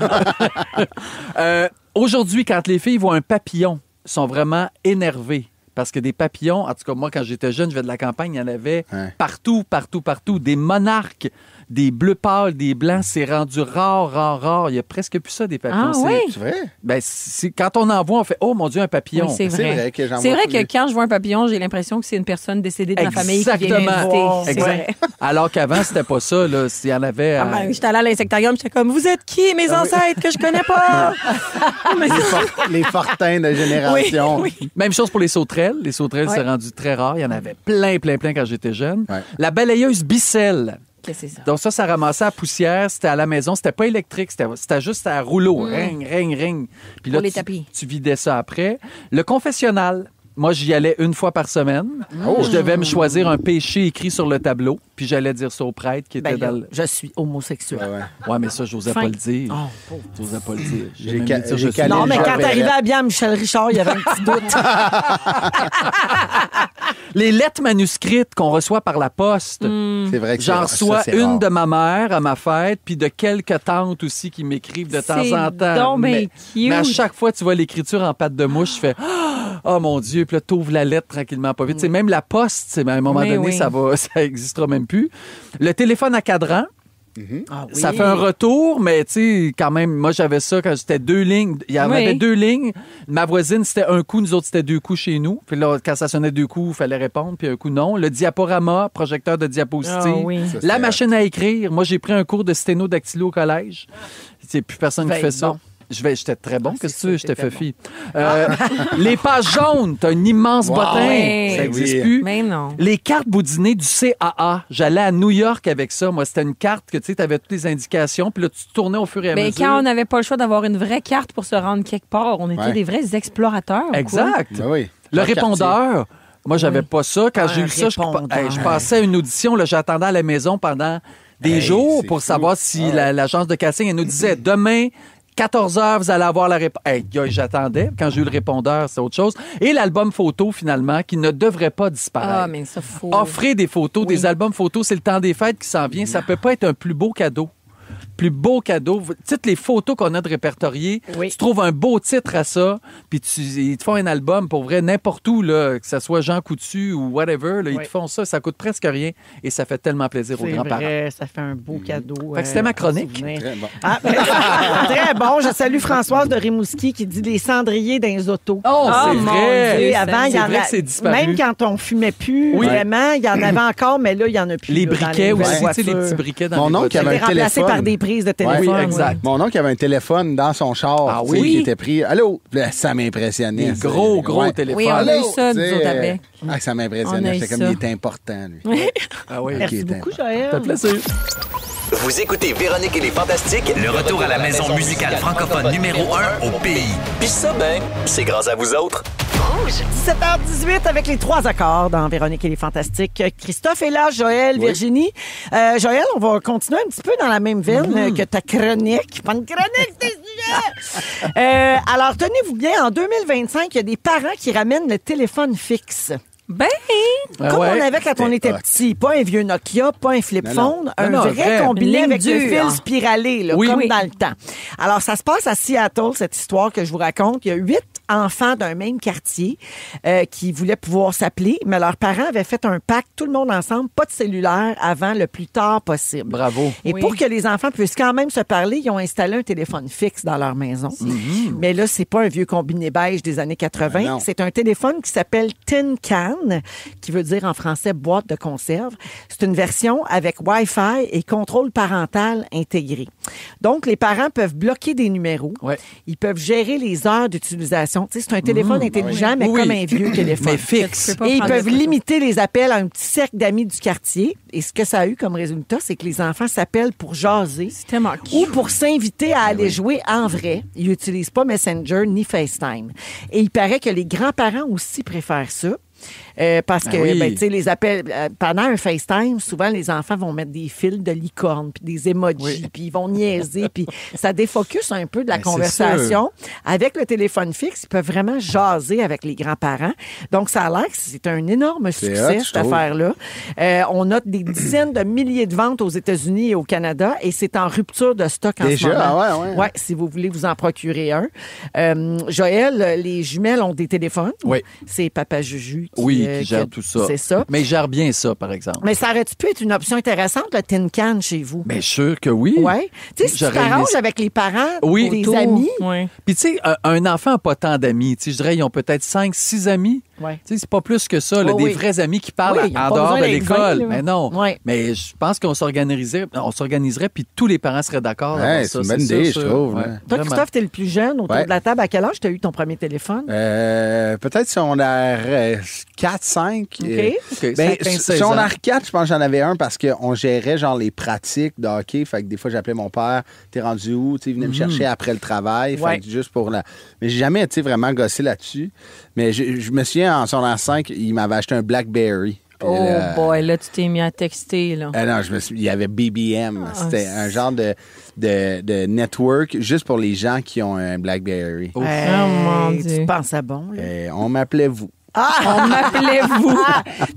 Speaker 3: Aujourd'hui, quand les filles voient un papillon, sont vraiment énervées. Parce que des papillons, en tout cas, moi, quand j'étais jeune, je vais de la campagne, il y en avait partout. Des monarques, des bleus pâles, des blancs, c'est rendu rare. Il n'y a presque plus ça, des papillons.
Speaker 6: Ah oui?
Speaker 5: C'est vrai?
Speaker 3: Ben, quand on en voit, on fait « Oh, mon Dieu, un papillon!
Speaker 6: Oui, c'est
Speaker 5: C'est
Speaker 6: vrai.
Speaker 5: vrai que j'en
Speaker 6: C'est
Speaker 5: vois
Speaker 6: vrai
Speaker 5: plus.
Speaker 6: que quand je vois un papillon, j'ai l'impression que c'est une personne décédée de ma famille qui vient
Speaker 3: Exactement.
Speaker 6: m'inviter. C'est
Speaker 3: Exact.
Speaker 6: vrai.
Speaker 3: Alors qu'avant, c'était pas ça. Là. S'il y en avait...
Speaker 6: Ah ben, j'étais allée à l'insectarium, j'étais comme, vous êtes qui, mes ancêtres, que je connais pas?
Speaker 5: Les fortins de génération.
Speaker 3: Même chose pour les sauterelles. Les sauterelles, c'est rendu très rare. Il y en avait plein quand j'étais jeune.
Speaker 5: Ouais.
Speaker 3: La balayeuse Bicelle.
Speaker 6: Qu'est-ce que c'est ça?
Speaker 3: Donc ça ramassait la poussière. C'était à la maison. C'était pas électrique. C'était juste à rouleau. Ring. Puis là,
Speaker 6: Pour les tapis.
Speaker 3: tu vidais ça après. Le confessionnal. Moi, j'y allais une fois par semaine. Je devais me choisir un péché écrit sur le tableau. Puis j'allais dire ça au prêtre qui était
Speaker 4: Ben là,
Speaker 3: dans le...
Speaker 4: je suis homosexuel.
Speaker 3: Ouais, mais ça, j'osais pas le dire. J'osais pas le dire.
Speaker 5: J'ai
Speaker 3: même
Speaker 5: ca-
Speaker 3: dit dire,
Speaker 5: j'ai
Speaker 3: je suis-
Speaker 5: calé
Speaker 4: Non,
Speaker 5: le
Speaker 4: mais
Speaker 5: Jean
Speaker 4: quand
Speaker 5: Perrette.
Speaker 4: t'arrivais à bien Michel Richard, il y avait un petit doute.
Speaker 3: Les lettres manuscrites qu'on reçoit par la poste.
Speaker 5: C'est vrai que
Speaker 3: J'en
Speaker 5: ça,
Speaker 3: reçois
Speaker 5: c'est
Speaker 3: une
Speaker 5: rare.
Speaker 3: de ma mère à ma fête, puis de quelques tantes aussi qui m'écrivent de temps en temps.
Speaker 6: donc ben
Speaker 3: mais,
Speaker 6: cute.
Speaker 3: mais à chaque fois, tu vois l'écriture en patte de mouche, je fais oh mon Dieu, puis là, t'ouvres la lettre tranquillement, pas vite. Tu sais, même la poste, tu sais, à un moment
Speaker 6: Mais
Speaker 3: donné,
Speaker 6: oui.
Speaker 3: ça existera même plus. Le téléphone à cadran.
Speaker 4: Ah oui.
Speaker 3: Ça fait un retour, mais tu sais, quand même, moi, j'avais ça quand c'était 2 lignes. Il y en
Speaker 6: Oui.
Speaker 3: avait 2 lignes. Ma voisine, c'était un coup, nous autres, c'était 2 coups chez nous. Puis là, quand ça sonnait 2 coups, il fallait répondre, puis un coup, non. Le diaporama, projecteur de diapositive.
Speaker 6: Ah oui.
Speaker 5: Ça,
Speaker 3: La
Speaker 5: c'est
Speaker 3: machine à écrire. Moi, j'ai pris un cours de sténodactylo au collège. C'est plus personne qui
Speaker 4: Ben,
Speaker 3: fait ça.
Speaker 4: bon.
Speaker 3: J'étais très bon. Qu'est-ce que tu veux?
Speaker 4: sûr
Speaker 3: J'étais
Speaker 4: que
Speaker 3: fait
Speaker 4: t'étais
Speaker 3: fille. Les pages jaunes, t'as un immense bottin.
Speaker 6: Ouais.
Speaker 3: Ça n'existe
Speaker 5: Oui.
Speaker 3: plus.
Speaker 6: Mais non.
Speaker 3: Les cartes boudinées du CAA. J'allais à New York avec ça. Moi, c'était une carte que tu avais toutes les indications. Puis là, tu tournais au fur et à
Speaker 6: Ben,
Speaker 3: mesure.
Speaker 6: quand on n'avait pas le choix d'avoir une vraie carte pour se rendre quelque part, on était
Speaker 5: Ouais.
Speaker 6: des vrais explorateurs. quoi.
Speaker 3: Exact.
Speaker 5: Ben oui.
Speaker 3: Le
Speaker 5: Dans
Speaker 3: répondeur. Moi, j'avais pas ça. Quand
Speaker 4: Un
Speaker 3: j'ai eu ça,
Speaker 4: répondeur.
Speaker 3: je passais à une audition. Là, j'attendais à la maison pendant des jours
Speaker 5: c'est
Speaker 3: pour
Speaker 5: fou.
Speaker 3: savoir si l'agence de casting elle nous disait demain. 14h, vous allez avoir la réponse. Hey, gars, j'attendais. Quand j'ai eu le répondeur, c'est autre chose. Et l'album photo, finalement, qui ne devrait pas disparaître.
Speaker 6: Ah, mais ça, faut...
Speaker 3: Offrez des photos, des albums photos. C'est le temps des fêtes qui s'en vient. Ça peut pas être un plus beau cadeau. Plus beau cadeau. Toutes les photos qu'on a de répertoriées,
Speaker 4: Oui.
Speaker 3: tu trouves un beau titre à ça, puis ils te font un album pour vrai n'importe où, là, que ce soit Jean Coutu ou whatever, là, ils
Speaker 4: Oui.
Speaker 3: te font ça, ça coûte presque rien et ça fait tellement plaisir aux
Speaker 4: C'est
Speaker 3: grands-parents.
Speaker 4: vrai, ça fait un beau cadeau.
Speaker 3: Fait que c'était ma chronique.
Speaker 4: souvenir.
Speaker 5: Très bon.
Speaker 4: Ah, ben, très bon. Je salue Françoise de Rimouski qui dit des cendriers dans les autos.
Speaker 3: Oh, c'est
Speaker 6: mon
Speaker 3: vrai!
Speaker 6: Dieu,
Speaker 4: Et avant, il y
Speaker 3: C'est
Speaker 4: en
Speaker 3: vrai
Speaker 4: a,
Speaker 3: que c'est disparu.
Speaker 4: même quand on fumait plus,
Speaker 3: Oui.
Speaker 4: vraiment, il y en avait encore, mais là, il y en a plus.
Speaker 3: Les
Speaker 4: là, dans
Speaker 3: briquets
Speaker 4: nouvelles
Speaker 3: aussi, tu sais, les
Speaker 4: voitures.
Speaker 3: petits briquets dans
Speaker 5: Mon
Speaker 3: les
Speaker 5: oncle
Speaker 3: voitures.
Speaker 5: avait
Speaker 4: C'était
Speaker 5: un
Speaker 4: remplacé
Speaker 5: téléphone.
Speaker 4: par des prises de téléphone.
Speaker 3: Oui,
Speaker 4: ouais.
Speaker 3: exact.
Speaker 5: Mon oncle avait un téléphone dans son char,
Speaker 3: Ah
Speaker 5: tu sais,
Speaker 3: oui?
Speaker 5: qui était pris. Allô? Là, ça m'impressionnait.
Speaker 3: Des
Speaker 5: ça.
Speaker 3: gros
Speaker 5: Ouais.
Speaker 3: téléphones.
Speaker 6: Oui, on a eu ça, nous
Speaker 5: Tu sais,
Speaker 6: autres, avec.
Speaker 5: ça
Speaker 6: On
Speaker 5: m'impressionnait.
Speaker 6: a eu
Speaker 5: J'étais comme,
Speaker 6: ça.
Speaker 5: il était important, lui.
Speaker 3: Ah oui.
Speaker 4: Merci
Speaker 5: Ok,
Speaker 4: beaucoup,
Speaker 5: t'es-
Speaker 4: Joël.
Speaker 3: Ça fait plaisir.
Speaker 8: Vous écoutez Véronique et les Fantastiques,
Speaker 10: Le retour à la maison musicale francophone numéro 1 au pays.
Speaker 8: puis ça, ben, c'est grâce à vous autres.
Speaker 4: 17h18 avec les 3 accords dans Véronique et les Fantastiques. Christophe est là, Joël, Virginie. Joël, on va continuer un petit peu dans la même veine que ta chronique. Pas une chronique, c'est sujet! Alors, tenez-vous bien, en 2025, il y a des parents qui ramènent le téléphone fixe.
Speaker 6: Ben,
Speaker 3: Ah
Speaker 4: Comme
Speaker 3: ouais.
Speaker 4: on avait quand on était
Speaker 5: hot.
Speaker 4: petit. Pas un vieux Nokia, pas un flip
Speaker 5: Non,
Speaker 4: phone, un
Speaker 3: Non, non,
Speaker 4: vrai
Speaker 3: vrai.
Speaker 4: combiné
Speaker 6: Une ligne
Speaker 4: avec le
Speaker 6: dure.
Speaker 4: fil spiralé, là,
Speaker 3: Oui.
Speaker 4: comme
Speaker 3: Oui.
Speaker 4: dans le temps. Alors, ça se passe à Seattle, cette histoire que je vous raconte. Il y a 8 enfants d'un même quartier qui voulaient pouvoir s'appeler, mais leurs parents avaient fait un pacte, tout le monde ensemble, pas de cellulaire avant le plus tard possible.
Speaker 3: Bravo.
Speaker 4: Et pour que les enfants puissent quand même se parler, ils ont installé un téléphone fixe dans leur maison. Mais là, c'est pas un vieux combiné beige des années 80.
Speaker 5: Non.
Speaker 4: C'est un téléphone qui s'appelle Tin Can, qui veut dire en français boîte de conserve. C'est une version avec Wi-Fi et contrôle parental intégré. Donc, les parents peuvent bloquer des numéros.
Speaker 3: Ouais.
Speaker 4: Ils peuvent gérer les heures d'utilisation. Tu sais, c'est un téléphone intelligent, mais
Speaker 3: Oui.
Speaker 4: comme un vieux téléphone.
Speaker 3: Mais fixe.
Speaker 6: Tu peux pas
Speaker 4: Et ils
Speaker 6: prendre
Speaker 4: peuvent
Speaker 6: de photos.
Speaker 4: limiter les appels à un petit cercle d'amis du quartier. Et ce que ça a eu comme résultat, c'est que les enfants s'appellent pour jaser
Speaker 6: C'est tellement cute.
Speaker 4: ou pour s'inviter à aller jouer en vrai. Ils n'utilisent pas Messenger ni FaceTime. Et il paraît que les grands-parents aussi préfèrent ça. Parce que,
Speaker 3: oui.
Speaker 4: tu sais, les appels, pendant un FaceTime, souvent, les enfants vont mettre des fils de licorne, puis des emojis, puis ils vont niaiser, puis ça défocus un peu de la
Speaker 3: Ben, c'est
Speaker 4: conversation. Avec le téléphone fixe, ils peuvent vraiment jaser avec les grands-parents. Donc, ça a l'air que c'est un énorme succès,
Speaker 5: hot, je
Speaker 4: cette
Speaker 5: trouve.
Speaker 4: affaire-là. On note des dizaines de milliers de ventes aux États-Unis et au Canada, et c'est en rupture de stock en
Speaker 5: Déjà?
Speaker 4: ce moment.
Speaker 5: Ah ouais.
Speaker 4: Ouais, si vous voulez vous en procurer un. Joël, les jumelles ont des téléphones.
Speaker 3: Oui.
Speaker 4: C'est Papa Juju
Speaker 3: Qui gère tout ça.
Speaker 4: C'est ça.
Speaker 3: Mais il gère bien ça, par exemple.
Speaker 4: Mais ça aurait-tu pu être une option intéressante, le tin can chez vous?
Speaker 3: Bien sûr que oui.
Speaker 4: Oui. Tu sais, si tu
Speaker 3: J'aurais
Speaker 4: t'arranges
Speaker 3: aimé-
Speaker 4: avec les parents,
Speaker 3: Oui.
Speaker 4: des
Speaker 6: Autour.
Speaker 4: amis.
Speaker 6: Ouais.
Speaker 3: Puis tu sais, un enfant n'a pas tant d'amis. Tu sais, je dirais, ils ont peut-être 5, 6 amis.
Speaker 4: Ouais.
Speaker 3: Tu sais, c'est pas plus que ça, là,
Speaker 4: Oui,
Speaker 3: des
Speaker 4: oui.
Speaker 3: vrais amis qui parlent
Speaker 4: Oui, ils ont
Speaker 3: en
Speaker 4: pas
Speaker 3: dehors de
Speaker 4: besoin d'être
Speaker 3: l'école.
Speaker 4: 20, là.
Speaker 3: Mais non.
Speaker 4: Ouais.
Speaker 3: Mais je pense qu'on s'organiserait, puis tous les parents seraient d'accord.
Speaker 5: Ouais,
Speaker 3: d'avoir
Speaker 5: c'est
Speaker 3: ça,
Speaker 5: une bonne
Speaker 3: sûr,
Speaker 5: idée,
Speaker 3: sûr.
Speaker 5: je trouve,
Speaker 3: Ouais,
Speaker 5: là.
Speaker 4: Toi,
Speaker 3: vraiment.
Speaker 4: Christophe, t'es le plus jeune autour
Speaker 5: Ouais.
Speaker 4: de la table. À quel âge t'as eu ton premier téléphone?
Speaker 5: Peut-être si on a 4, 5.
Speaker 4: OK.
Speaker 3: OK,
Speaker 5: Ben,
Speaker 3: 15, 16
Speaker 5: si on
Speaker 3: ans.
Speaker 5: a 4, je pense que j'en avais un parce qu'on gérait genre les pratiques de hockey. Fait que des fois, j'appelais mon père, t'es rendu où? Tu sais, il venait me chercher après le travail.
Speaker 4: Ouais.
Speaker 5: Fait que juste pour la. Mais j'ai jamais été vraiment gossé là-dessus. Mais je me souviens, en secondaire 5, il m'avait acheté un Blackberry. Puis
Speaker 6: Oh
Speaker 5: là,
Speaker 6: boy, là, tu t'es mis à texter, là.
Speaker 5: non, il y avait BBM. C'était un genre de network juste pour les gens qui ont un Blackberry.
Speaker 6: Oh mon
Speaker 4: Tu
Speaker 6: Dieu.
Speaker 4: penses à bon, là?
Speaker 5: On m'appelait vous.
Speaker 6: On m'appelait vous.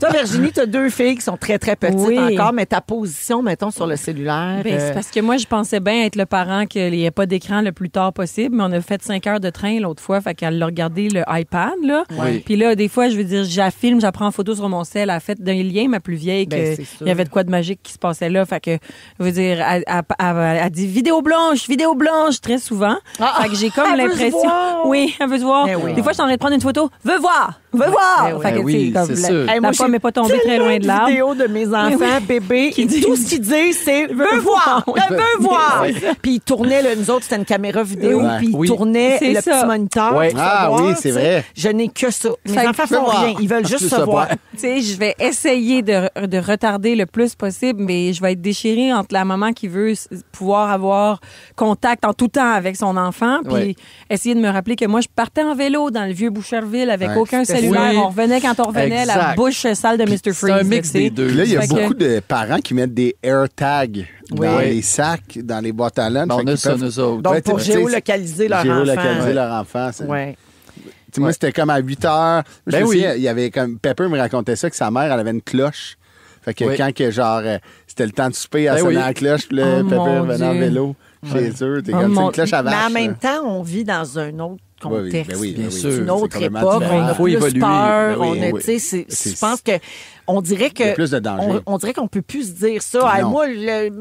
Speaker 4: Toi, Virginie, tu as 2 filles qui sont très, très petites
Speaker 6: Oui.
Speaker 4: encore, mais ta position, mettons, sur le cellulaire.
Speaker 6: Ben, c'est parce que moi, je pensais bien être le parent qu'il n'y ait pas d'écran le plus tard possible, mais on a fait 5 heures de train l'autre fois, fait qu'elle a regardé le iPad, là.
Speaker 3: Oui.
Speaker 6: Puis là, des fois, je veux dire, j'affilme, j'apprends en photo sur mon sel, elle a fait d'un lien, ma plus vieille,
Speaker 4: Ben,
Speaker 6: que
Speaker 4: c'est sûr.
Speaker 6: il y avait de quoi de magique qui se passait là, fait que, je veux dire, elle dit vidéo blanche, très souvent.
Speaker 4: Ah,
Speaker 6: fait que j'ai comme
Speaker 4: elle veut se
Speaker 6: l'impression.
Speaker 4: voir.
Speaker 6: Oui, elle veut se voir.
Speaker 4: Ben oui.
Speaker 6: Des fois, je suis en train de prendre une photo, veux voir.
Speaker 4: Ben
Speaker 6: Fait que,
Speaker 3: oui,
Speaker 6: tu sais, comme
Speaker 3: c'est
Speaker 6: la-
Speaker 3: sûr.
Speaker 6: la
Speaker 4: moi,
Speaker 6: pomme
Speaker 4: j'ai
Speaker 6: n'est pas tombée très
Speaker 4: tellement
Speaker 6: loin de l'arbre.
Speaker 4: vidéos de mes enfants, bébés,
Speaker 6: Qui
Speaker 4: et
Speaker 6: disent-
Speaker 4: tout ce qu'ils disent, c'est « veux voir, je veux voir ». Puis ils tournaient, là, nous autres, c'était une caméra vidéo,
Speaker 5: Ouais.
Speaker 4: puis ils
Speaker 3: Oui.
Speaker 4: tournaient
Speaker 6: C'est
Speaker 4: le
Speaker 6: ça.
Speaker 4: petit moniteur.
Speaker 3: Ouais.
Speaker 4: pour
Speaker 5: Ah
Speaker 4: savoir,
Speaker 5: oui,
Speaker 4: tu
Speaker 5: c'est
Speaker 4: sais.
Speaker 5: vrai.
Speaker 4: Je n'ai que ça. Mes
Speaker 6: Fait que
Speaker 4: enfants
Speaker 5: fais
Speaker 4: font
Speaker 5: voir.
Speaker 4: rien, ils veulent juste
Speaker 3: Plus
Speaker 4: se
Speaker 3: se
Speaker 4: voir.
Speaker 3: voir.
Speaker 6: Tu sais, je vais essayer de retarder le plus possible, mais je vais être déchirée entre la maman qui veut pouvoir avoir contact en tout temps avec son enfant, puis
Speaker 3: Ouais.
Speaker 6: essayer de me rappeler que moi, je partais en vélo dans le vieux Boucherville avec
Speaker 5: Ouais.
Speaker 6: aucun
Speaker 4: C'était
Speaker 6: cellulaire.
Speaker 3: Oui.
Speaker 6: On revenait quand on revenait, la
Speaker 3: Exact.
Speaker 6: bouche sale de Mr. Freeze.
Speaker 3: C'est un mix
Speaker 6: tu sais.
Speaker 3: des deux.
Speaker 5: Puis là, il y a
Speaker 6: Fait que-
Speaker 5: beaucoup de parents qui mettent des AirTags dans
Speaker 3: Oui.
Speaker 5: les sacs, dans les boîtes à lunch.
Speaker 3: Ben,
Speaker 5: Fait
Speaker 3: on a
Speaker 5: qu'ils
Speaker 3: ça,
Speaker 5: peuvent
Speaker 3: nous autres.
Speaker 4: Donc,
Speaker 5: Ouais,
Speaker 4: pour
Speaker 5: tu sais,
Speaker 4: géolocaliser leur
Speaker 5: géolocaliser
Speaker 4: enfant.
Speaker 5: leur enfant.
Speaker 4: Ouais.
Speaker 5: Tu sais, moi, c'était comme à 8 heures. Je
Speaker 3: Ben
Speaker 5: me
Speaker 3: oui.
Speaker 5: souviens, il y avait comme Pepper me racontait ça que sa mère, elle avait une cloche. Fait que
Speaker 3: Oui.
Speaker 5: quand que, genre, c'était le temps de souper, elle
Speaker 3: Ben
Speaker 5: sonnait
Speaker 3: oui.
Speaker 5: la cloche, puis là,
Speaker 6: Oh,
Speaker 5: Pepper
Speaker 6: mon
Speaker 5: venait en
Speaker 6: Dieu.
Speaker 5: vélo chez eux. T'es
Speaker 6: Oh,
Speaker 5: comme, c'est
Speaker 6: mon-
Speaker 5: une cloche à vache.
Speaker 4: Mais en même
Speaker 5: là.
Speaker 4: temps, on vit dans un autre
Speaker 5: Oui, oui,
Speaker 4: contexte.
Speaker 5: ben oui,
Speaker 3: Bien
Speaker 5: ben oui.
Speaker 3: sûr.
Speaker 4: C'est une autre
Speaker 5: C'est complètement
Speaker 4: époque,
Speaker 5: différent.
Speaker 4: on a
Speaker 3: Faut
Speaker 4: plus
Speaker 3: évoluer.
Speaker 4: peur,
Speaker 5: Ben oui,
Speaker 4: on a,
Speaker 5: oui.
Speaker 4: tu sais,
Speaker 5: C'est-
Speaker 4: je pense que on dirait que
Speaker 5: Il y a plus de danger.
Speaker 4: on dirait qu'on peut plus se dire ça. Hey,
Speaker 5: Non.
Speaker 4: moi,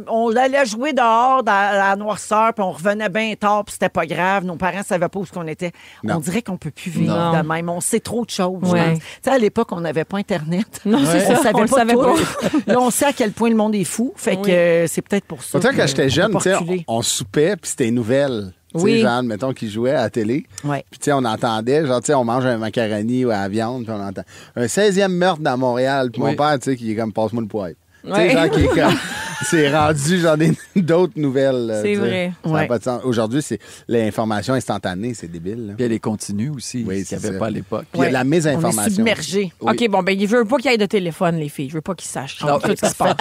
Speaker 4: on allait jouer dehors dans la noirceur, puis on revenait bien tard, puis c'était pas grave. Nos parents savaient pas où qu'on était.
Speaker 5: Non.
Speaker 4: On dirait qu'on peut plus vivre
Speaker 6: Non.
Speaker 4: de même. On sait trop de choses. je
Speaker 6: Ouais.
Speaker 4: pense. Tu sais, à l'époque, on n'avait pas Internet.
Speaker 6: Non, c'est
Speaker 4: On
Speaker 6: ça,
Speaker 4: savait
Speaker 6: on le
Speaker 4: pas
Speaker 6: savait
Speaker 4: tout.
Speaker 6: pas.
Speaker 4: Là, on sait à quel point le monde est fou. Fait que
Speaker 6: Oui.
Speaker 4: c'est peut-être pour ça.
Speaker 5: Pourtant, quand j'étais
Speaker 4: qu'on
Speaker 5: jeune,
Speaker 4: peut
Speaker 5: tu sais,
Speaker 4: pas reculer.
Speaker 5: on soupait, puis c'était une nouvelle. Tu sais,
Speaker 6: Oui.
Speaker 5: genre, mettons, qu'ils jouaient à la télé.
Speaker 4: Ouais.
Speaker 5: Puis, tu sais, on entendait, genre, tu sais, on mange un macaroni ou à la viande, puis on entend un 16e meurtre dans Montréal. Puis
Speaker 3: Oui.
Speaker 5: mon père, tu sais, qui est comme, passe-moi le poêle. Tu sais,
Speaker 6: Ouais.
Speaker 5: genre, qui est comme, c'est rendu, genre, d'autres nouvelles. là,
Speaker 6: C'est
Speaker 5: tu sais.
Speaker 6: vrai.
Speaker 5: Ça n'a
Speaker 4: Ouais.
Speaker 5: pas de sens. Aujourd'hui, c'est l'information instantanée, c'est débile. là.
Speaker 3: Puis elle est continue aussi,
Speaker 5: Oui,
Speaker 3: ce qu'il n'y
Speaker 5: c'est
Speaker 3: avait
Speaker 5: ça.
Speaker 3: pas à l'époque.
Speaker 5: Puis il y a de la
Speaker 4: On est
Speaker 5: mésinformation.
Speaker 4: submergé.
Speaker 5: Oui.
Speaker 6: OK, bon, ben, il veut pas qu'il y ait de téléphone, les filles. Je veux pas qu'ils sachent
Speaker 3: Non,
Speaker 6: tout ce qui se passe.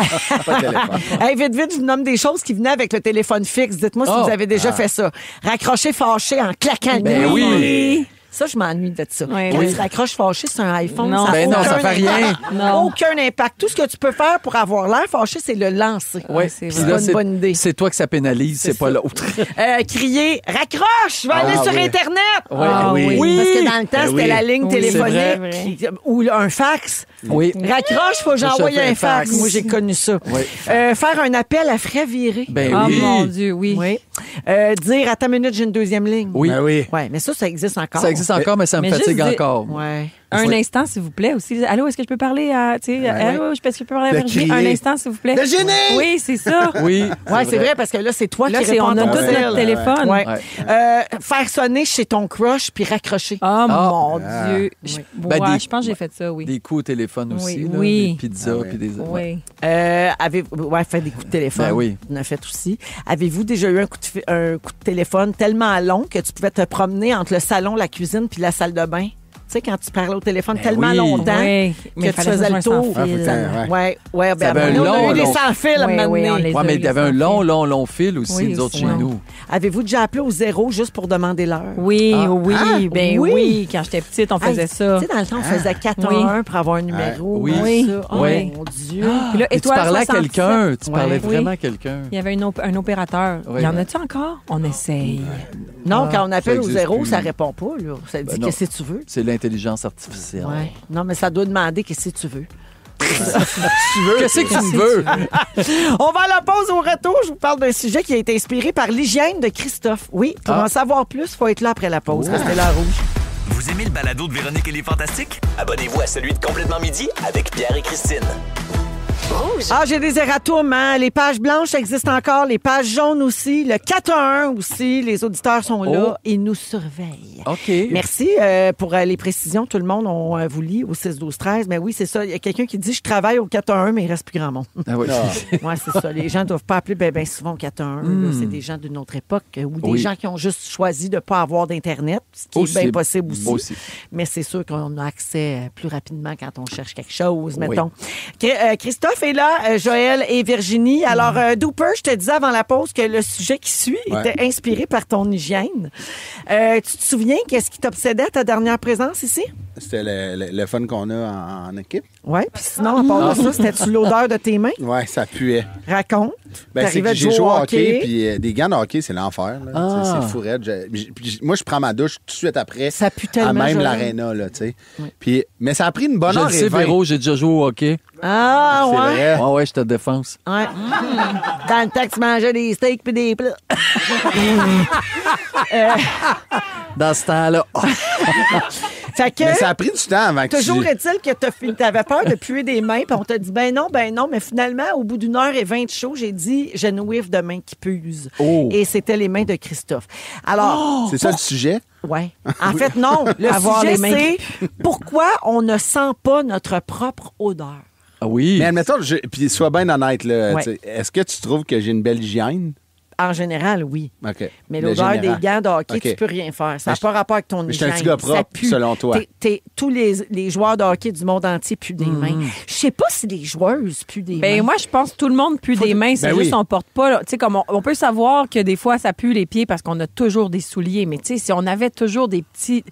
Speaker 5: Pas de téléphone.
Speaker 4: Hey, vite, vite, je vous nomme des choses qui venaient avec le téléphone fixe. Dites-moi si
Speaker 3: Oh.
Speaker 4: vous avez déjà fait ça. Raccrocher fâché en claquant le
Speaker 3: Ben
Speaker 4: nez.
Speaker 3: oui.
Speaker 4: Ça, je m'ennuie de ça.
Speaker 6: Oui,
Speaker 4: Quand
Speaker 6: oui.
Speaker 4: tu raccroches fâché sur un iPhone,
Speaker 6: Non.
Speaker 4: ça
Speaker 3: Ben non, ça fait rien.
Speaker 6: Non.
Speaker 4: Aucun impact. Tout ce que tu peux faire pour avoir l'air fâché, c'est le lancer.
Speaker 3: Oui,
Speaker 6: c'est
Speaker 3: puis
Speaker 6: vrai.
Speaker 3: là,
Speaker 4: pas une bonne idée.
Speaker 3: c'est toi que ça pénalise, c'est pas l'autre.
Speaker 4: Crier, raccroche, je vais aller sur
Speaker 5: oui.
Speaker 4: Internet.
Speaker 6: Ah
Speaker 5: oui.
Speaker 6: oui.
Speaker 4: Parce que dans le temps, c'était
Speaker 5: oui.
Speaker 4: la ligne
Speaker 6: Oui, c'est
Speaker 4: téléphonique
Speaker 6: vrai.
Speaker 4: ou un fax.
Speaker 3: Oui.
Speaker 4: Raccroche, faut que j'envoie
Speaker 3: Je fais
Speaker 4: un
Speaker 3: un
Speaker 4: fax.
Speaker 3: fax.
Speaker 4: Moi, j'ai connu ça.
Speaker 3: Oui.
Speaker 4: Faire un appel à frais virés.
Speaker 3: Ben
Speaker 6: Oh
Speaker 3: oui.
Speaker 6: mon Dieu, oui.
Speaker 4: Oui. Dire à ta minute, j'ai une deuxième ligne.
Speaker 3: Oui.
Speaker 5: Ben oui.
Speaker 4: Ouais, mais ça existe encore.
Speaker 3: Ça existe encore, mais ça me
Speaker 6: Mais
Speaker 3: fatigue
Speaker 6: juste
Speaker 3: encore.
Speaker 4: Ouais.
Speaker 6: Un instant, s'il vous plaît, aussi. Allô, est-ce que je peux parler à... Tu sais, allô, est-ce que je peux parler à
Speaker 5: De
Speaker 6: Virginie?
Speaker 5: crier.
Speaker 6: Un instant, s'il vous plaît.
Speaker 5: De gêner!
Speaker 6: Oui, c'est ça.
Speaker 3: Oui.
Speaker 4: Ouais, c'est vrai, parce que là, c'est toi
Speaker 6: Là,
Speaker 4: qui
Speaker 6: c'est,
Speaker 4: réponds
Speaker 6: on a
Speaker 4: à ton
Speaker 6: tous
Speaker 4: cell.
Speaker 6: notre téléphone.
Speaker 4: Ouais.
Speaker 3: Ouais.
Speaker 4: Faire sonner chez ton crush puis raccrocher.
Speaker 6: Oh mon Dieu.
Speaker 3: Ben,
Speaker 6: Ouais,
Speaker 3: des-
Speaker 6: je pense que j'ai fait ça, oui.
Speaker 3: Des coups au téléphone aussi.
Speaker 6: Oui,
Speaker 3: là,
Speaker 6: oui.
Speaker 3: Des pizzas, puis des...
Speaker 6: Oui.
Speaker 4: Fait des coups de téléphone.
Speaker 3: Ben oui.
Speaker 4: On a fait aussi. Avez-vous déjà eu un coup de téléphone tellement long que tu pouvais te promener entre le salon, la cuisine puis la salle de bain? Tu sais, quand tu parlais au téléphone tellement
Speaker 3: oui.
Speaker 4: longtemps
Speaker 6: Oui,
Speaker 4: que tu faisais le tour.
Speaker 5: Ouais.
Speaker 4: Ben,
Speaker 3: avait un
Speaker 4: on a eu des
Speaker 3: long-
Speaker 4: sans-fil à un moment donné.
Speaker 6: on les
Speaker 3: Ouais,
Speaker 6: a
Speaker 3: mais
Speaker 6: eu,
Speaker 3: il y avait un
Speaker 6: les
Speaker 3: long fil aussi,
Speaker 6: Oui,
Speaker 3: nous autres,
Speaker 6: aussi,
Speaker 3: chez
Speaker 6: ouais.
Speaker 3: nous.
Speaker 4: Avez-vous déjà appelé au 0 juste pour demander l'heure?
Speaker 6: Oui,
Speaker 3: Ah.
Speaker 6: oui,
Speaker 4: Ah,
Speaker 6: ben
Speaker 4: oui.
Speaker 6: oui. Quand j'étais petite, on faisait
Speaker 4: Hey,
Speaker 6: ça.
Speaker 4: Tu sais, dans le temps, on faisait 4-1 pour avoir un numéro.
Speaker 3: Oui.
Speaker 6: Oui.
Speaker 4: Ça. Oh,
Speaker 3: Oui.
Speaker 4: mon Dieu.
Speaker 6: Puis là,
Speaker 3: Et tu
Speaker 6: étoile
Speaker 3: parlais à
Speaker 6: 67.
Speaker 3: quelqu'un. Tu parlais
Speaker 6: Ouais.
Speaker 3: vraiment
Speaker 6: Oui.
Speaker 3: à quelqu'un.
Speaker 6: Il y avait un opérateur.
Speaker 3: Oui.
Speaker 6: Il y en a-tu encore? On essaye.
Speaker 4: Non, quand on appelle
Speaker 3: ça
Speaker 4: au
Speaker 3: existe
Speaker 4: 0,
Speaker 3: plus.
Speaker 4: ça répond pas. Là. Ça dit
Speaker 3: Ben non.
Speaker 4: qu'est-ce que tu veux.
Speaker 3: C'est l'intelligence artificielle.
Speaker 4: Ouais. Non, mais ça doit demander qu'est-ce que tu veux.
Speaker 3: Qu'est-ce que tu me veux?
Speaker 4: On va à la pause au retour. Je vous parle d'un sujet qui a été inspiré par l'hygiène de Christophe. Oui, pour en savoir plus, il faut être là après la pause. Restez là, Rouge.
Speaker 10: Vous aimez le balado de Véronique et les Fantastiques?
Speaker 8: Abonnez-vous à celui de Complètement Midi avec Pierre et Christine.
Speaker 4: Ah, j'ai des erratums, hein? Les pages blanches existent encore, les pages jaunes aussi, le 4-1 aussi. Les auditeurs sont là
Speaker 3: Oh.
Speaker 4: et nous surveillent.
Speaker 3: OK.
Speaker 4: Merci pour les précisions. Tout le monde, on vous lit au 6-12-13. Mais oui, c'est ça. Il y a quelqu'un qui dit « Je travaille au 4-1, mais il reste plus grand monde. »
Speaker 3: Ah oui.
Speaker 4: Oui, c'est ça. Les gens ne doivent pas appeler ben souvent au 4-1. là. C'est des gens d'une autre époque ou des
Speaker 3: Oui.
Speaker 4: gens qui ont juste choisi de ne pas avoir d'Internet, ce qui
Speaker 3: Aussi.
Speaker 4: est bien possible aussi.
Speaker 3: Moi aussi.
Speaker 4: Mais c'est sûr qu'on a accès plus rapidement quand on cherche quelque chose,
Speaker 3: Oui.
Speaker 4: mettons. Christophe est là, Joël et Virginie. Alors, Dooper, je te disais avant la pause que le sujet qui suit était inspiré par ton hygiène. Tu te souviens qu'est-ce qui t'obsédait à ta dernière présence ici?
Speaker 5: C'était le fun qu'on a en équipe.
Speaker 4: Oui, puis sinon, à part de ça, c'était-tu l'odeur de tes mains?
Speaker 5: Ouais, ça puait.
Speaker 4: Raconte.
Speaker 5: Ben, c'est
Speaker 4: T'arrivais
Speaker 5: que
Speaker 4: de
Speaker 5: j'ai
Speaker 4: jouer
Speaker 5: joué
Speaker 4: au
Speaker 5: au hockey, puis des gants de hockey, c'est l'enfer. là.
Speaker 3: Ah.
Speaker 5: Tu sais, c'est fou raide. Puis moi, je prends ma douche tout de suite après.
Speaker 4: Ça pue
Speaker 5: à
Speaker 4: tellement,
Speaker 5: même
Speaker 4: Joël.
Speaker 5: l'aréna, là, tu sais. Puis, mais ça a pris une bonne
Speaker 3: Je
Speaker 5: heure
Speaker 3: le
Speaker 5: et
Speaker 3: sais,
Speaker 5: 20.
Speaker 3: Véro, j'ai déjà joué au hockey.
Speaker 4: Ah,
Speaker 5: C'est
Speaker 4: ouais?
Speaker 5: vrai.
Speaker 3: Ouais, je te défense.
Speaker 4: Ouais. Dans le temps que tu mangeais des steaks puis des plats.
Speaker 3: Dans ce temps-là. Oh,
Speaker 4: Fait que...
Speaker 5: Mais ça a pris du temps avant que
Speaker 4: Toujours
Speaker 5: tu...
Speaker 4: est-il que tu avais peur de puer des mains, puis on t'a dit ben non, mais finalement, au bout d'une heure et 20 de show, j'ai dit j'ai une whiff de mains qui puent.
Speaker 3: Oh.
Speaker 4: Et c'était les mains de Christophe. Alors,
Speaker 5: C'est ça le sujet?
Speaker 4: ouais. En fait, non. Le
Speaker 6: Avoir
Speaker 4: sujet,
Speaker 6: les mains
Speaker 4: c'est pourquoi on ne sent pas notre propre odeur.
Speaker 3: Ah oui.
Speaker 5: Mais admettons, puis sois bien honnête, là.
Speaker 4: Ouais.
Speaker 5: tu sais, Est-ce que tu trouves que j'ai une belle hygiène?
Speaker 4: En général, oui.
Speaker 5: OK.
Speaker 4: Mais
Speaker 5: Le
Speaker 4: l'odeur des
Speaker 5: général.
Speaker 4: gants de hockey,
Speaker 5: OK.
Speaker 4: tu peux rien faire. Ça n'a
Speaker 5: Mais
Speaker 4: pas rapport avec ton
Speaker 5: mais je suis un
Speaker 4: hygiène.
Speaker 5: petit gars propre,
Speaker 4: Ça pue.
Speaker 5: selon toi.
Speaker 4: Tous les joueurs de hockey du monde entier puent des mains. Je sais pas si les joueuses puent des mains.
Speaker 6: Ben moi, je pense que tout le monde pue des mains. C'est
Speaker 5: Ben
Speaker 6: juste
Speaker 5: oui.
Speaker 6: on porte pas. Tu sais, comme on peut savoir que des fois, ça pue les pieds parce qu'on a toujours des souliers. Mais tu sais, si on avait toujours des petits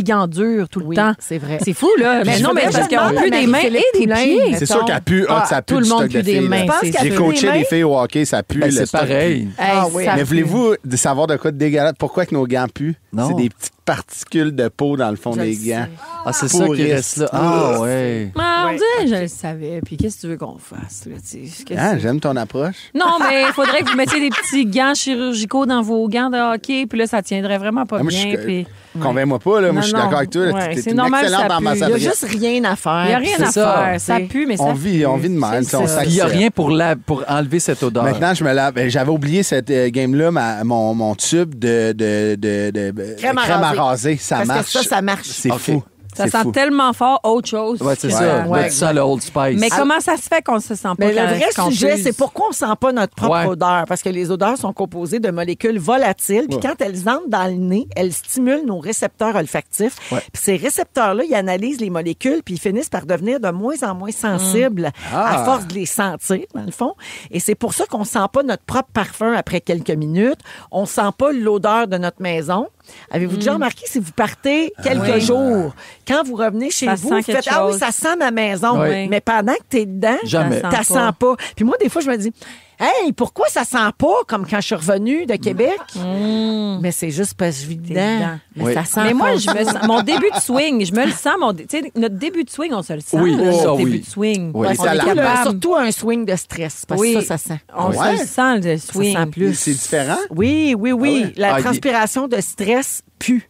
Speaker 6: gants durs tout le
Speaker 4: Oui,
Speaker 6: temps,
Speaker 4: c'est vrai.
Speaker 6: c'est fou, là. Mais
Speaker 4: je
Speaker 6: non, mais
Speaker 4: voudrais
Speaker 6: parce
Speaker 4: vraiment
Speaker 6: qu'on pue des mains et
Speaker 4: Marie-Philippe
Speaker 6: des
Speaker 4: Poulain,
Speaker 6: pieds.
Speaker 5: C'est sûr qu'elle pue.
Speaker 6: Ah,
Speaker 5: ça pue
Speaker 6: tout le
Speaker 5: du
Speaker 6: monde
Speaker 5: stock de
Speaker 6: pue des
Speaker 5: filles, là.
Speaker 6: mains.
Speaker 4: Je pense
Speaker 6: c'est
Speaker 4: qu'elle
Speaker 5: J'ai
Speaker 4: pue
Speaker 6: sûr.
Speaker 5: coaché
Speaker 4: des mains.
Speaker 5: des filles au hockey, ça pue.
Speaker 3: Ben,
Speaker 5: le
Speaker 3: c'est
Speaker 5: stock
Speaker 3: pareil.
Speaker 5: pue.
Speaker 6: Hey,
Speaker 4: Ah oui.
Speaker 6: ça
Speaker 5: Mais
Speaker 6: pue.
Speaker 5: voulez-vous savoir de quoi de dégueulasse? Pourquoi que nos gants puent?
Speaker 3: Non.
Speaker 5: C'est des petites particules de peau dans le fond
Speaker 4: Je
Speaker 5: des
Speaker 4: le
Speaker 5: gants.
Speaker 3: Ah, c'est ça qui
Speaker 5: Pourrisse.
Speaker 3: reste là. Ah, ouais.
Speaker 6: Ah, on
Speaker 4: Ouais.
Speaker 6: dirait, je le savais. Puis qu'est-ce que tu veux qu'on fasse? Là, tu sais? Qu'est-ce
Speaker 5: Ah,
Speaker 6: que-
Speaker 5: j'aime ton approche.
Speaker 6: Non, mais il faudrait que vous mettiez des petits gants chirurgicaux dans vos gants de hockey. Puis là, ça tiendrait vraiment pas
Speaker 5: Ah, moi, je
Speaker 6: bien.
Speaker 5: suis-
Speaker 6: puis-
Speaker 5: Convainc-moi pas, là. Moi,
Speaker 6: Non,
Speaker 5: je suis
Speaker 6: non.
Speaker 5: d'accord avec toi. là.
Speaker 6: Ouais,
Speaker 5: T'es
Speaker 6: c'est
Speaker 5: une
Speaker 6: normal,
Speaker 5: excellente
Speaker 6: ça pue.
Speaker 4: Il n'y a
Speaker 5: ambassadrice.
Speaker 4: juste rien à faire.
Speaker 6: Il n'y a rien
Speaker 3: c'est
Speaker 6: à
Speaker 3: ça.
Speaker 6: faire. Ça pue, mais ça
Speaker 5: On vit de même.
Speaker 6: C'est
Speaker 5: On
Speaker 6: ça.
Speaker 3: Il n'y a
Speaker 5: s'accepte.
Speaker 3: rien pour enlever cette odeur.
Speaker 5: Maintenant, je me lave. Ben, j'avais oublié cette game-là, mon tube de
Speaker 4: Crème à raser.
Speaker 5: raser. Ça
Speaker 4: Parce que
Speaker 5: marche.
Speaker 4: ça marche.
Speaker 5: C'est
Speaker 3: OK.
Speaker 5: fou.
Speaker 6: Ça
Speaker 5: C'est
Speaker 6: sent
Speaker 5: fou.
Speaker 6: tellement fort autre chose.
Speaker 3: Ouais, c'est
Speaker 6: que-
Speaker 3: ça.
Speaker 4: Ouais.
Speaker 3: Là, tu sens le Old Spice.
Speaker 6: Mais comment ça se fait qu'on se sent pas
Speaker 4: Mais le
Speaker 6: quand-
Speaker 4: vrai
Speaker 6: quand
Speaker 4: sujet,
Speaker 6: pue?
Speaker 4: c'est pourquoi on ne sent pas notre propre
Speaker 3: Ouais.
Speaker 4: odeur. Parce que les odeurs sont composées de molécules volatiles. Puis quand elles entrent dans le nez, elles stimulent nos récepteurs olfactifs.
Speaker 3: Ouais.
Speaker 4: Puis ces récepteurs-là, ils analysent les molécules puis ils finissent par devenir de moins en moins sensibles à force de les sentir, dans le fond. Et c'est pour ça qu'on ne sent pas notre propre parfum après quelques minutes. On ne sent pas l'odeur de notre maison. Avez-vous déjà remarqué, si vous partez quelques jours, quand vous revenez chez
Speaker 6: Ça
Speaker 4: vous,
Speaker 6: sent
Speaker 4: vous faites «
Speaker 6: quelque
Speaker 4: Ah oui,
Speaker 6: chose.
Speaker 4: ça sent ma maison.
Speaker 6: Oui.
Speaker 4: Mais pendant que t'es dedans,
Speaker 3: Jamais.
Speaker 4: ça sent pas. Puis moi, des fois, je me dis... Hey, pourquoi ça sent pas comme quand je suis revenue de Québec? Mais c'est juste parce que je vis dedans. Mais
Speaker 3: Oui.
Speaker 4: ça sent
Speaker 6: Mais moi,
Speaker 4: pas.
Speaker 6: je me sens, mon début de swing, je me le sens. Tu sais, notre début de swing, on se le sent.
Speaker 3: Oui,
Speaker 6: là,
Speaker 3: ça,
Speaker 6: notre
Speaker 3: oui.
Speaker 6: début de swing.
Speaker 3: Oui.
Speaker 6: On
Speaker 5: Ça
Speaker 6: est
Speaker 5: lave.
Speaker 6: capable.
Speaker 4: Surtout un swing de stress, parce
Speaker 6: Oui.
Speaker 4: que ça sent.
Speaker 6: On
Speaker 5: Ouais.
Speaker 6: se le sent, le
Speaker 4: Ça
Speaker 6: swing.
Speaker 4: sent plus.
Speaker 5: C'est différent?
Speaker 4: Oui.
Speaker 5: Ah ouais?
Speaker 4: La
Speaker 3: Ah,
Speaker 4: transpiration de stress pue.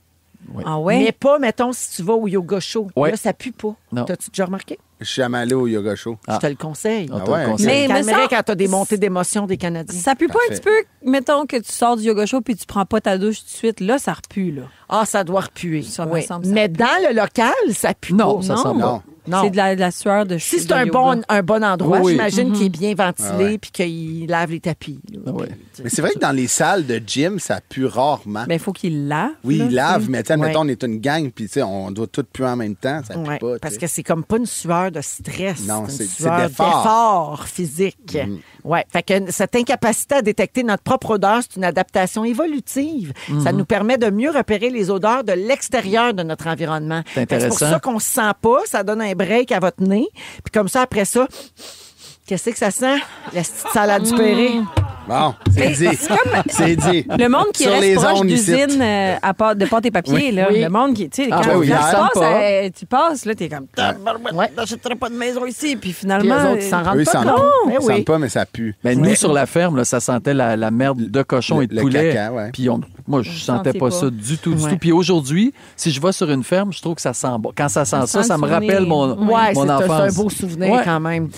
Speaker 6: Ah ouais?
Speaker 4: Mais pas, mettons, si tu vas au yoga show.
Speaker 3: Ouais.
Speaker 4: Là, ça pue pas.
Speaker 3: Non.
Speaker 4: T'as-tu déjà remarqué?
Speaker 5: Je suis jamais allé au yoga show.
Speaker 4: Je te le conseille.
Speaker 3: On te
Speaker 5: ouais.
Speaker 3: le conseille.
Speaker 6: Mais me
Speaker 4: Calmerait
Speaker 6: semble-
Speaker 4: quand t'as des montées d'émotions des Canadiens.
Speaker 6: Ça pue pas un
Speaker 5: Parfait.
Speaker 6: petit peu, mettons que tu sors du yoga show puis tu prends pas ta douche tout de suite. Là, ça repue, là.
Speaker 4: Ah, ça doit repuer.
Speaker 6: Ça me
Speaker 4: Oui.
Speaker 6: semble ça.
Speaker 4: Mais dans le local, ça pue
Speaker 3: Non,
Speaker 4: pas.
Speaker 3: ça sent
Speaker 5: Non.
Speaker 4: Non.
Speaker 6: C'est de la sueur de
Speaker 4: Si c'est
Speaker 6: de
Speaker 4: un
Speaker 6: yoga.
Speaker 4: bon endroit,
Speaker 3: Oui.
Speaker 4: j'imagine qu'il est bien ventilé
Speaker 5: Ah ouais.
Speaker 4: puis qu'il lave les tapis. là.
Speaker 3: Ah ouais.
Speaker 5: Mais c'est vrai que dans les salles de gym, ça pue rarement.
Speaker 6: Ben, il faut qu'il lave.
Speaker 5: Oui,
Speaker 6: là,
Speaker 5: ils lavent, mais tu sais,
Speaker 4: Ouais.
Speaker 5: mettons, on est une gang, puis tu sais, on doit tout puer en même temps, ça pue
Speaker 4: Ouais,
Speaker 5: pas.
Speaker 4: parce
Speaker 5: tu
Speaker 4: que
Speaker 5: sais.
Speaker 4: c'est comme pas une sueur de stress.
Speaker 5: Non,
Speaker 4: c'est une
Speaker 5: c'est
Speaker 4: sueur
Speaker 5: d'effort.
Speaker 4: d'effort physique. Ouais, fait que cette incapacité à détecter notre propre odeur, c'est une adaptation évolutive. Ça nous permet de mieux repérer les odeurs de l'extérieur de notre environnement.
Speaker 3: C'est
Speaker 4: Fait que C'est pour
Speaker 3: intéressant.
Speaker 4: ça qu'on se sent pas, ça donne un break à votre nez, puis comme ça après ça, qu'est-ce que ça sent? La petite salade du Péré.
Speaker 5: Bon, c'est dit. C'est dit.
Speaker 6: Le monde qui
Speaker 5: Sur
Speaker 6: reste
Speaker 5: les
Speaker 6: proche
Speaker 5: ondes ici.
Speaker 6: d'usine de pâte et papier,
Speaker 5: Oui.
Speaker 6: là,
Speaker 4: Oui.
Speaker 6: le monde qui, tu sais,
Speaker 3: Ah,
Speaker 6: quand,
Speaker 3: ben oui,
Speaker 6: quand
Speaker 3: ils
Speaker 6: tu,
Speaker 3: sentent
Speaker 6: passes,
Speaker 3: pas.
Speaker 6: tu passes, là, t'es comme,
Speaker 4: Ouais.
Speaker 6: j'achèterai pas de maison ici, puis
Speaker 4: Puis
Speaker 6: finalement,
Speaker 4: eux autres, ils s'en
Speaker 5: Eux,
Speaker 4: rendent
Speaker 5: ils
Speaker 4: pas
Speaker 5: sentent
Speaker 4: compte.
Speaker 5: pas.
Speaker 4: Ben
Speaker 5: Ils
Speaker 4: oui.
Speaker 5: sentent pas, mais ça pue.
Speaker 3: Mais nous, sur la ferme, là, ça sentait la merde de cochon et de
Speaker 5: Le
Speaker 3: poulet.
Speaker 5: caca, ouais.
Speaker 3: Puis moi, je sentais
Speaker 6: sentait
Speaker 3: pas
Speaker 6: pas.
Speaker 3: ça du tout, du
Speaker 4: Ouais.
Speaker 3: tout. Puis aujourd'hui, si je vais sur une ferme, je trouve que ça sent bon. Quand ça sent ça,
Speaker 6: sent
Speaker 3: ça
Speaker 6: le
Speaker 3: me
Speaker 6: souvenir.
Speaker 3: rappelle mon
Speaker 4: Ouais, c'est
Speaker 3: enfance.
Speaker 4: un beau souvenir
Speaker 3: Ouais.
Speaker 4: quand même.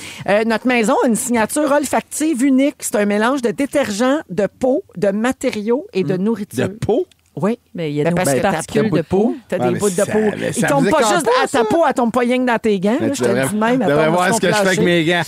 Speaker 4: Notre maison a une signature olfactive unique. C'est un mélange de détergent, de peau, de matériaux et de nourriture.
Speaker 5: De peau?
Speaker 4: Oui.
Speaker 6: ben, il y a
Speaker 4: Ben,
Speaker 6: des
Speaker 4: parce que t'as
Speaker 6: particules
Speaker 3: bout
Speaker 6: de
Speaker 3: de peau.
Speaker 6: peau.
Speaker 4: T'as
Speaker 5: Ouais,
Speaker 4: des
Speaker 5: mais
Speaker 4: bouts de
Speaker 5: ça-
Speaker 4: peau.
Speaker 5: mais
Speaker 4: Ils
Speaker 5: ça
Speaker 4: tombent
Speaker 5: vous
Speaker 4: pas
Speaker 5: écarte
Speaker 4: juste
Speaker 5: pas,
Speaker 4: à ta
Speaker 5: ça?
Speaker 4: peau, elle tombe pas rien que dans tes gants. là, je te le dis même. elle
Speaker 5: devrais
Speaker 4: tombe
Speaker 5: voir
Speaker 4: sur
Speaker 5: ce
Speaker 4: ton
Speaker 5: que je fais avec
Speaker 4: plancher.
Speaker 5: mes gants.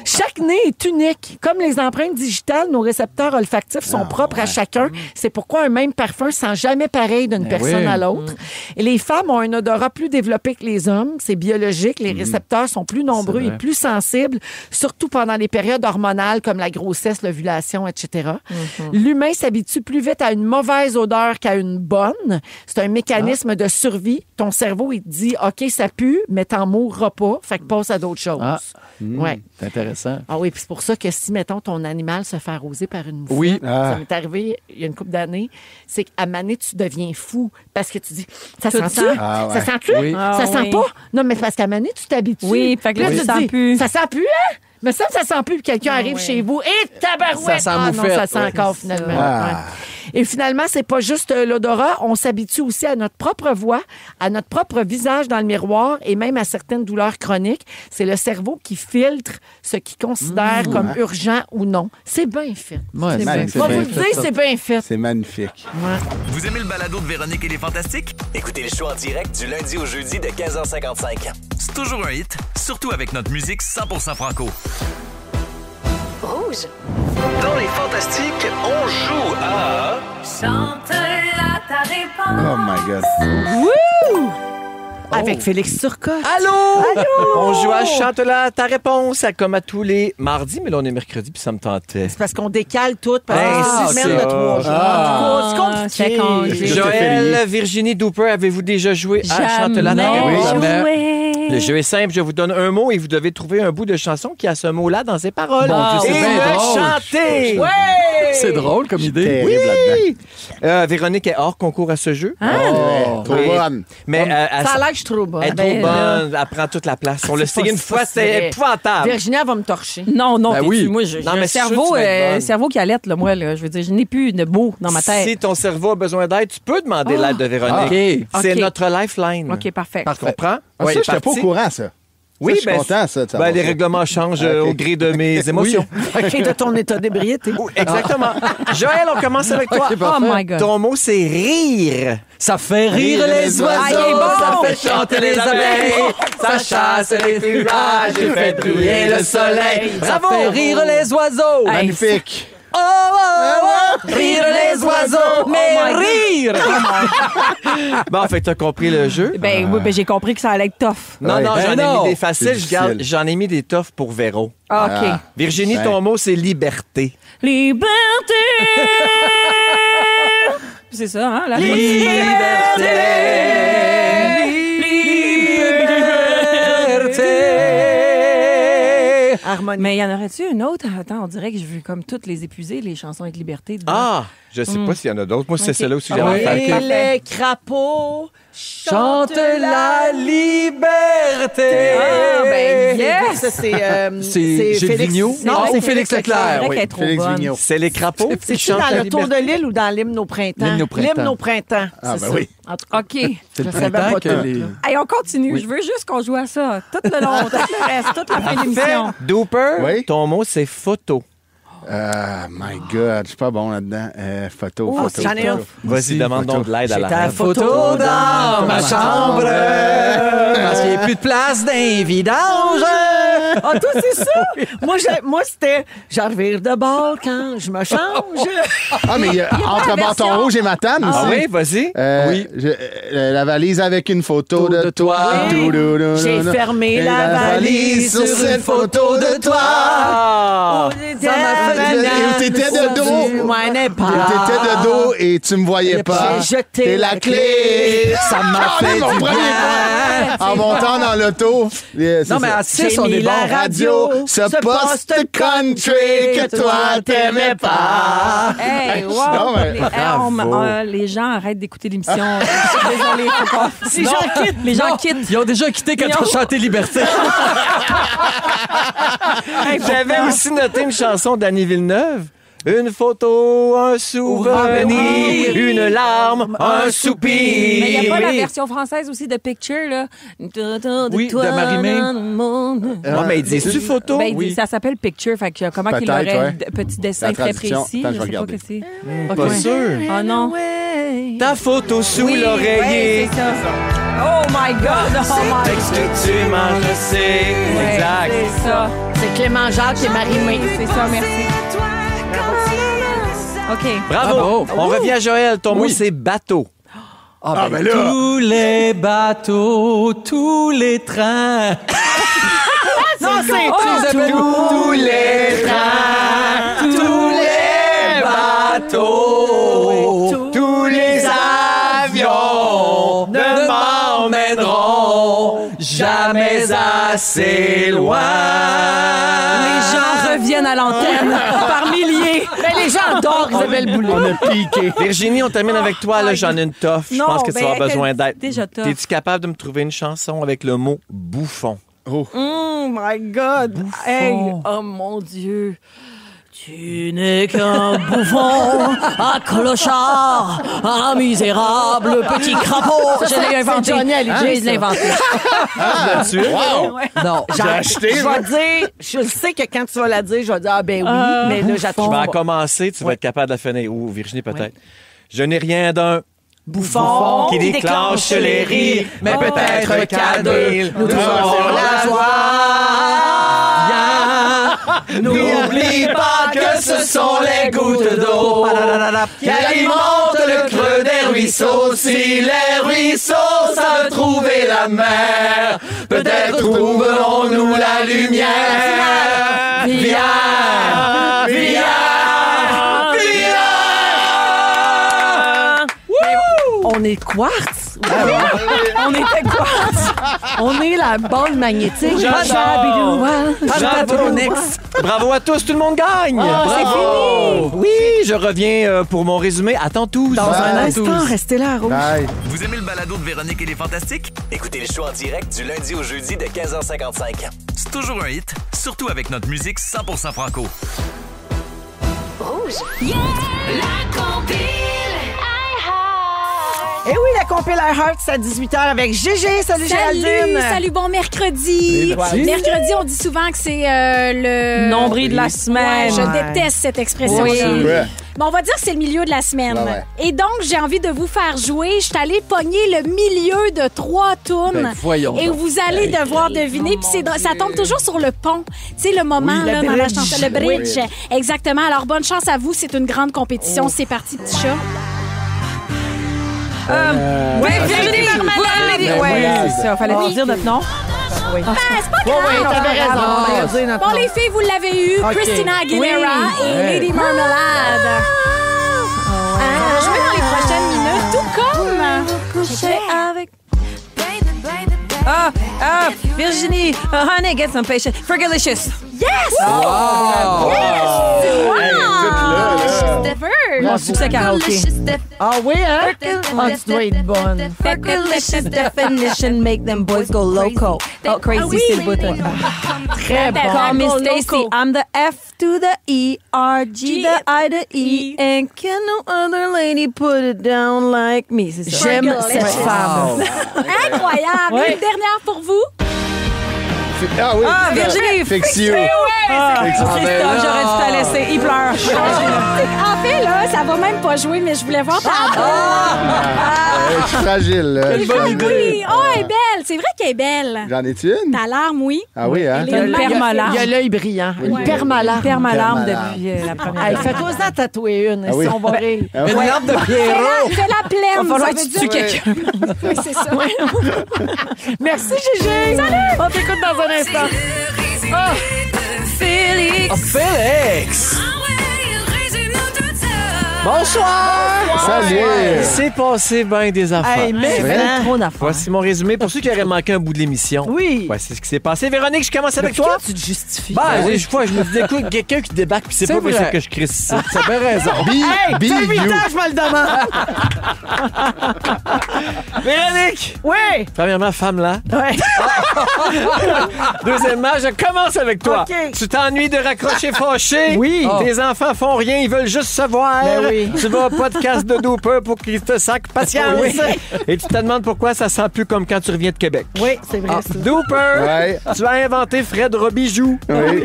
Speaker 4: Chaque nez est unique. Comme les empreintes digitales, nos récepteurs olfactifs sont propres à chacun. C'est pourquoi un même parfum sent jamais pareil d'une personne
Speaker 3: oui.
Speaker 4: à l'autre. Et les femmes ont un odorat plus développé que les hommes. C'est biologique. Les récepteurs sont plus nombreux
Speaker 3: C'est
Speaker 4: et
Speaker 3: vrai.
Speaker 4: plus sensibles, surtout pendant les périodes hormonales comme la grossesse, l'ovulation, etc. L'humain s'habitue plus vite à une mauvaise odeur qu'à une bonne. C'est un mécanisme de survie. Ton cerveau, il te dit, OK, ça pue, mais t'en mourras pas. Fait que passe à d'autres choses.
Speaker 3: Ah.
Speaker 4: Ouais.
Speaker 3: C'est intéressant.
Speaker 4: Ah oui, puis c'est pour ça que si, mettons, ton animal se fait arroser par une moufette,
Speaker 3: Oui.
Speaker 5: Ah.
Speaker 4: ça m'est arrivé il y a une couple d'années, c'est qu'à un moment donné, tu deviens fou parce que tu dis, ça
Speaker 6: Tout
Speaker 4: sent-tu?
Speaker 6: sent.
Speaker 5: Ah ouais.
Speaker 4: Ça sent-tu?
Speaker 3: Oui.
Speaker 4: Ça
Speaker 6: Ah
Speaker 4: sent
Speaker 6: oui.
Speaker 4: pas? Non, mais parce qu'à un moment donné, tu t'habitues.
Speaker 6: Oui, fait que
Speaker 4: Puis
Speaker 6: là,
Speaker 4: tu
Speaker 6: ça
Speaker 4: te
Speaker 6: sent
Speaker 4: dis,
Speaker 6: plus.
Speaker 4: Ça sent plus, hein? Mais ça sent plus, puis quelqu'un arrive
Speaker 6: oui.
Speaker 4: chez vous. Et tabarouette!
Speaker 3: Ça sent
Speaker 4: Ah non,
Speaker 3: moufette.
Speaker 4: ça sent
Speaker 3: Ouais.
Speaker 4: encore, finalement.
Speaker 5: Ah.
Speaker 4: Ouais. Et finalement, c'est pas juste l'odorat. On s'habitue aussi à notre propre voix, à notre propre visage dans le miroir et même à certaines douleurs chroniques. C'est le cerveau qui filtre ce qu'il considère comme urgent ou non. C'est bien fait.
Speaker 3: Ouais,
Speaker 5: C'est magnifique.
Speaker 4: Je vais
Speaker 3: bien
Speaker 4: vous le
Speaker 3: fait,
Speaker 4: dire,
Speaker 3: ça.
Speaker 4: c'est bien fait.
Speaker 5: C'est magnifique.
Speaker 8: Vous aimez le balado de Véronique et les Fantastiques? Écoutez le show en direct du lundi au jeudi de 15h55. C'est toujours un hit, surtout avec notre musique 100% franco.
Speaker 2: Rouge.
Speaker 10: Dans les Fantastiques, on joue à...
Speaker 9: Chante-la ta réponse.
Speaker 5: Oh my God.
Speaker 4: Avec Félix Turcotte.
Speaker 1: Allô? On joue à Chante-la ta réponse, comme à tous les mardis, mais là, on est mercredi, puis ça me tentait.
Speaker 4: C'est parce qu'on décale tout pendant
Speaker 1: Ben,
Speaker 4: une
Speaker 1: c'est
Speaker 4: semaine
Speaker 1: ça.
Speaker 4: de 3 jours. En tout cas, c'est
Speaker 6: c'est
Speaker 4: compliqué.
Speaker 6: congé.
Speaker 1: Joël, Virginie Dooper, avez-vous déjà joué à Chante-la ta
Speaker 6: Jamais
Speaker 1: réponse?
Speaker 3: Oui.
Speaker 1: Le jeu est simple, je vous donne un mot et vous devez trouver un bout de chanson qui a ce mot-là dans ses paroles.
Speaker 3: Bon Dieu, c'est
Speaker 1: et
Speaker 3: bien
Speaker 1: le
Speaker 3: drôle.
Speaker 1: chanter!
Speaker 3: C'est drôle comme idée.
Speaker 5: Terrible là-dedans.
Speaker 1: Véronique est hors concours à ce jeu.
Speaker 3: Oh.
Speaker 5: Trop
Speaker 1: Oui.
Speaker 5: bonne.
Speaker 1: Mais elle,
Speaker 4: Ça a l'air que je suis trop bonne.
Speaker 1: elle est trop bonne, elle prend toute la place. On l'a
Speaker 4: C'est
Speaker 1: essayé
Speaker 4: pas-
Speaker 1: une fois,
Speaker 4: c'est pas
Speaker 1: c'était
Speaker 4: vrai.
Speaker 1: épouvantable.
Speaker 4: Virginie, elle va me torcher.
Speaker 6: Non, non,
Speaker 3: Ben
Speaker 6: t'es-tu-
Speaker 3: oui.
Speaker 6: moi,
Speaker 1: Non,
Speaker 6: j'ai
Speaker 1: mais
Speaker 6: un
Speaker 1: je suis sûr que
Speaker 6: cerveau,
Speaker 1: tu vas être bonne.
Speaker 6: cerveau qui allait, là, moi, là. Je veux dire, je n'ai plus de mots dans ma tête.
Speaker 1: Si ton cerveau a besoin d'aide, tu peux demander l'aide de Véronique.
Speaker 3: OK.
Speaker 1: C'est
Speaker 6: OK.
Speaker 1: notre lifeline.
Speaker 6: OK, parfait.
Speaker 1: Tu comprends?
Speaker 5: Ah,
Speaker 1: Ouais,
Speaker 5: ça, j'étais pas au
Speaker 1: parti.
Speaker 5: courant, ça.
Speaker 1: Oui,
Speaker 5: Ça, je suis content, ça, de savoir
Speaker 1: les
Speaker 5: ça.
Speaker 1: règlements changent
Speaker 5: OK.
Speaker 1: au gré de mes émotions.
Speaker 4: Et de ton état d'ébriété.
Speaker 1: Oui, exactement. Joël, on commence avec toi.
Speaker 3: OK,
Speaker 6: Oh my God.
Speaker 1: Ton mot, c'est rire.
Speaker 3: Ça fait rire les oiseaux,
Speaker 1: Ah, il est bon.
Speaker 3: ça fait chanter les abeilles, ça chasse les nuages et fait briller le soleil. Ça
Speaker 1: Bravo.
Speaker 3: fait rire les oiseaux.
Speaker 6: Hey,
Speaker 5: Magnifique.
Speaker 3: Oh, oh, oh, rire les oiseaux, mais
Speaker 6: my God.
Speaker 3: rire.
Speaker 1: Bon, fait que t'as compris le jeu.
Speaker 6: Ben oui, ben j'ai compris que ça allait être tough.
Speaker 1: Non,
Speaker 5: Ouais.
Speaker 1: non,
Speaker 3: Ben
Speaker 1: j'en ai
Speaker 3: non.
Speaker 1: mis des faciles.
Speaker 5: C'est
Speaker 1: Je garde-
Speaker 5: difficile.
Speaker 1: J'en ai mis des toughs pour Véro.
Speaker 6: Ah, OK.
Speaker 5: Ah.
Speaker 1: Virginie,
Speaker 5: Ben.
Speaker 1: ton mot, c'est liberté.
Speaker 6: Liberté! C'est ça, hein? La
Speaker 4: Harmonie.
Speaker 6: Mais y en aurait-tu une autre? Attends, on dirait que je veux comme toutes les épuiser, les chansons avec liberté. dedans.
Speaker 1: Ah, je sais pas s'il y en a d'autres. Moi, c'est
Speaker 6: Ok.
Speaker 1: celle-là aussi que
Speaker 3: Ah
Speaker 1: j'avais
Speaker 3: oui.
Speaker 1: fait.
Speaker 4: Et les crapauds
Speaker 3: Chante la liberté.
Speaker 4: Ah, ben
Speaker 6: yes!
Speaker 4: Ça, c'est
Speaker 3: C'est Gilles Vigneault?
Speaker 4: Non,
Speaker 3: ou
Speaker 4: c'est
Speaker 3: Félix Leclerc.
Speaker 6: C'est vrai
Speaker 3: Oui.
Speaker 6: qu'elle est trop
Speaker 5: Félix
Speaker 6: bonne.
Speaker 5: Vigneault.
Speaker 1: C'est les crapauds.
Speaker 4: C'est-tu dans le Tour de l'île ou dans l'hymne au printemps?
Speaker 3: L'hymne au printemps.
Speaker 4: L'hymne au printemps.
Speaker 5: Ah,
Speaker 4: c'est
Speaker 5: ben
Speaker 4: ça.
Speaker 5: oui.
Speaker 4: En tout cas,
Speaker 6: OK.
Speaker 3: C'est le
Speaker 4: Je savais
Speaker 3: printemps
Speaker 4: pas
Speaker 3: que
Speaker 4: tout,
Speaker 3: les...
Speaker 4: là.
Speaker 6: Hey, on continue.
Speaker 3: Oui.
Speaker 6: Je veux juste qu'on joue à ça tout le long, tout le reste, toute la fin de l'émission.
Speaker 1: Dooper,
Speaker 5: Oui.
Speaker 1: ton mot, c'est photo.
Speaker 5: My God, je suis pas bon là-dedans. Photo,
Speaker 4: Oh,
Speaker 5: photo.
Speaker 4: j'en ai
Speaker 5: photo.
Speaker 4: un.
Speaker 1: Vas-y, demande donc de l'aide à
Speaker 4: J'ai
Speaker 1: la
Speaker 4: ta
Speaker 1: reine.
Speaker 4: photo
Speaker 3: dans ma chambre. Parce qu'il n'y a plus de place dans les vidanges.
Speaker 4: Ah, toi, c'est ça? Moi, c'était « Je revire de bord quand je me change.
Speaker 5: Ah, mais entre Bâton Rouge et Matane aussi.
Speaker 1: Ah oui, vas-y.
Speaker 3: Oui.
Speaker 5: La valise avec une photo de toi.
Speaker 4: Oui. J'ai fermé la valise sur une photo de toi.
Speaker 1: Ah!
Speaker 5: Ça m'a fait- Et t'étais de dos.
Speaker 4: Ouais, n'est pas.
Speaker 5: T'étais de dos et tu me voyais pas.
Speaker 4: J'ai jeté
Speaker 5: T'es la clé.
Speaker 3: Ça m'a fait
Speaker 5: mon
Speaker 3: du
Speaker 5: premier
Speaker 3: bien.
Speaker 5: En montant dans l'auto.
Speaker 3: Non, mais à 6,
Speaker 4: J'ai
Speaker 3: on
Speaker 4: mis
Speaker 3: est bon.
Speaker 4: la radio,
Speaker 5: Ce poste country que toi t'aimais pas.
Speaker 6: Hey, wow!
Speaker 5: Non, mais-
Speaker 6: Les gens arrêtent d'écouter l'émission. Je suis désolée. faut qu'on-
Speaker 4: Les gens quittent.
Speaker 6: Les gens
Speaker 3: Non,
Speaker 6: quittent.
Speaker 3: Ils ont déjà quitté quand on chantait Liberté.
Speaker 1: J'avais aussi noté une chanson d'Annie Villeneuve. Une photo, un souvenir, une larme, un soupir.
Speaker 6: Mais il n'y a pas la
Speaker 1: Oui.
Speaker 6: version française aussi de Picture, là.
Speaker 3: Oui, de Marie-Mé.
Speaker 1: Non, mais dis-tu photo?
Speaker 6: Ben, il dit-
Speaker 1: Oui.
Speaker 6: ça s'appelle Picture, fait que comment qu'il
Speaker 5: Peut-être,
Speaker 6: aurait
Speaker 5: ouais.
Speaker 6: petit dessin
Speaker 5: La
Speaker 6: très
Speaker 5: traduction.
Speaker 6: précis.
Speaker 5: Attends, je
Speaker 6: je
Speaker 5: vais
Speaker 6: sais pas
Speaker 5: regarder.
Speaker 6: que c'est.
Speaker 1: Pas
Speaker 6: Ok.
Speaker 1: sûr.
Speaker 6: Oh non.
Speaker 1: Ta photo sous
Speaker 6: Oui,
Speaker 1: l'oreiller.
Speaker 6: ouais, c'est ça. Oh my God! Oh my
Speaker 1: Texte que tu manges, je sais.
Speaker 6: Ouais,
Speaker 1: Exact.
Speaker 6: c'est ça.
Speaker 4: C'est Clément Jacques et Marie-Mé.
Speaker 6: C'est ça, merci. OK.
Speaker 1: Bravo.
Speaker 3: Bravo.
Speaker 1: On revient à Joël. Ton mot,
Speaker 3: Oui.
Speaker 1: c'est bateau.
Speaker 3: Ah,
Speaker 5: ben là.
Speaker 3: Tous les bateaux, tous les trains.
Speaker 4: Non, c'est
Speaker 1: Tous les trains, tous les bateaux, tous les avions ne m'emmèneront jamais assez loin.
Speaker 6: Les gens reviennent à l'antenne par milliers.
Speaker 4: Mais les gens adorent Isabelle Boulay.
Speaker 5: On a piqué.
Speaker 1: Virginie, on termine avec toi. Là, j'en ai une toffe. Je
Speaker 6: Non,
Speaker 1: pense que tu vas
Speaker 6: ben,
Speaker 1: avoir besoin d'aide.
Speaker 6: déjà tough.
Speaker 1: Es-tu capable de me trouver une chanson avec le mot bouffon?
Speaker 4: Oh my God. Hey, oh mon Dieu. Tu n'es qu'un bouffon, un clochard, un misérable petit crapaud. Je l'ai inventé.
Speaker 6: Johnny Hallyday,
Speaker 4: Je l'ai inventé.
Speaker 5: Wow.
Speaker 3: Non.
Speaker 5: J'ai acheté.
Speaker 4: Je vais dire, je sais que quand tu vas la dire, je vais dire, ah ben oui, mais là,
Speaker 1: Je
Speaker 4: j'attends
Speaker 1: vais en
Speaker 4: pas.
Speaker 1: commencer. Tu vas être capable de la finir. Ou Virginie, peut-être. Je n'ai rien d'un
Speaker 4: Bouffon
Speaker 1: qui déclenche les rires, mais peut-être qu'à deux, nous
Speaker 4: aurons
Speaker 1: la joie. N'oublie pas que ce sont les gouttes d'eau qui alimentent le creux des ruisseaux. Si les ruisseaux savent trouver la mer, peut-être trouverons-nous la lumière. Viens, viens, viens.
Speaker 4: On est quartz. On était quartz. On est la bande magnétique.
Speaker 1: J'adore.
Speaker 4: Bravo.
Speaker 1: Bravo à tous, tout le monde gagne. Bravo. Oui, je reviens pour mon résumé. À tantôt.
Speaker 4: Dans un
Speaker 5: Bye.
Speaker 4: instant, restez là, Rouge.
Speaker 5: Bye.
Speaker 8: Vous aimez le balado de Véronique et les Fantastiques? Écoutez le show en direct du lundi au jeudi de 15h55. C'est toujours un hit, surtout avec notre musique 100% franco.
Speaker 2: Yeah! La compile!
Speaker 4: Eh oui, la compile iHeart, c'est à 18h avec Gégé. Salut, Géraldine.
Speaker 11: Salut, bon mercredi.
Speaker 4: Salut.
Speaker 11: Mercredi, on dit souvent que c'est le...
Speaker 4: Nombril de la semaine.
Speaker 11: Ouais, je déteste cette expression-là.
Speaker 4: Oui.
Speaker 5: Ouais.
Speaker 11: Bon, on va dire que c'est le milieu de la semaine.
Speaker 5: Ouais, ouais.
Speaker 11: Et donc, j'ai envie de vous faire jouer. Je suis allée pogner le milieu de 3 tunes.
Speaker 3: Ben, voyons
Speaker 11: Et
Speaker 3: donc.
Speaker 11: vous allez devoir deviner. Puis ça tombe toujours sur le pont. Tu sais, le moment,
Speaker 4: Oui,
Speaker 11: là,
Speaker 4: le
Speaker 11: dans la
Speaker 4: bridge.
Speaker 11: chanson. Le bridge. Exactement. Alors, bonne chance à vous. C'est une grande compétition. C'est parti, petit chat.
Speaker 4: Virginie Marmalade.
Speaker 6: Ouais,
Speaker 4: Ouais.
Speaker 6: c'est ça. Fallait
Speaker 11: Oui.
Speaker 6: dire notre nom.
Speaker 11: Ah, c'est pas
Speaker 4: Oui,
Speaker 11: grave.
Speaker 4: oui, t'avais raison. On va dire notre
Speaker 11: Bon,
Speaker 4: nom.
Speaker 11: les filles, vous l'avez eu.
Speaker 4: OK.
Speaker 11: Christina Aguilera
Speaker 4: Oui.
Speaker 11: et Lady Marmalade. Je vais dans les prochaines
Speaker 6: Virginie, honey, get some patience. Fergalicious.
Speaker 11: Yes!
Speaker 3: Wow!
Speaker 6: Mon succès karaoké.
Speaker 4: Ah oui, hein? Ah, tu dois être bonne.
Speaker 6: Fergalicious definition make them boys go loco. Oh, crazy, c'est le bout.
Speaker 4: Très bon.
Speaker 6: Call me Stacy. I'm the F to the E, R, G, the I, the E. And can no other lady put it down like me? C'est ça.
Speaker 4: J'aime cette femme.
Speaker 11: Incroyable.
Speaker 4: Ouais.
Speaker 11: Une dernière pour vous.
Speaker 5: Ah oui.
Speaker 6: Ah, Virginie.
Speaker 5: Fix you.
Speaker 6: Christophe, j'aurais dû te laisser. Il pleure.
Speaker 11: En fait, là, ça va même pas jouer, mais je voulais voir ta
Speaker 5: Je suis fragile, là.
Speaker 3: Quelle bonne idée.
Speaker 11: Oui, oh, elle est belle. C'est vrai qu'elle est belle.
Speaker 5: J'en ai-tu une?
Speaker 11: Ta larme, oui.
Speaker 5: Ah oui, hein?
Speaker 6: Il y a le permalarme.
Speaker 4: Il y a l'œil brillant. Une
Speaker 11: Ouais.
Speaker 4: permalarme.
Speaker 6: Permalarme
Speaker 5: Permalarme.
Speaker 6: depuis la première.
Speaker 4: Hey, fais-toi-en tatouer une.
Speaker 5: Ah oui.
Speaker 4: Si on va rire.
Speaker 5: Ah oui.
Speaker 3: Une lampe de Pierrot.
Speaker 11: Fais-la
Speaker 6: Il
Speaker 11: pleine.
Speaker 6: va falloir
Speaker 11: ça
Speaker 6: que
Speaker 11: veut
Speaker 6: tu
Speaker 11: dire-
Speaker 6: tues quelqu'un.
Speaker 11: Oui, c'est ça.
Speaker 4: Merci, Gégé. Salut. On t'écoute dans un instant.
Speaker 6: Félix.
Speaker 3: Félix!
Speaker 1: Bonsoir!
Speaker 5: Salut!
Speaker 1: Il s'est passé bien des affaires.
Speaker 4: Hey, mais
Speaker 5: vrai?
Speaker 4: vraiment.
Speaker 6: Trop d'affaires.
Speaker 1: Voici mon résumé pour ceux qui auraient manqué un bout de l'émission.
Speaker 4: Oui.
Speaker 1: Ouais, c'est ce qui s'est passé. Véronique, je commence avec toi.
Speaker 4: Pourquoi tu te justifies?
Speaker 1: Je me dis, écoute, quelqu'un qui débarque, puis c'est
Speaker 3: C'est
Speaker 1: pas pour
Speaker 3: vrai.
Speaker 1: ça que je crie ça.
Speaker 3: T'as bien raison.
Speaker 5: Be
Speaker 4: T'as 8
Speaker 5: you.
Speaker 4: ans, je me le demande.
Speaker 1: Véronique!
Speaker 4: Oui.
Speaker 1: Premièrement, femme là.
Speaker 4: Ouais.
Speaker 1: Deuxièmement, je commence avec toi.
Speaker 4: OK.
Speaker 1: Tu t'ennuies de raccrocher fâché?
Speaker 4: Oui.
Speaker 1: Tes enfants font rien, ils veulent juste se voir.
Speaker 4: Ben oui.
Speaker 1: Tu vas au podcast de Dooper pour qu'ils te sacent patience.
Speaker 4: Oui.
Speaker 1: Et tu te demandes pourquoi ça sent plus comme quand tu reviens de Québec.
Speaker 4: Oui, c'est vrai. ça.
Speaker 1: Dooper,
Speaker 5: Ouais.
Speaker 1: tu as inventé Fred Robijoux.
Speaker 5: Oui.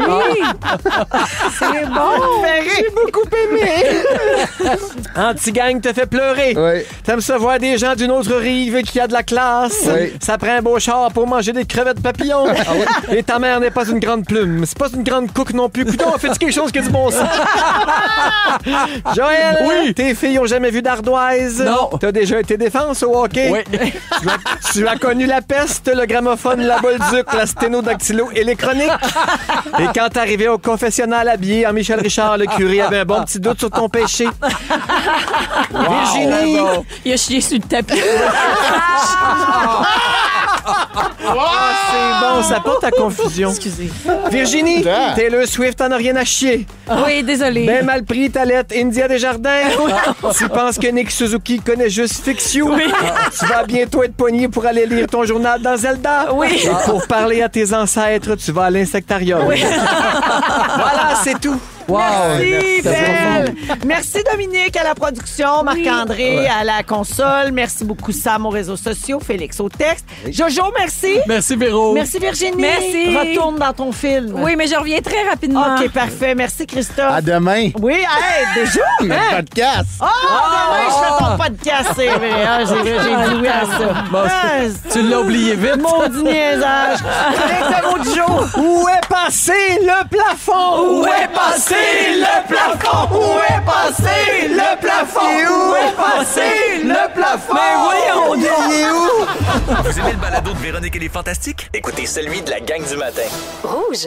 Speaker 4: C'est bon. J'ai beaucoup aimé.
Speaker 1: Anti-gang te fait pleurer.
Speaker 5: Oui.
Speaker 1: T'aimes ça voir des gens d'une autre rive qui a de la classe.
Speaker 5: Oui.
Speaker 1: Ça prend un beau char pour manger des crevettes papillons. Et ta mère n'est pas une grande plume. C'est pas une grande cook non plus. Coudon, fais-tu quelque chose qui a du bon sens? Joël, tes filles ont jamais vu d'ardoise.
Speaker 3: Non.
Speaker 1: T'as déjà été défense au hockey.
Speaker 3: Oui.
Speaker 1: Tu as connu la peste, le gramophone, la bolduc, la sténodactylo électronique. Et quand t'arrivais au confessionnal habillé en Michel Richard, le curé avait un bon petit doute sur ton péché. Virginie,
Speaker 6: Il a chié sur le tapis.
Speaker 1: c'est bon, ça porte à confusion.
Speaker 6: Excusez.
Speaker 1: Virginie, Taylor Swift en a rien à chier.
Speaker 6: Oui, désolé.
Speaker 1: Ben mal pris, ta lettre India Desjardins. Tu penses que Nick Suzuki connaît juste Fix You. Tu vas bientôt être poigné pour aller lire ton journal dans Zelda.
Speaker 6: Oui.
Speaker 1: Et pour parler à tes ancêtres, tu vas à l'insectarium. Voilà, c'est tout.
Speaker 3: Wow!
Speaker 4: Merci,
Speaker 3: C'était
Speaker 4: Belle. Merci, Dominique, à la production. Marc-André, à la console. Merci beaucoup, Sam, aux réseaux sociaux. Félix, au texte. Jojo, merci.
Speaker 3: Merci, Véro.
Speaker 4: Merci, Virginie.
Speaker 6: Merci.
Speaker 4: Retourne dans ton film.
Speaker 6: Oui, mais je reviens très rapidement.
Speaker 4: OK, parfait. Merci, Christophe.
Speaker 5: À demain.
Speaker 4: Oui, hey, déjà?
Speaker 5: Le podcast.
Speaker 4: Oh, demain, je fais ton podcast, c'est vrai. Ah, j'ai joué à ça.
Speaker 3: Bon,
Speaker 4: Ah,
Speaker 3: tu l'as oublié vite.
Speaker 4: maudit niaisage. Avec le mot du jour.
Speaker 1: Où est passé le plafond?
Speaker 4: Où est passé le plafond? Où est passé le plafond? Où est passé le plafond?
Speaker 1: Mais voyons, il est où?
Speaker 8: Vous aimez le balado de Véronique et les Fantastiques? Écoutez celui de la gang du matin.
Speaker 2: Rouge.